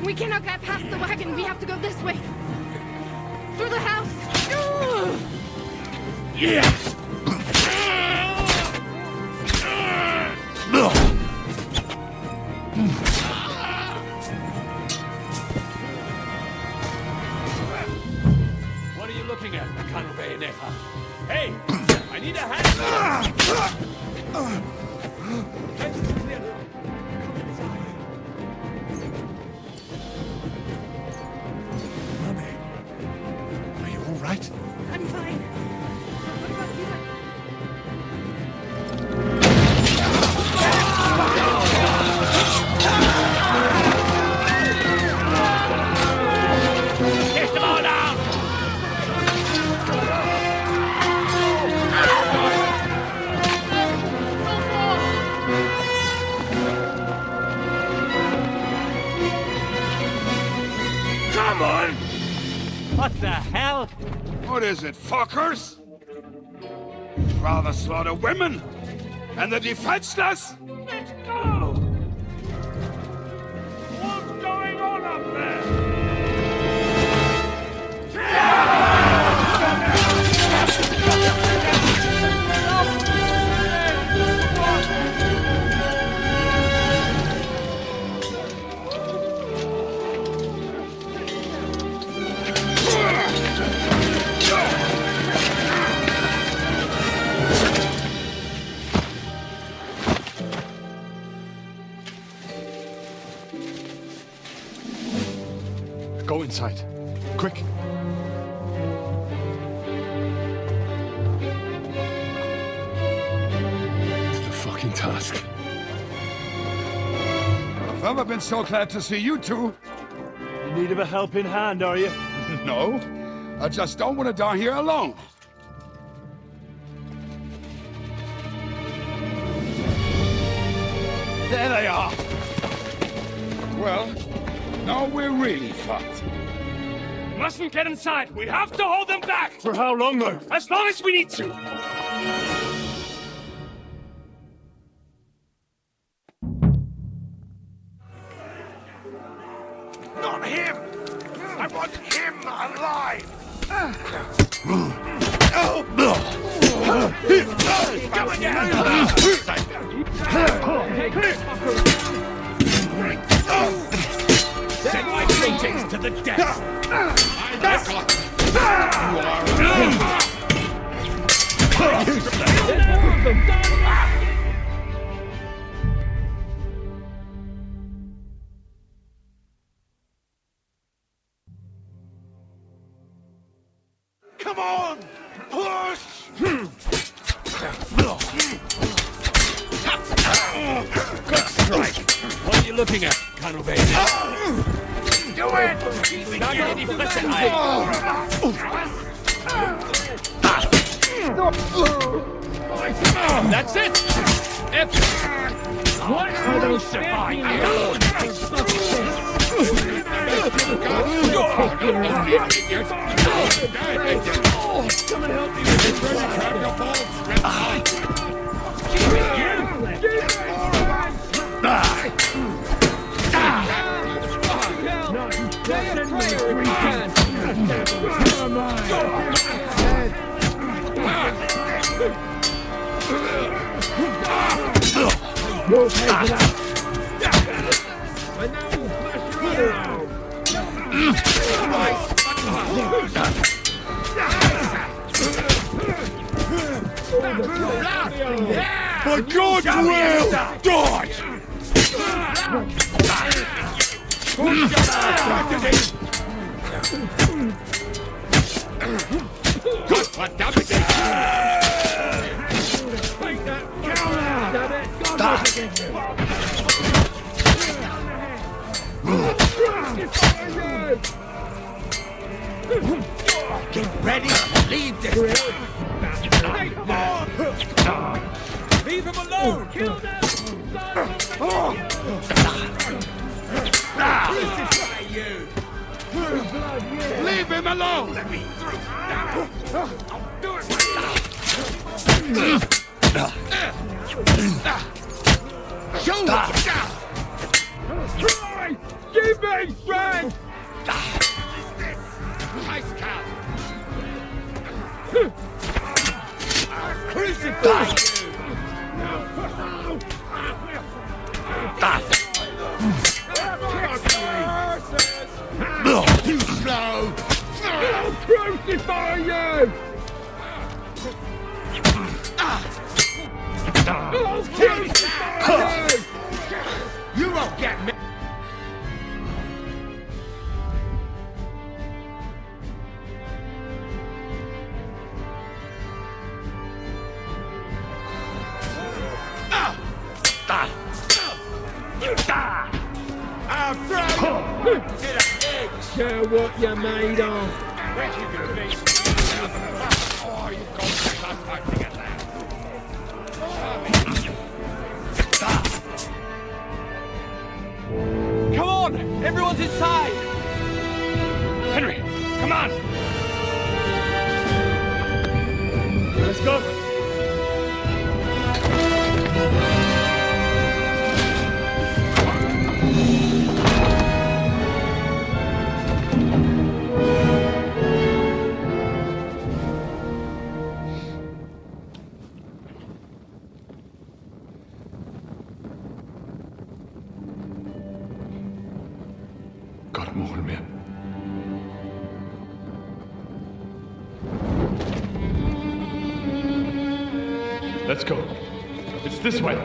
We cannot get past the wagon. We have to go this way. Through the house. Yes! What are you looking at, Nakano Bayoneja? Hey! I need a hand! I'm fine. What about you? Take them all down! Come on! What the hell? What is it, fuckers? Rather slaughter women and the defenseless? Let's go! What's going on up there? Go inside. Quick. It's the fucking task. I've never been so glad to see you two. In need of a helping hand, are you? No, I just don't want to die here alone. There they are! Well, now we're really fucked. Mustn't get inside! We have to hold them back! For how long, though? As long as we need to! Not him! I want him alive! Send my greetings to the death! Come on! Push! Good strike! What are you looking at, Canubane? Do it! We don't get any pressure. That's it! What are those survive? Come and help me with this. Grab your balls. My God, Will! Dodge! Get ready to leave this. Leave him alone! Kill them! Leave him alone! Let me through! I'll do it! Show me! Give me strength! Nice cow! Crucify you! Too slow! I'll crucify you! I'll crucify you! You won't get me! care what you're made of. Oh, you got to get that. Come on! Everyone's inside! Henry, come on! Let's go. Got more of me. Let's go. It's this way.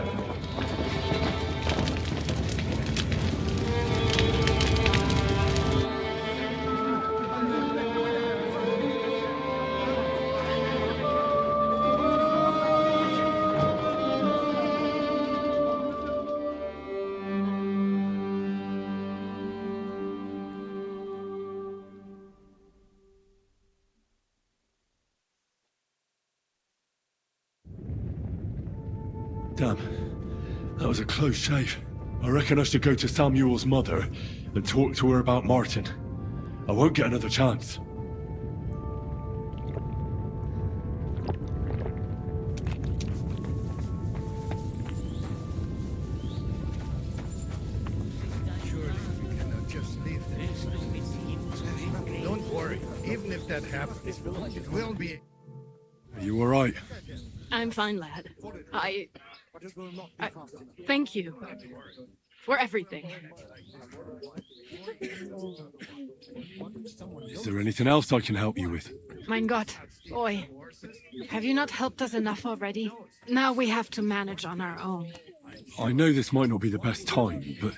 Damn. That was a close shave. I reckon I should go to Samuel's mother and talk to her about Martin. I won't get another chance. Don't worry. Even if that happens, it will be. Are you alright? I'm fine, lad. Thank you for everything. Is there anything else I can help you with? Mein Gott, boy, have you not helped us enough already? Now we have to manage on our own. I know this might not be the best time, but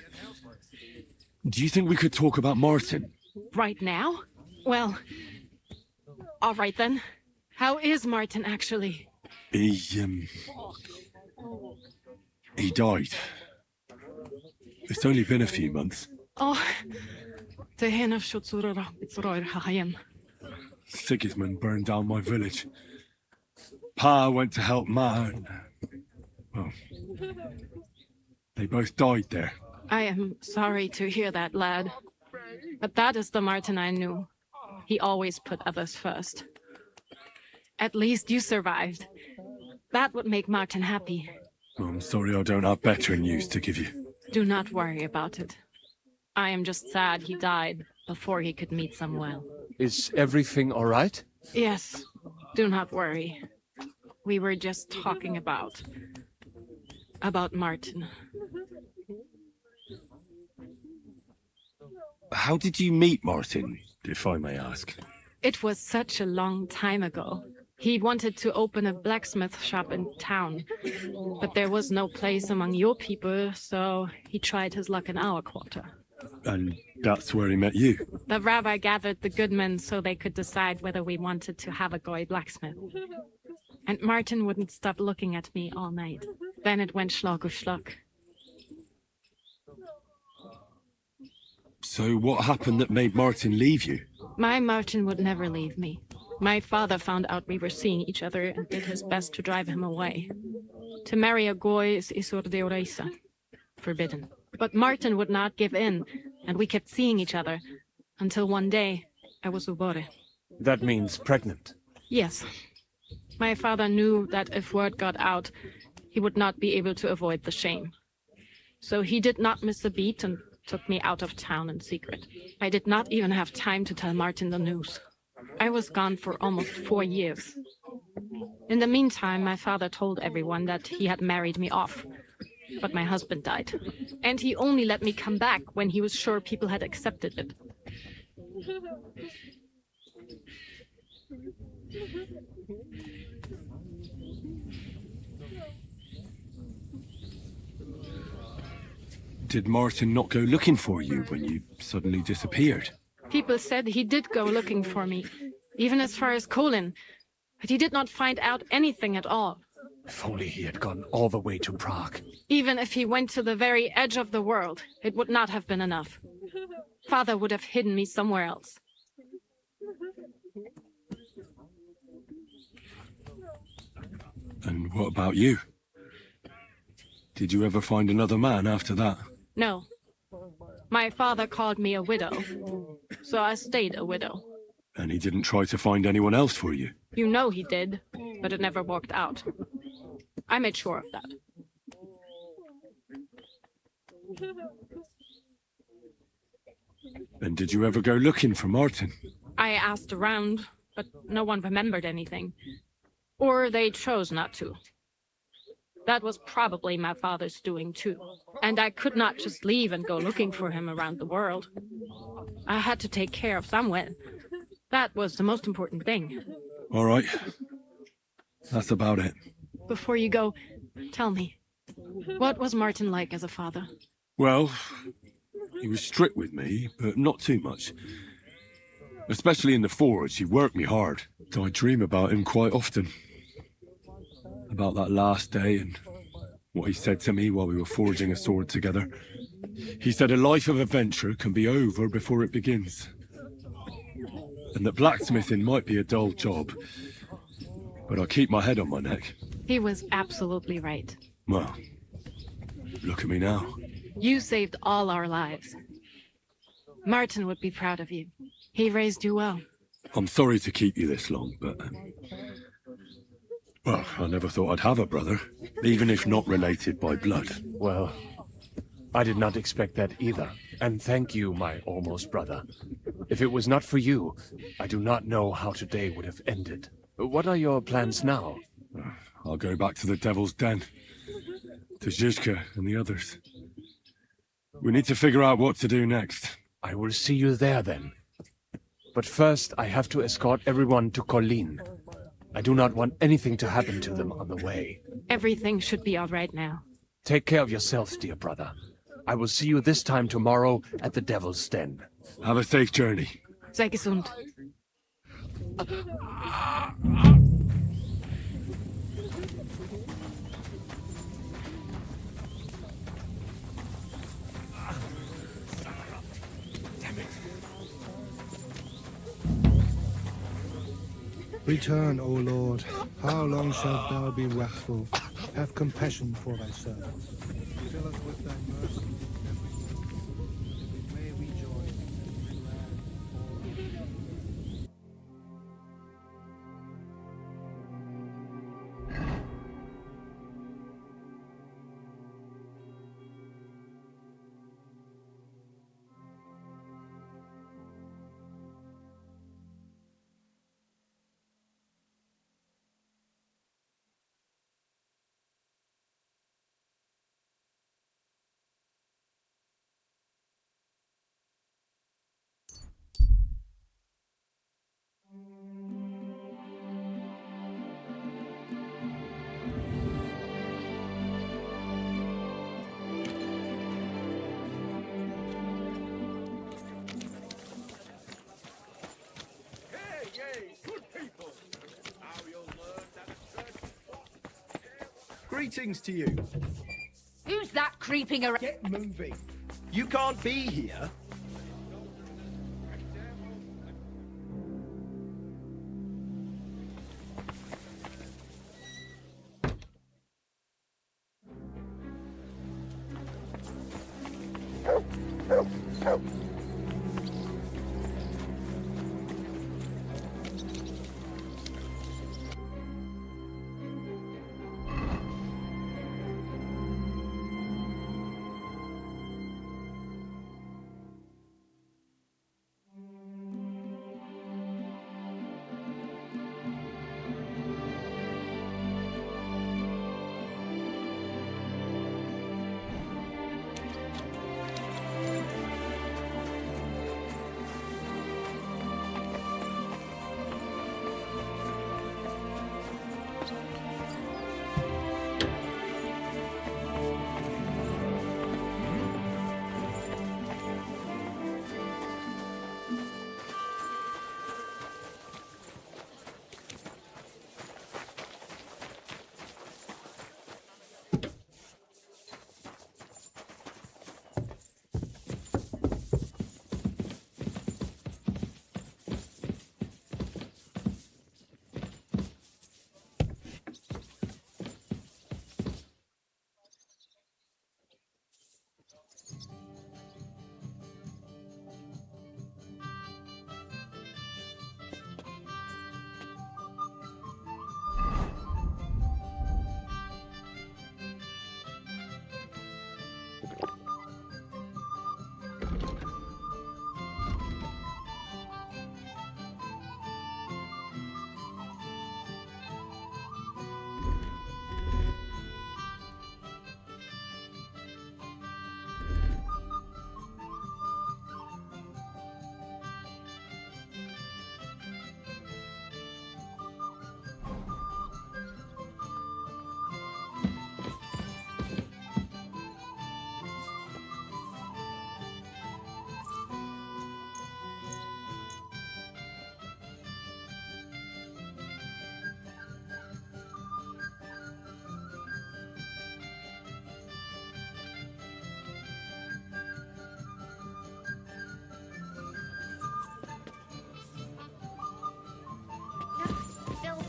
do you think we could talk about Martin? Right now? Well, all right then. How is Martin actually? He died. It's only been a few months. Oh, Sigismund burned down my village. Pa went to help Ma, and, well, they both died there. I am sorry to hear that, lad. But that is the Martin I knew. He always put others first. At least you survived. That would make Martin happy. I'm sorry I don't have better news to give you. Do not worry about it. I am just sad he died before he could meet Samuel. Is everything all right? Yes, do not worry. We were just talking about Martin. How did you meet Martin, if I may ask? It was such a long time ago. He wanted to open a blacksmith shop in town, but there was no place among your people, so he tried his luck in our quarter. And that's where he met you? The rabbi gathered the good men so they could decide whether we wanted to have a goy blacksmith. And Martin wouldn't stop looking at me all night. Then it went schlag auf schlag. So what happened that made Martin leave you? My Martin would never leave me. My father found out we were seeing each other and did his best to drive him away. To marry a goy is isur deoreisa, forbidden. But Martin would not give in, and we kept seeing each other, until one day I was ubore. That means pregnant. Yes. My father knew that if word got out, he would not be able to avoid the shame. So he did not miss a beat and took me out of town in secret. I did not even have time to tell Martin the news. I was gone for almost 4 years. In the meantime, my father told everyone that he had married me off. But my husband died. And he only let me come back when he was sure people had accepted it. Did Martin not go looking for you when you suddenly disappeared? People said he did go looking for me, even as far as Colin, but he did not find out anything at all. If only he had gone all the way to Prague. Even if he went to the very edge of the world, it would not have been enough. Father would have hidden me somewhere else. And what about you? Did you ever find another man after that? No. My father called me a widow, so I stayed a widow. And he didn't try to find anyone else for you? You know he did, but it never worked out. I made sure of that. And did you ever go looking for Martin? I asked around, but no one remembered anything. Or they chose not to. That was probably my father's doing too. And I could not just leave and go looking for him around the world. I had to take care of someone. That was the most important thing. All right. That's about it. Before you go, tell me, what was Martin like as a father? Well, he was strict with me, but not too much. Especially in the forge, he worked me hard. I dream about him quite often. About that last day and what he said to me while we were forging a sword together. He said a life of adventure can be over before it begins. And that blacksmithing might be a dull job, but I keep my head on my neck. He was absolutely right. Well, look at me now. You saved all our lives. Martin would be proud of you. He raised you well. I'm sorry to keep you this long, but... well, I never thought I'd have a brother, even if not related by blood. Well, I did not expect that either. And thank you, my almost brother. If it was not for you, I do not know how today would have ended. What are your plans now? I'll go back to the Devil's Den. To Zizka and the others. We need to figure out what to do next. I will see you there then. But first, I have to escort everyone to Colleen. I do not want anything to happen to them on the way. Everything should be all right now. Take care of yourself, dear brother. I will see you this time tomorrow at the Devil's Den. Have a safe journey. Sei gesund. Return, O Lord. How long shalt thou be wrathful? Have compassion for thy servants. Fill us with thy mercy, that we may rejoice and be glad all. Greetings to you. Who's that creeping around? Get moving. You can't be here.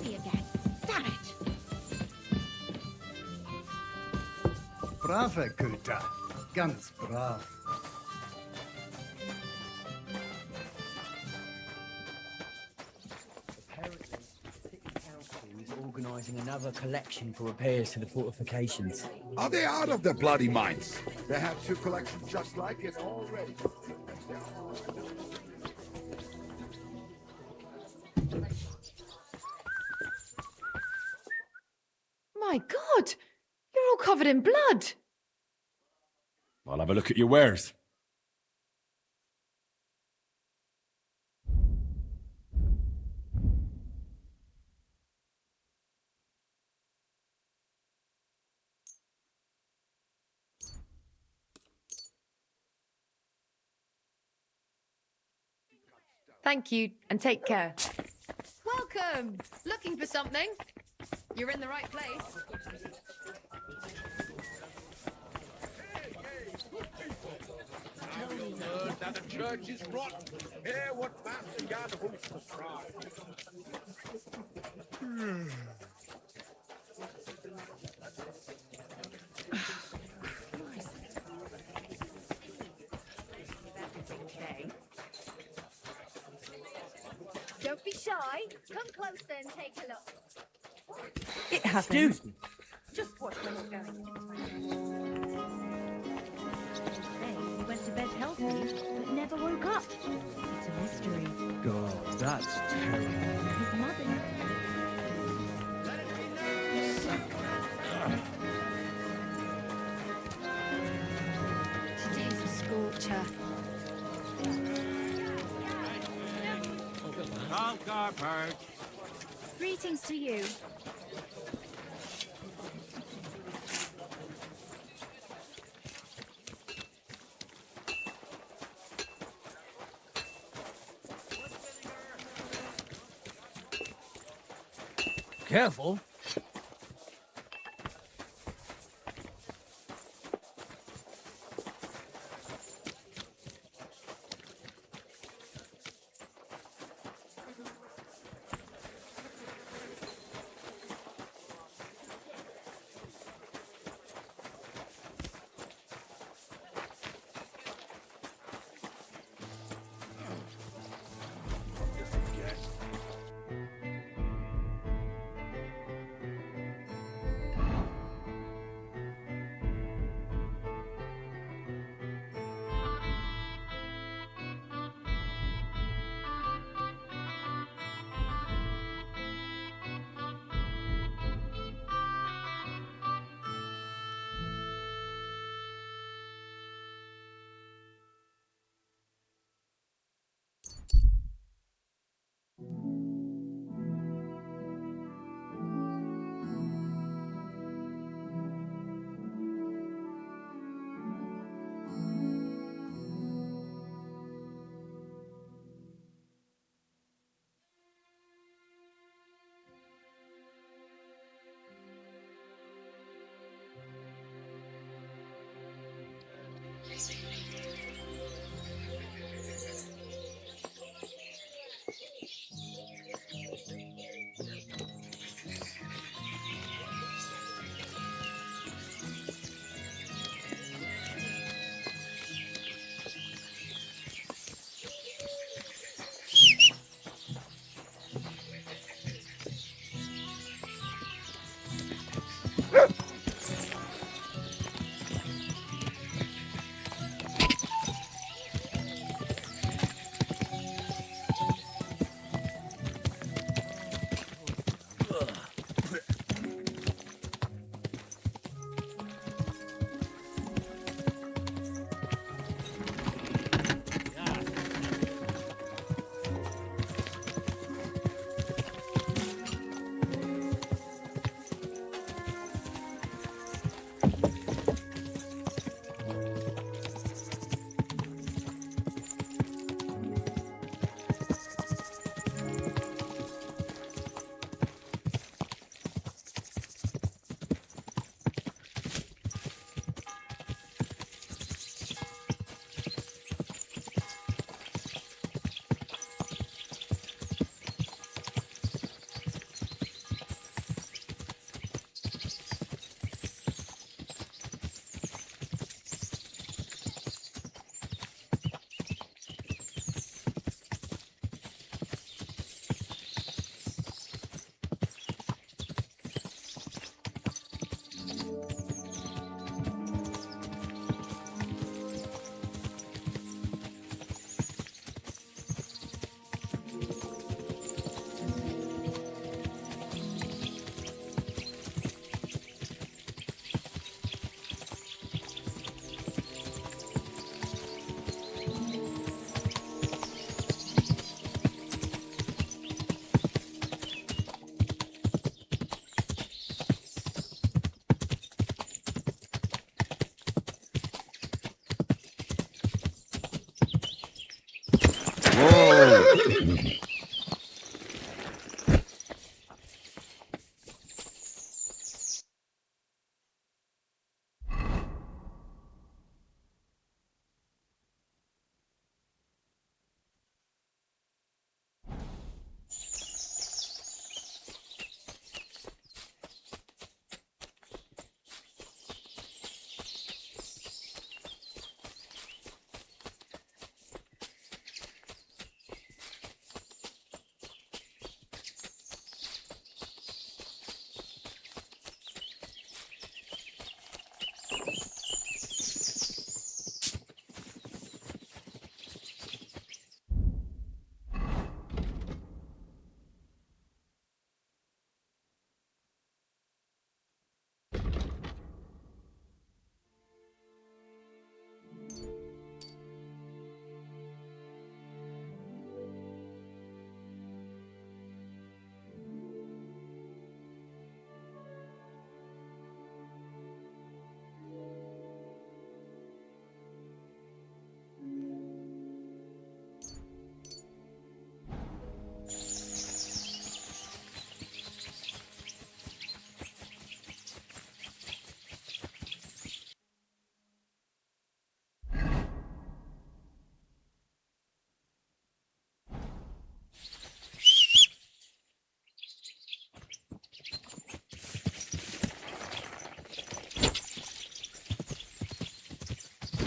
Me again. Damn it! Brave, Kuta. Ganz brav. Apparently, the City Council is organising another collection for repairs to the fortifications. Are they out of their bloody minds? They have two collections just like it already. My God! You're all covered in blood! I'll have a look at your wares. Thank you, and take care. Welcome! Looking for something? You're in the right place. Now the church is rotten. Hear what Master Gadhoos has cried. Don't be shy. Come closer and take a look. It happens. Just watch where you're going. They went to bed healthy, but never woke up. It's a mystery. God, that's terrible. His mother. Today's a scorcher. Greetings to you. Careful.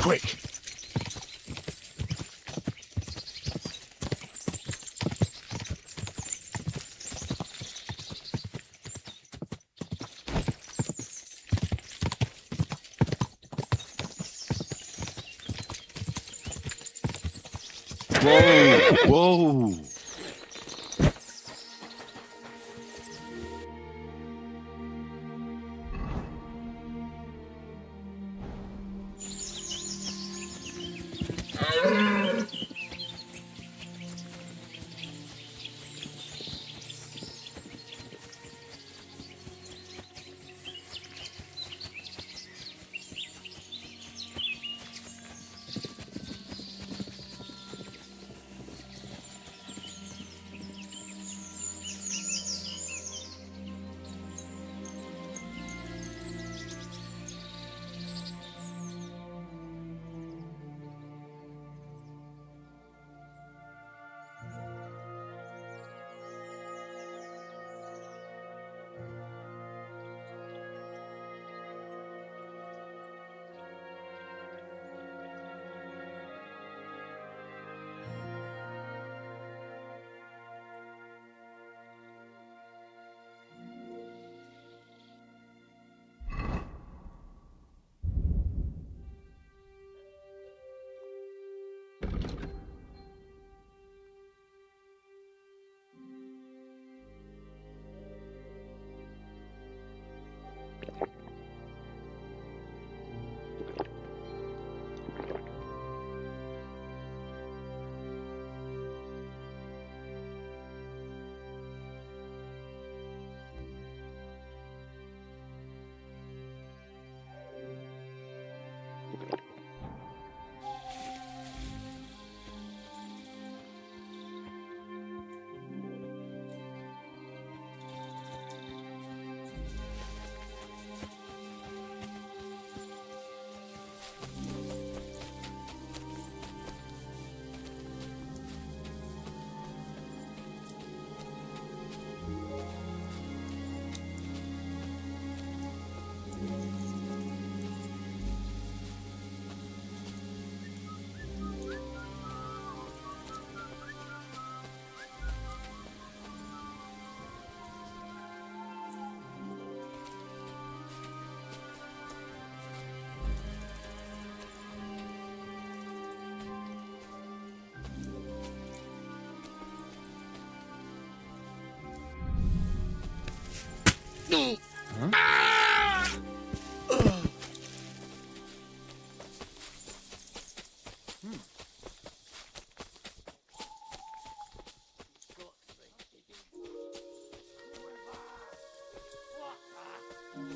Quick! Whoa! Whoa!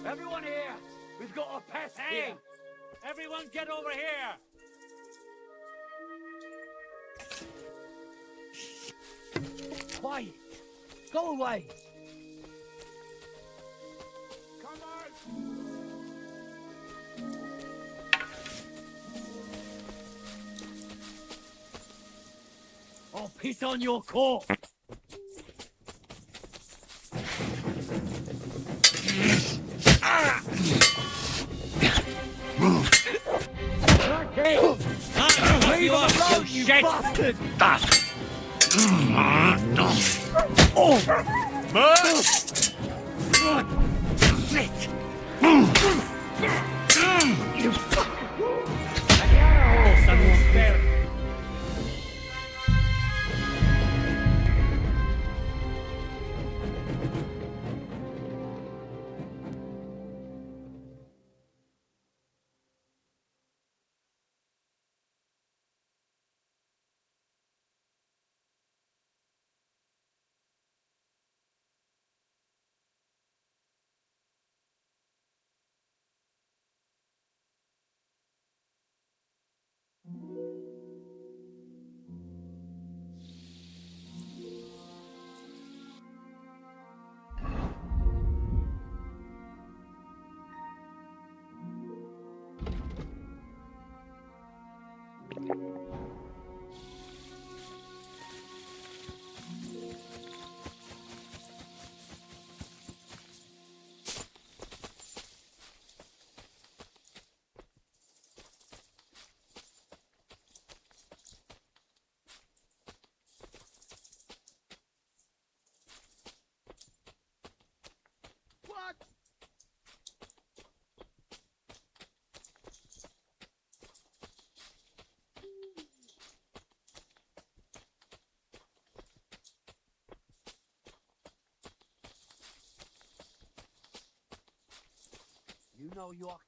Everyone here! We've got a pest here! Everyone get over here! quiet. Go away. I'll piss on your corpse. Leave him alone, you bastard! Shit! You son of a bear! You know you're...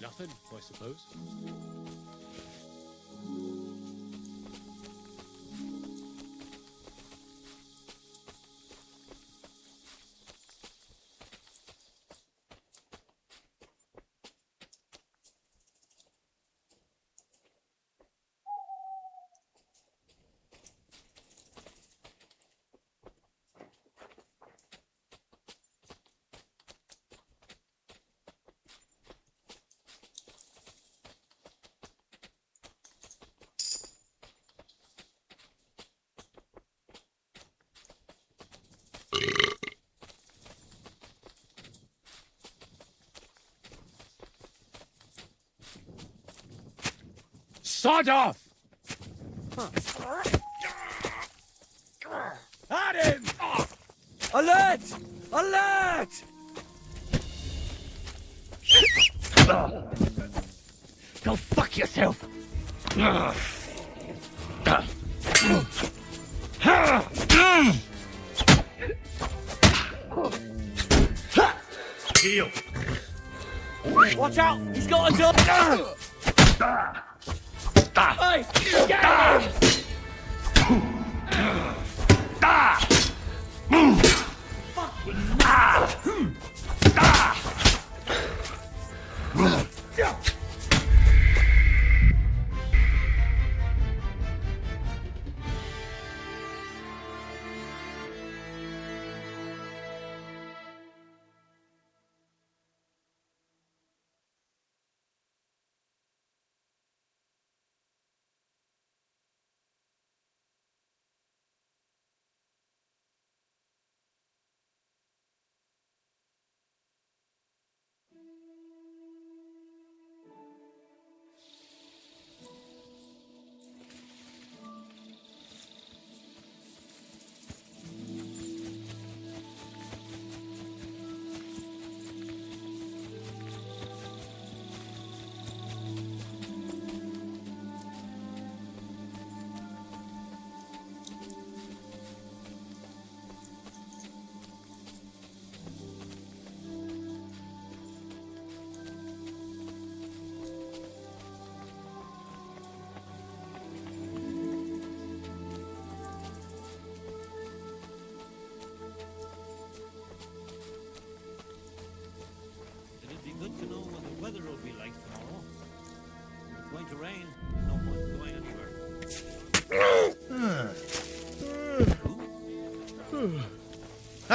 Nothing, I suppose. Sod off! At him! Alert! Alert! Go fuck yourself! Heal! Watch out! He's got a gun! Hey! Get him!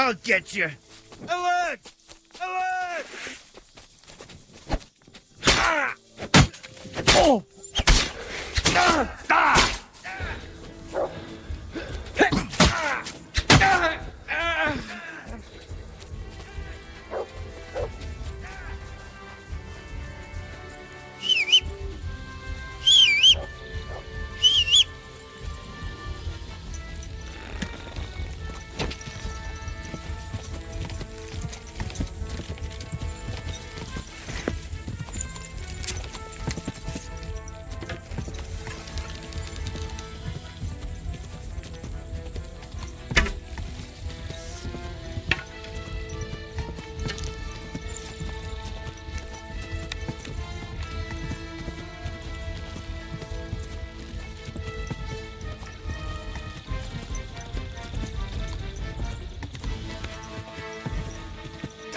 I'll get you. Alert! Alert! Ah! Oh! Ah! Ah!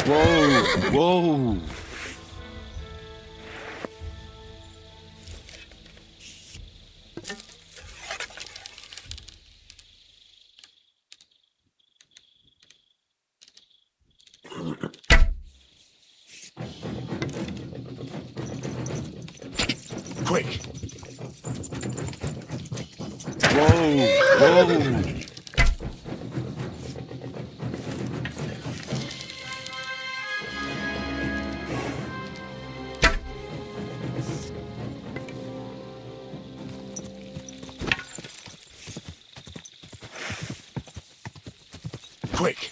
Whoa! Whoa! Quick! Whoa! Whoa! Quick!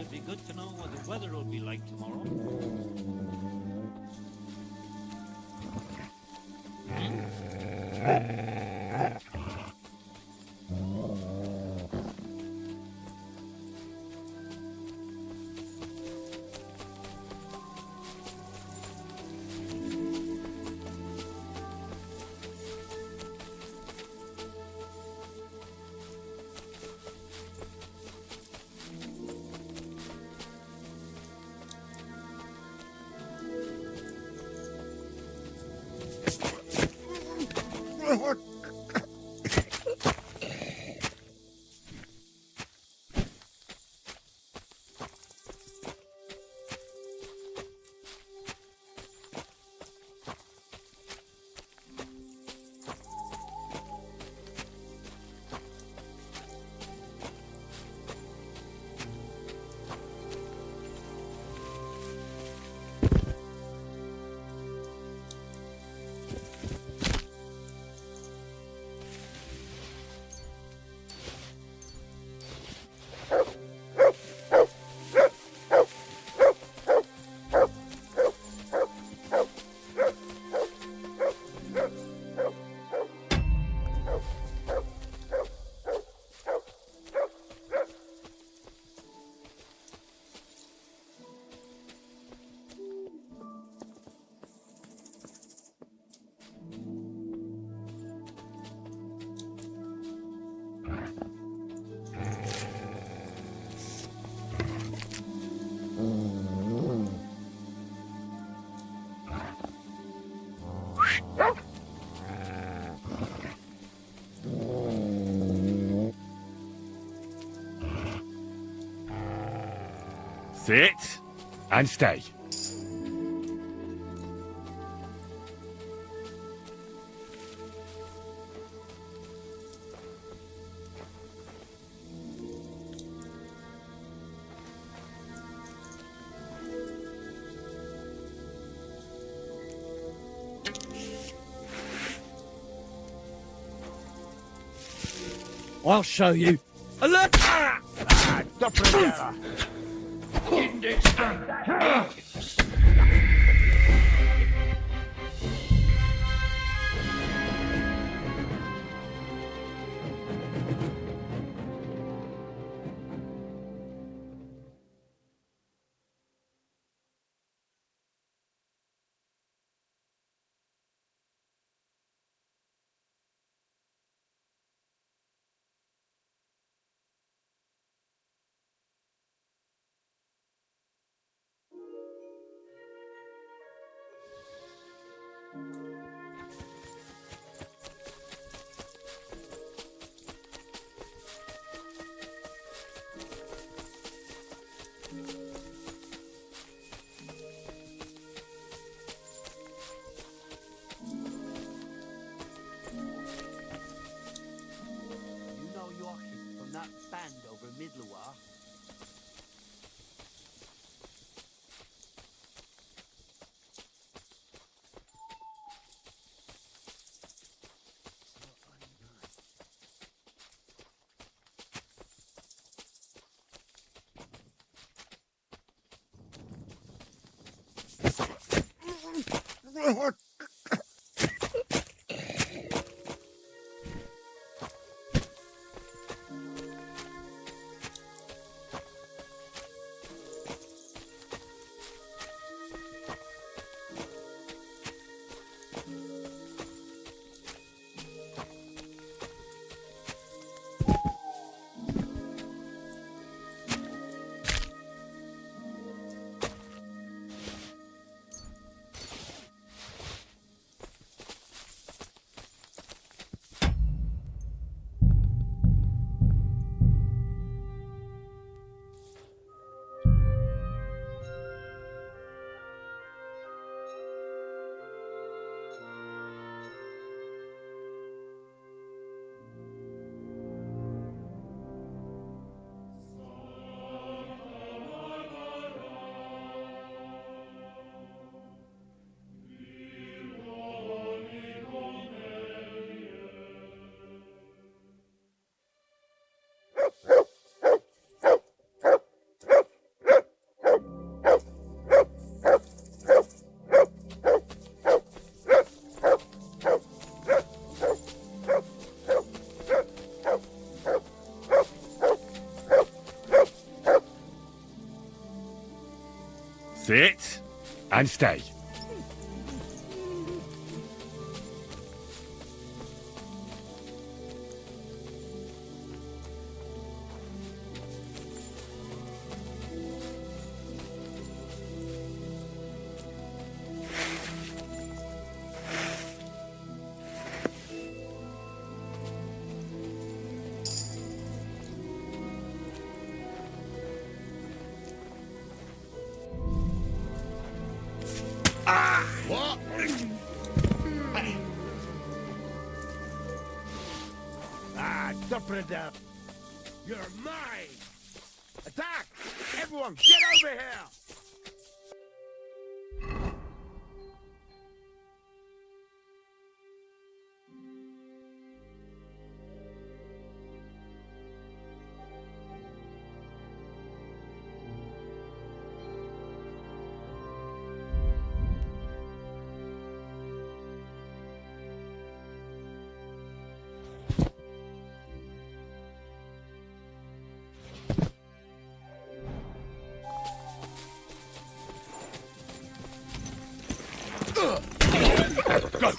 It'd be good to know what the weather will be like tomorrow. Sit and stay. I'll show you. Alert! Sit and stay. What? Dupper-down. You're mine! Attack! Everyone, get over here! Go!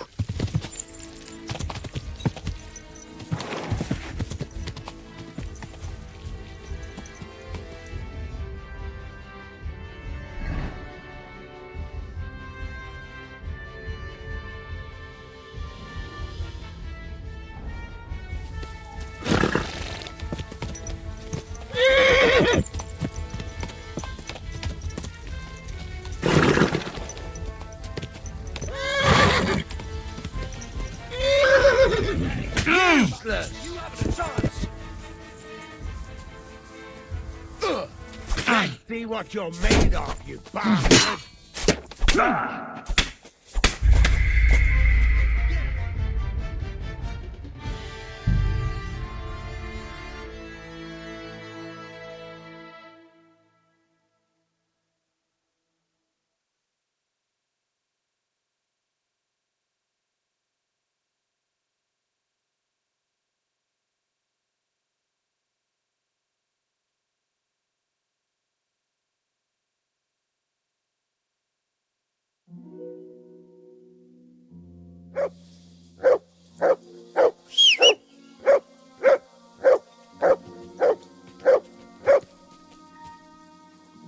Useless! You haven't a chance! Let's see what you're made of, you bastard!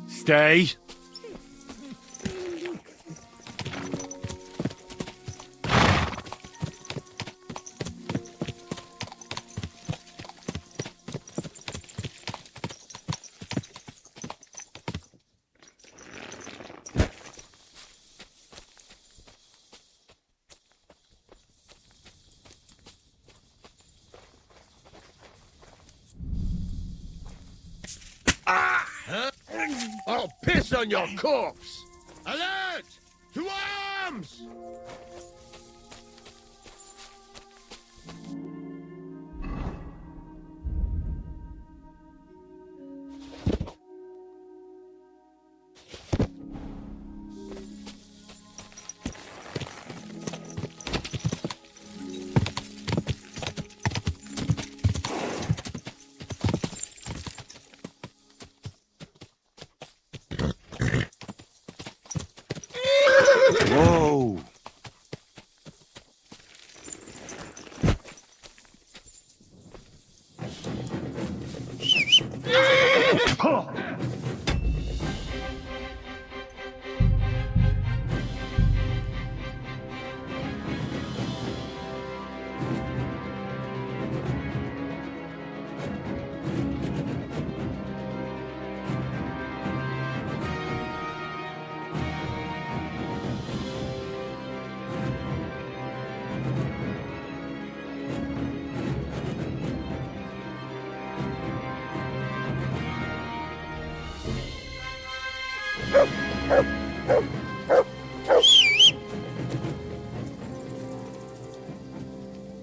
Stay. I'll piss on your corpse! Alert! To arms! Whoa!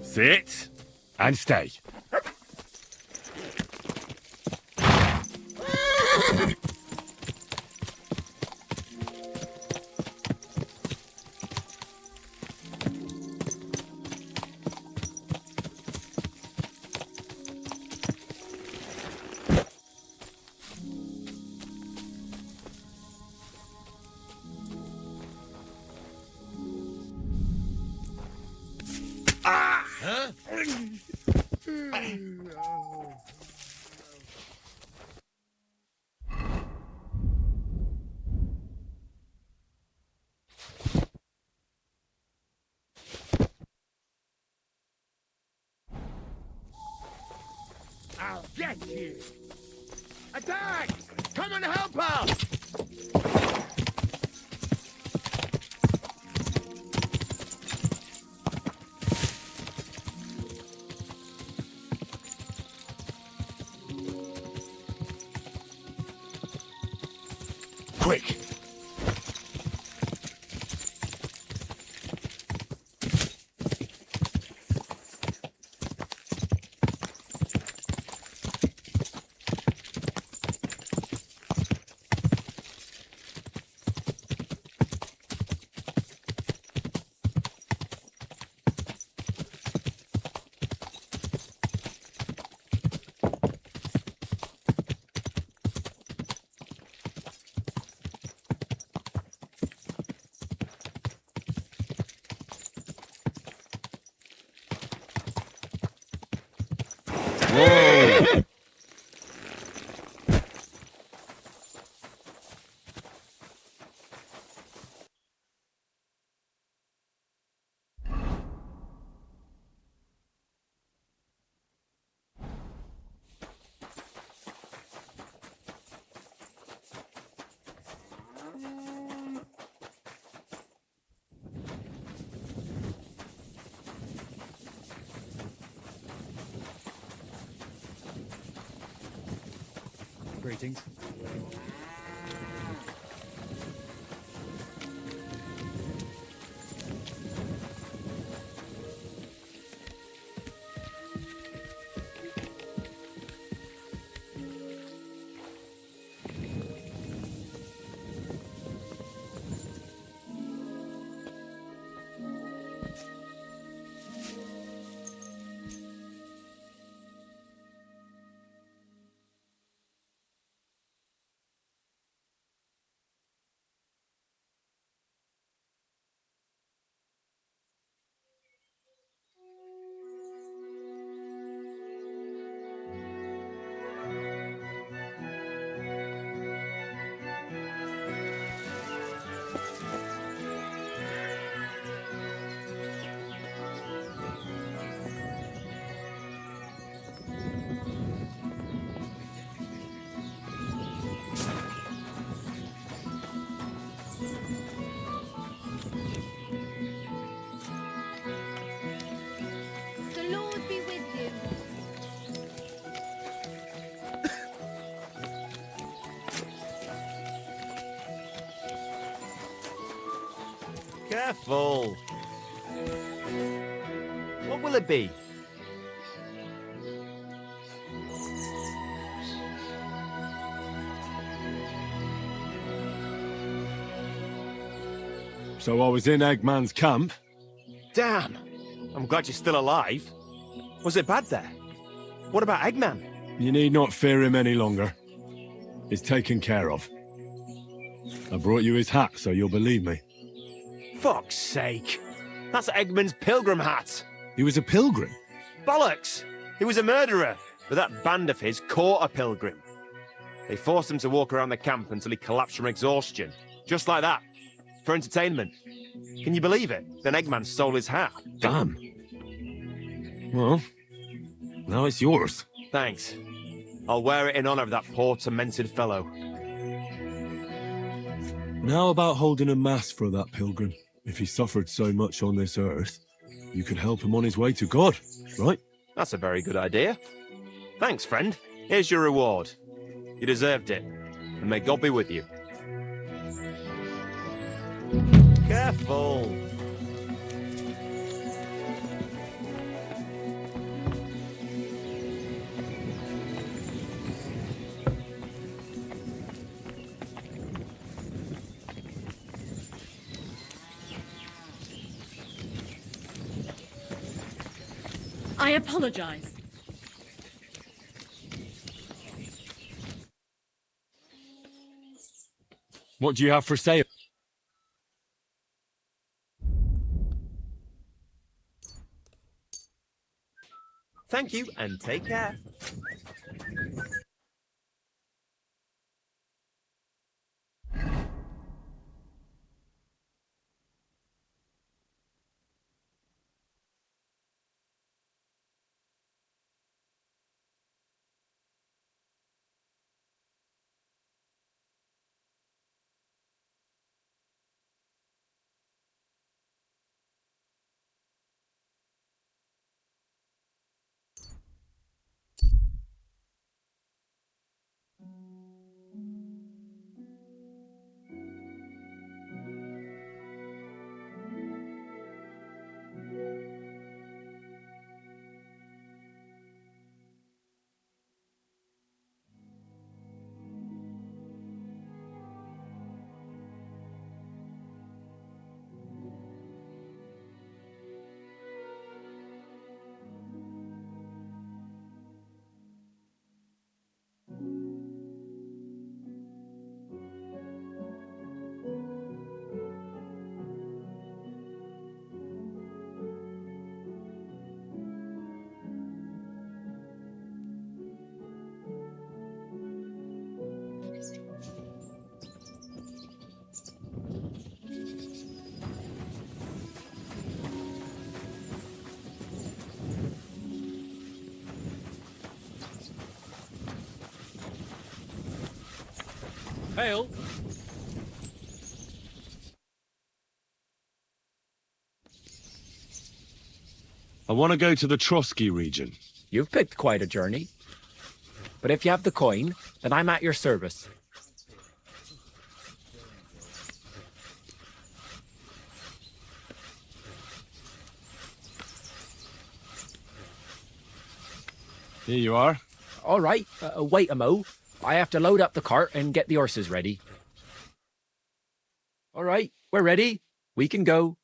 Sit and stay. I'll get you! Attack! Come and help us! Quick! Whoa! Greetings. The Lord be with you. Careful! What will it be? So I was in Eggman's camp. Damn! I'm glad you're still alive. Was it bad there? What about Eggman? You need not fear him any longer. He's taken care of. I brought you his hat, so you'll believe me. Fuck's sake! That's Eggman's pilgrim hat! He was a pilgrim? Bollocks! He was a murderer, but that band of his caught a pilgrim. They forced him to walk around the camp until he collapsed from exhaustion. Just like that. For entertainment. Can you believe it? Then Eggman stole his hat. Damn. Well, now it's yours. Thanks. I'll wear it in honor of that poor, tormented fellow. Now about holding a mass for that pilgrim. If he suffered so much on this earth, you could help him on his way to God, right? That's a very good idea. Thanks, friend. Here's your reward. You deserved it. And may God be with you. Careful! I apologize. What do you have for sale? Thank you, and take care. Hail! I want to go to the Trotsky region. You've picked quite a journey. But if you have the coin, then I'm at your service. Here you are. All right, wait a mo. I have to load up the cart and get the horses ready. All right, we're ready. We can go.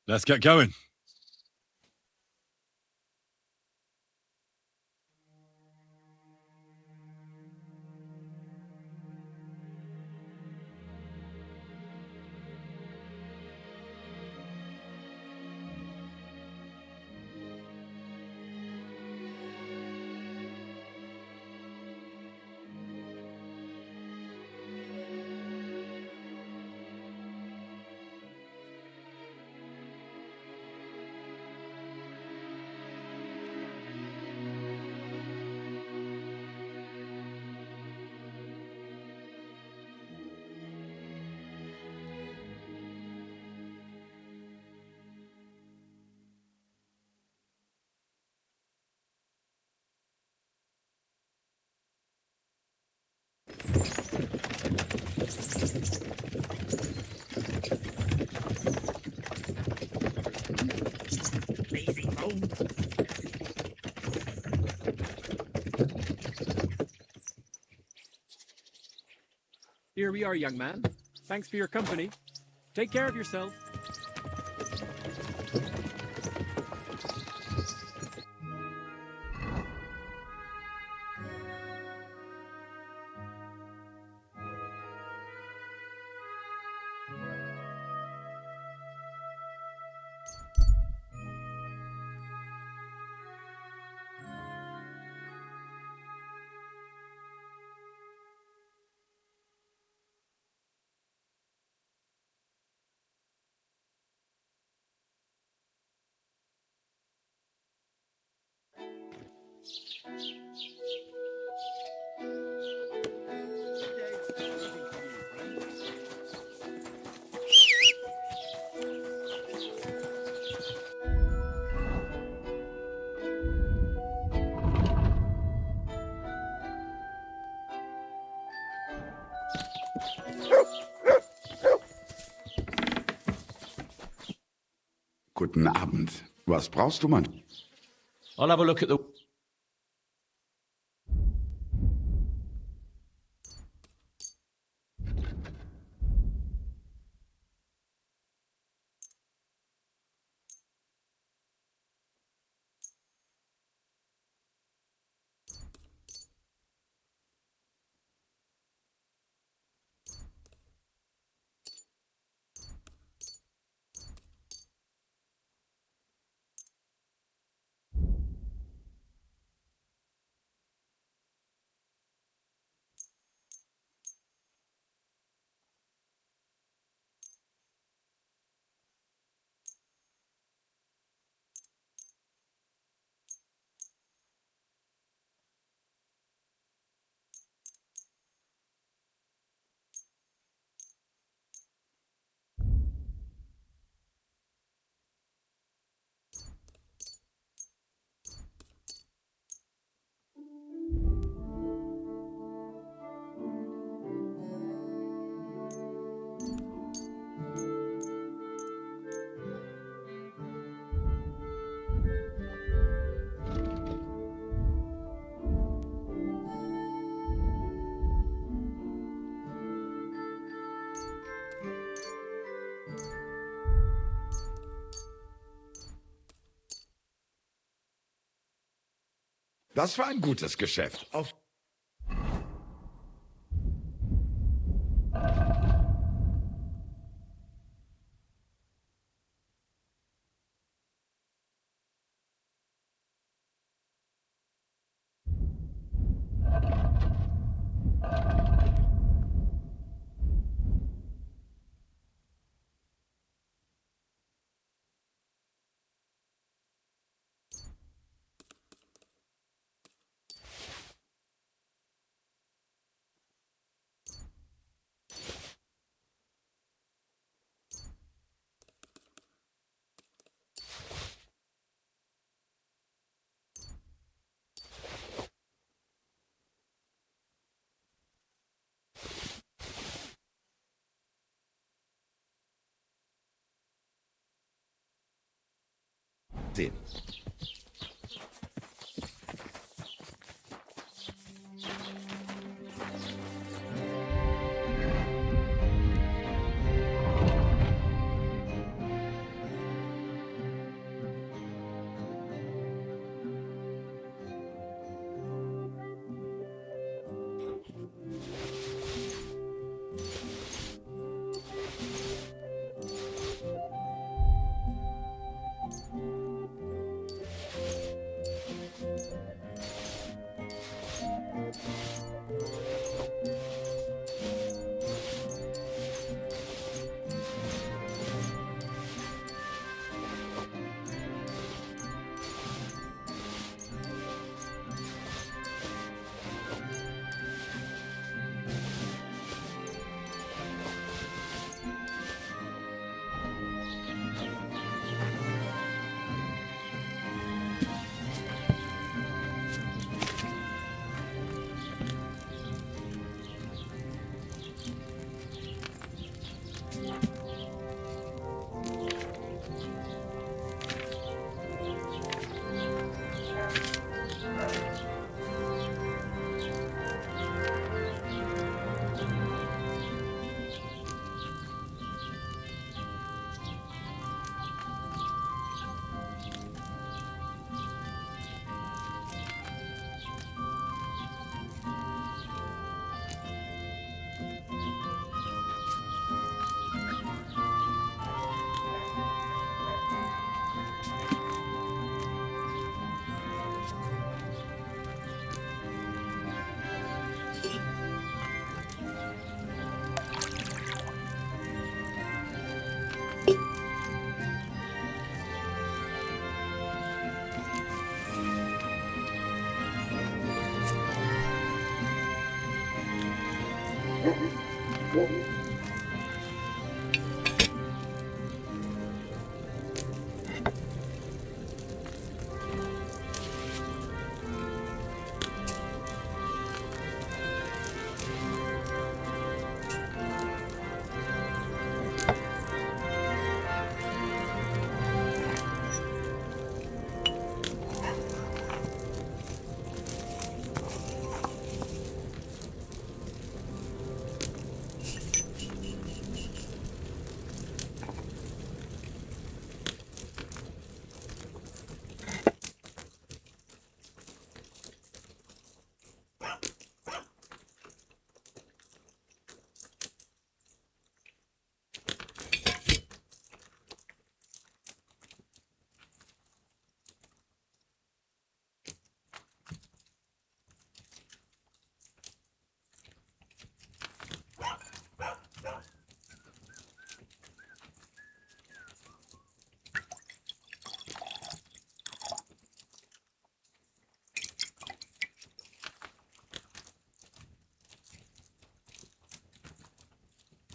Let's get going. Here we are, young man. Thanks for your company. Take care of yourself. Guten Abend. Was brauchst du, Mann? I'll have a look at the... Das war ein gutes Geschäft. Sehen.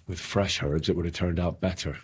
With fresh herbs, it would have turned out better.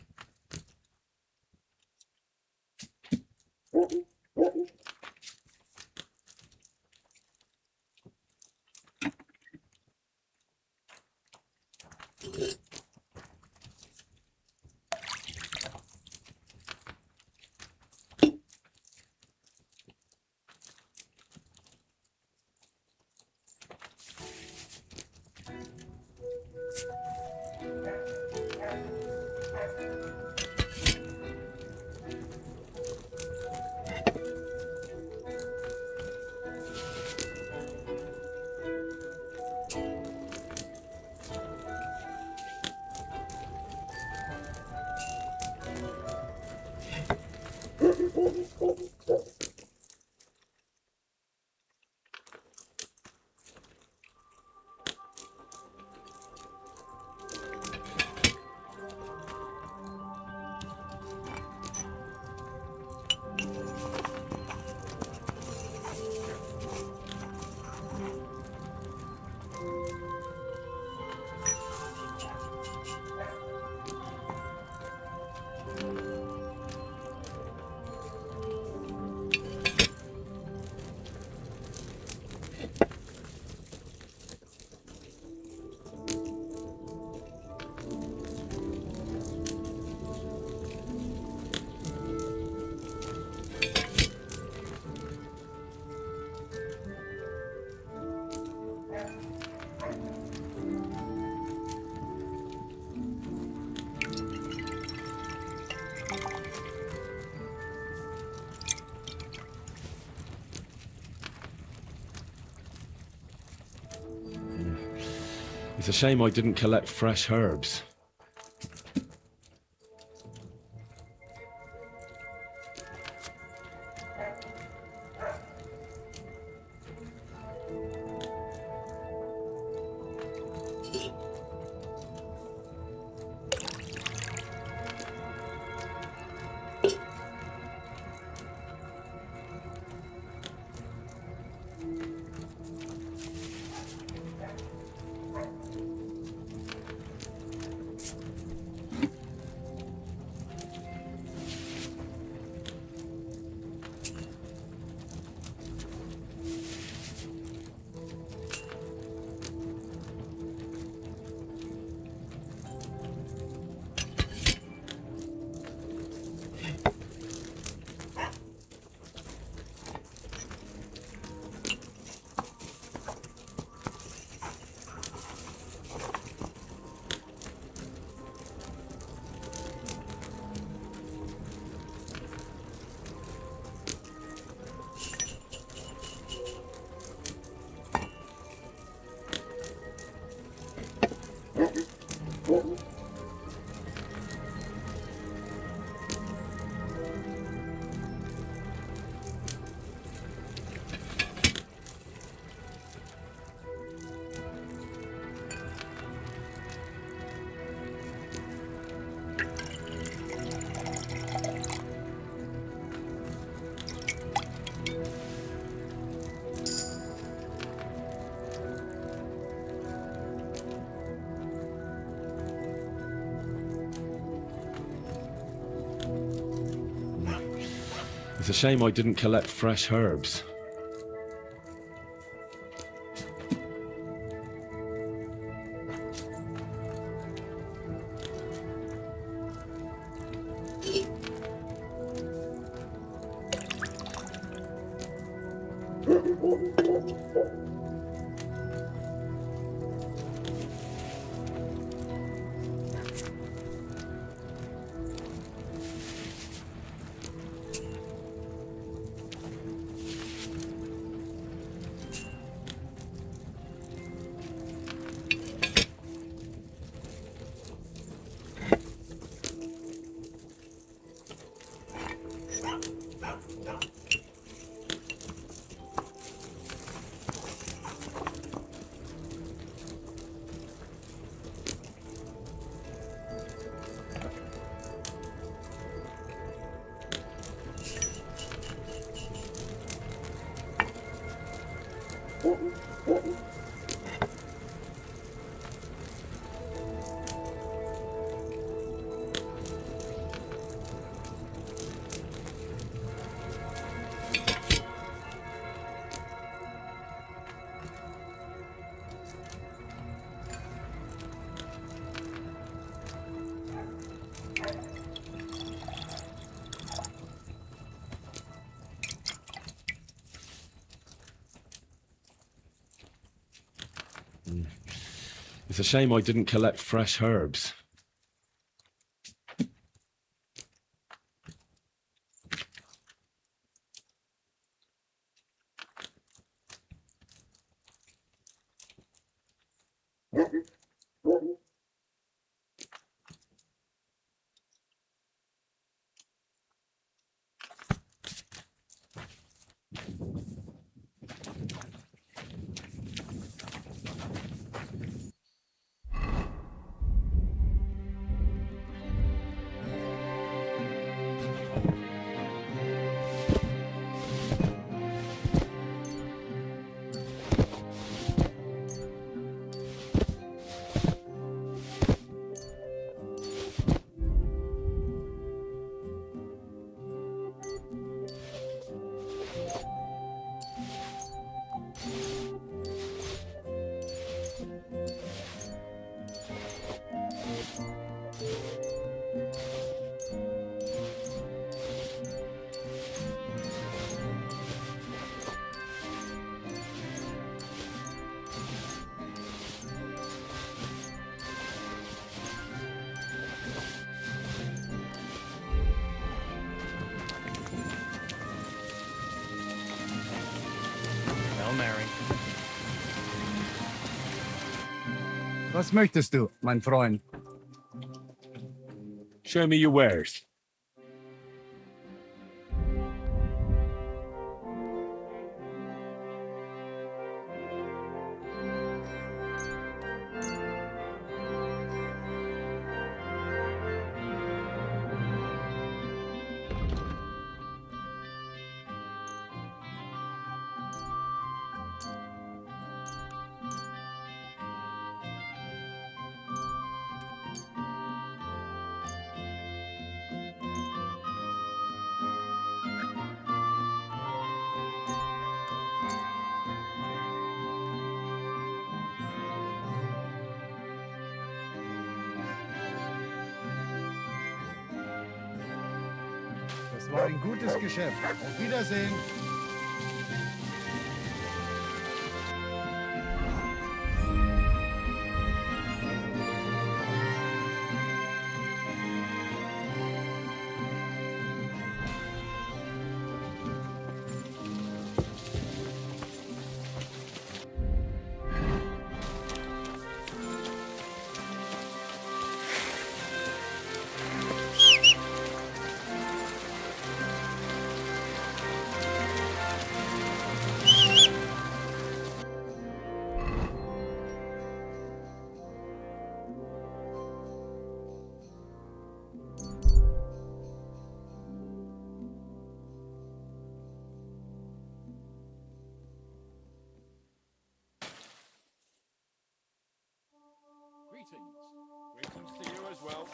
It's a shame I didn't collect fresh herbs. It's a shame I didn't collect fresh herbs. It's a shame I didn't collect fresh herbs. Was möchtest du, mein Freund? Show me your wares. Das war ein gutes Geschäft. Auf Wiedersehen. Greetings to you as well.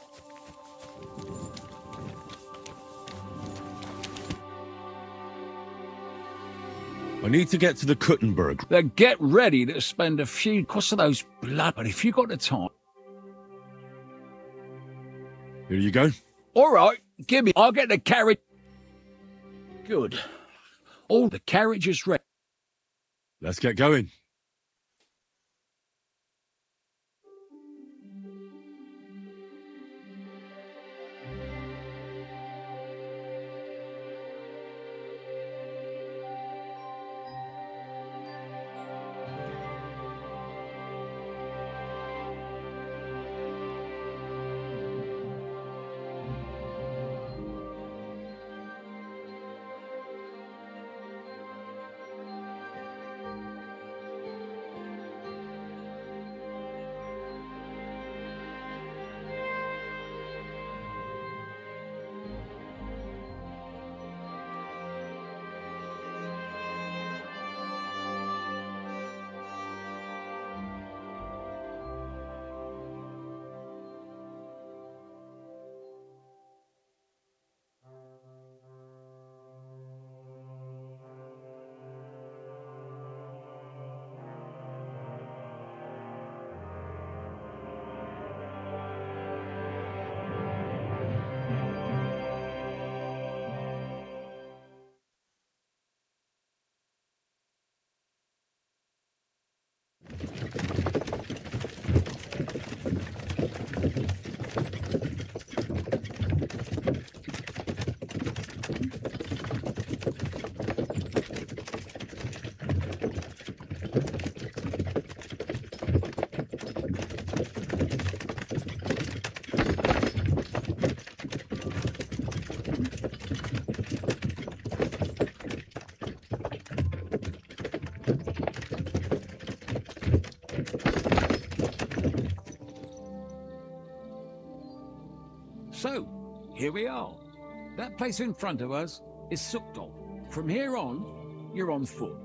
I need to get to the Kuttenberg. Then get ready to spend a few costs of those blood, but if you got the time. Here you go. All right, give me. I'll get the carriage. Good. All the carriage is ready. Let's get going. So, here we are. That place in front of us is Sukdol. From here on, you're on foot.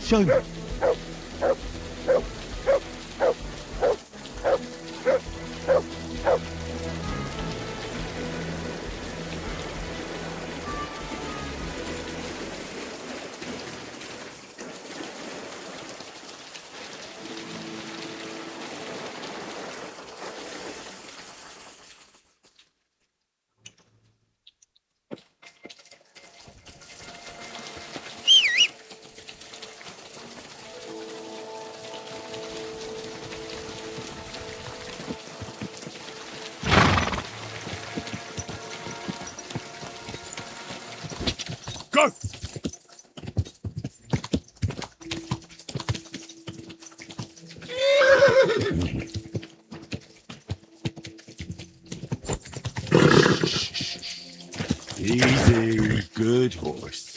Show me. Go! Easy, good horse.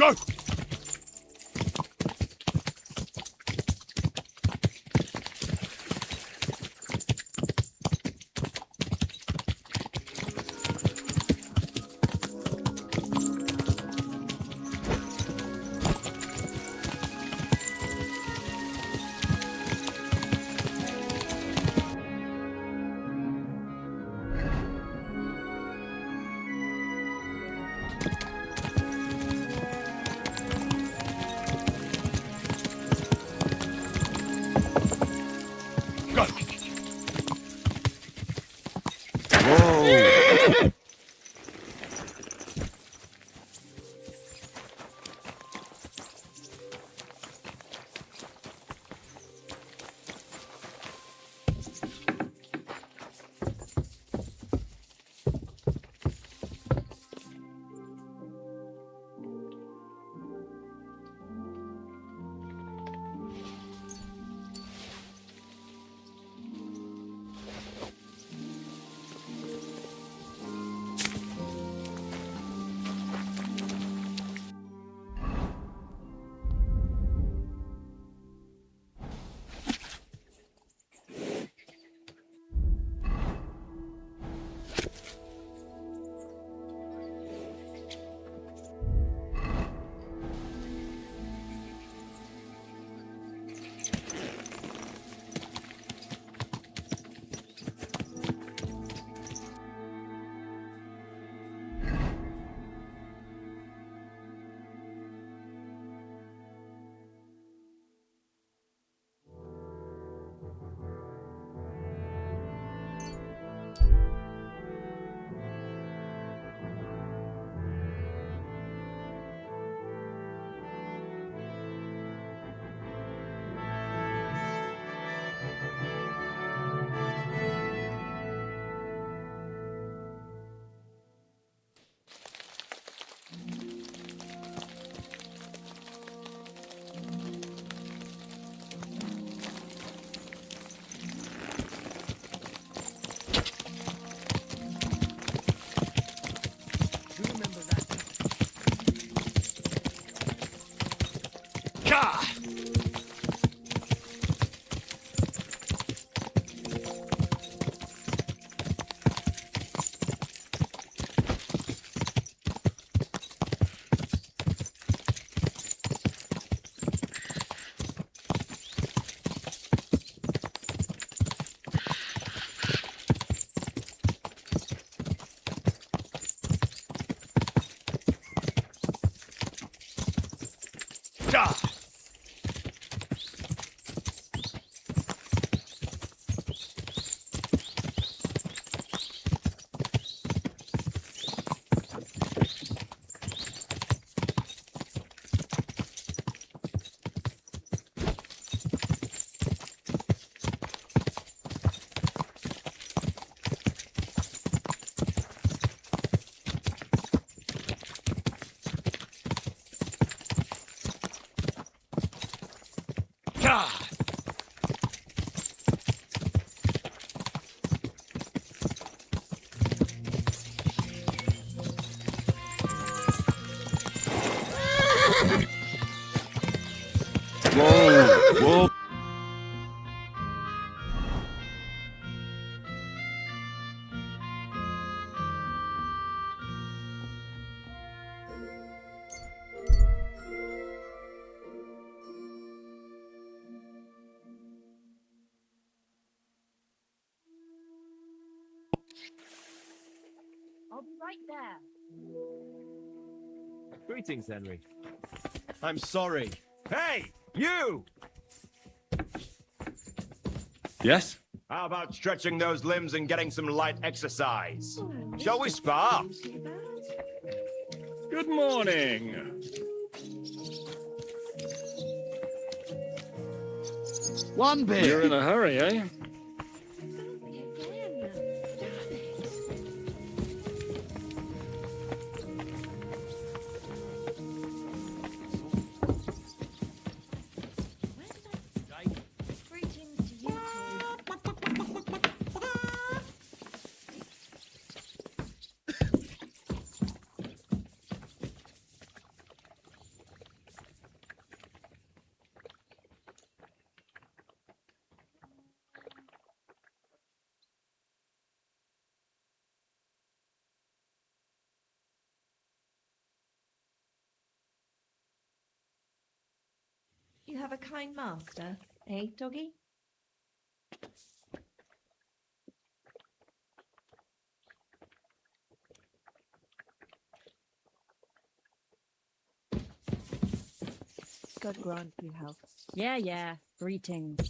Go! Whoa! I'll be right there. Greetings, Henry. I'm sorry. Hey, you! Yes? How about stretching those limbs and getting some light exercise? Shall we spar? Good morning. One beer. You're in a hurry, eh? Greetings to you two. You have a kind master, eh, doggy? God grant you health. Yeah, yeah. Greetings.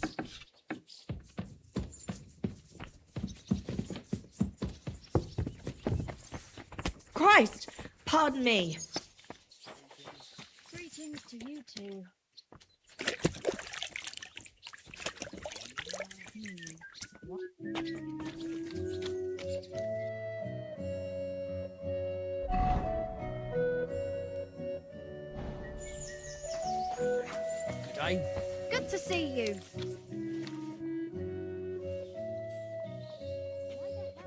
Christ! Pardon me. Greetings to you two. Good to see you.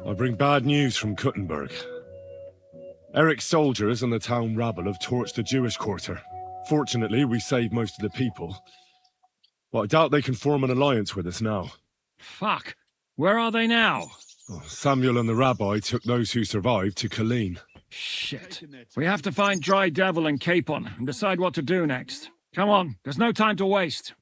I bring bad news from Kuttenberg. Eric's soldiers and the town rabble have torched the Jewish quarter. Fortunately, we saved most of the people. But I doubt they can form an alliance with us now. Fuck. Where are they now? Oh, Samuel and the rabbi took those who survived to Colleen. Shit. We have to find Dry Devil and Capon and decide what to do next. Come on, there's no time to waste.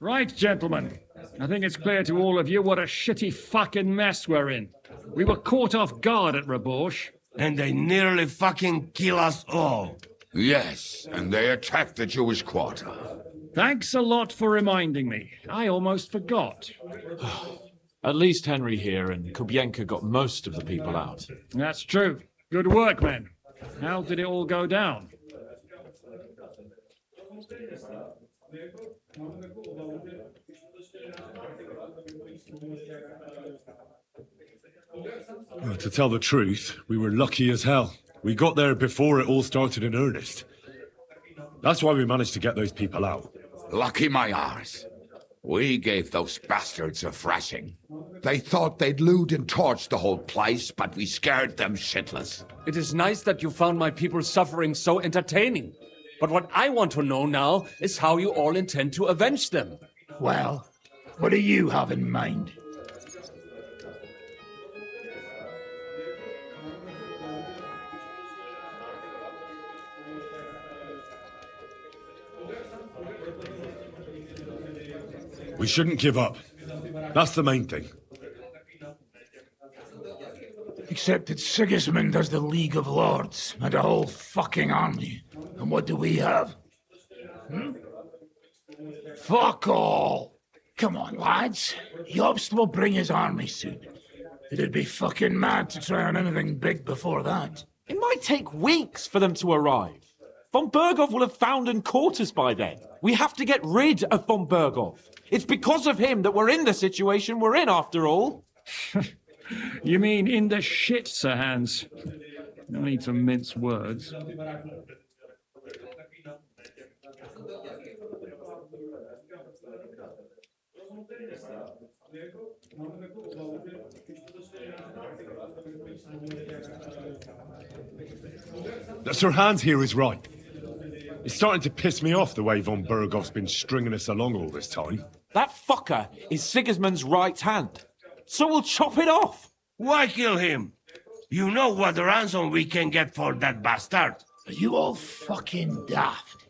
Right, gentlemen. I think it's clear to all of you what a shitty fucking mess we're in. We were caught off guard at Rabosh. And they nearly fucking kill us all. Yes, and they attacked the Jewish quarter. Thanks a lot for reminding me. I almost forgot. At least Henry here and Kubienka got most of the people out. That's true. Good work, men. How did it all go down? To tell the truth, we were lucky as hell. We got there before it all started in earnest. That's why we managed to get those people out. Lucky my arse. We gave those bastards a thrashing. They thought they'd loot and torch the whole place, but we scared them shitless. It is nice that you found my people's suffering so entertaining. But what I want to know now is how you all intend to avenge them. Well, what do you have in mind? We shouldn't give up. That's the main thing. Except that Sigismund has the League of Lords and a whole fucking army. And what do we have? Fuck all! Come on, lads. Jobst will bring his army soon. It'd be fucking mad to try on anything big before that. It might take weeks for them to arrive. Von Berghoff will have found and caught us by then. We have to get rid of Von Berghoff. It's because of him that we're in the situation we're in, after all. You mean in the shit, Sir Hans? No need to mince words. Sir Hans here is right. It's starting to piss me off the way Von Berghoff's been stringing us along all this time. That fucker is Sigismund's right hand. So we'll chop it off. Why kill him? You know what ransom we can get for that bastard. Are you all fucking daft?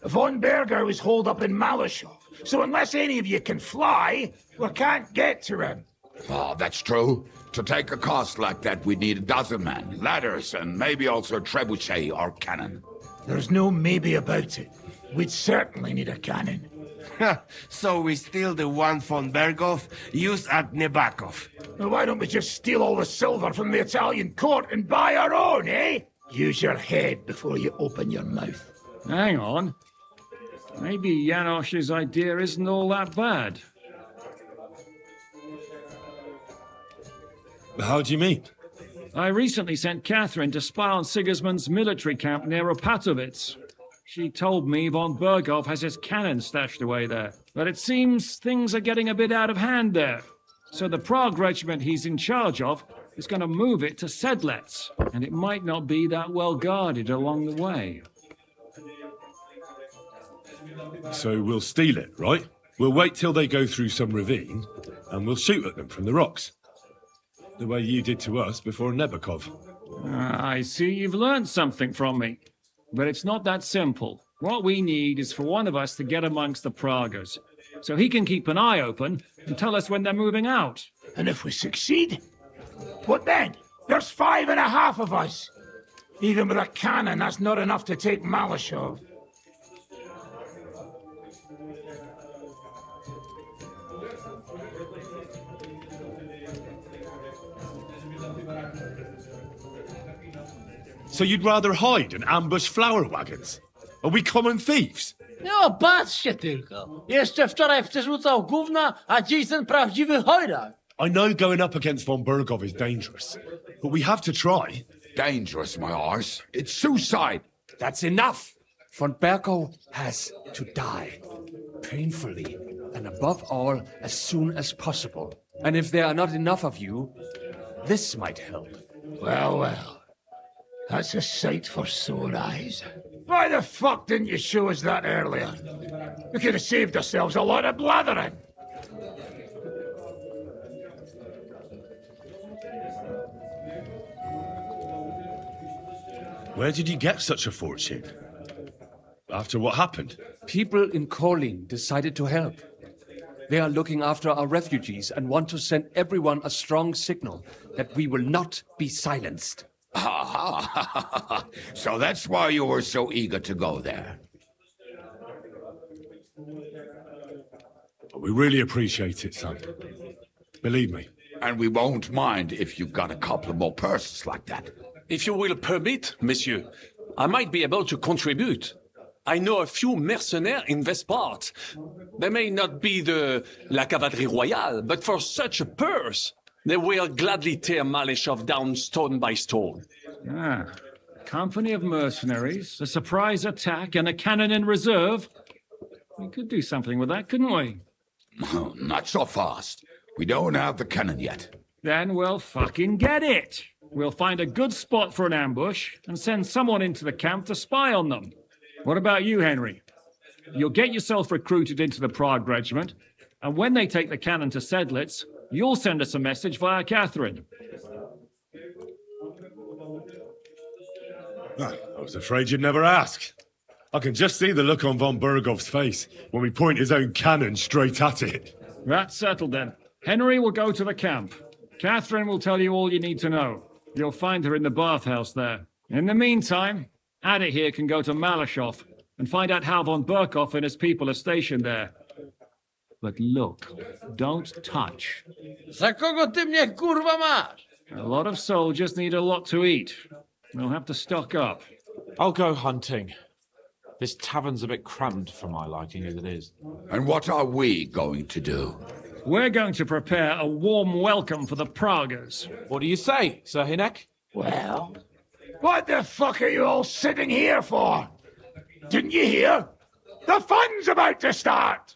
Von Berger was holed up in Malashov, so unless any of you can fly, we can't get to him. Oh, that's true. To take a cost like that, we'd need a dozen men, ladders, and maybe also a trebuchet or cannon. There's no maybe about it. We'd certainly need a cannon. So we steal the one von Berghoff used at Nebakov. Well, why don't we just steal all the silver from the Italian court and buy our own, eh? Use your head before you open your mouth. Hang on. Maybe Janosch's idea isn't all that bad. How do you mean? I recently sent Catherine to spy on Sigismund's military camp near Opatovitz. She told me Von Berghoff has his cannon stashed away there. But it seems things are getting a bit out of hand there. So the Prague regiment he's in charge of is going to move it to Sedlec, and it might not be that well guarded along the way. So we'll steal it, right? We'll wait till they go through some ravine, and we'll shoot at them from the rocks. The way you did to us before Nebakov. I see you've learned something from me. But it's not that simple. What we need is for one of us to get amongst the Praguers, so he can keep an eye open and tell us when they're moving out. And if we succeed, what then? There's 5.5 of us. Even with a cannon, that's not enough to take Malashov. So you'd rather hide and ambush flower wagons? Are we common thieves? No, patrzcie tylko. Jeszcze wczoraj przerzucał gówna, a dziś ten prawdziwy chojrak. I know going up against Von Berghoff is dangerous, but we have to try. Dangerous, my arse. It's suicide. That's enough. Von Berghoff has to die. Painfully, and above all, as soon as possible. And if there are not enough of you, this might help. Well, well. That's a sight for sore eyes. Why the fuck didn't you show us that earlier? We could have saved ourselves a lot of blathering. Where did you get such a fortune? After what happened? People in Kolin decided to help. They are looking after our refugees and want to send everyone a strong signal that we will not be silenced. So that's why you were so eager to go there. We really appreciate it, son. Believe me. And we won't mind if you've got a couple of more purses like that. If you will permit, monsieur, I might be able to contribute. I know a few mercenaires in this part. They may not be la cavalerie royale, but for such a purse, they will gladly tear Malashov down stone by stone. Ah, a company of mercenaries, a surprise attack, and a cannon in reserve. We could do something with that, couldn't we? Not so fast. We don't have the cannon yet. Then we'll fucking get it. We'll find a good spot for an ambush and send someone into the camp to spy on them. What about you, Henry? You'll get yourself recruited into the Prague regiment, and when they take the cannon to Sedlec, you'll send us a message via Catherine. I was afraid you'd never ask. I can just see the look on Von Berghoff's face when we point his own cannon straight at it. That's settled then. Henry will go to the camp. Catherine will tell you all you need to know. You'll find her in the bathhouse there. In the meantime, Adit here can go to Malashov. and find out how von Berkoff and his people are stationed there. But look, don't touch. Za kogo ty mnie kurwa masz? A lot of soldiers need a lot to eat. We'll have to stock up. I'll go hunting. This tavern's a bit cramped for my liking as it is. And what are we going to do? We're going to prepare a warm welcome for the Pragas. What do you say, Sir Hinek? Well, what the fuck are you all sitting here for? Didn't you hear? The fun's about to start!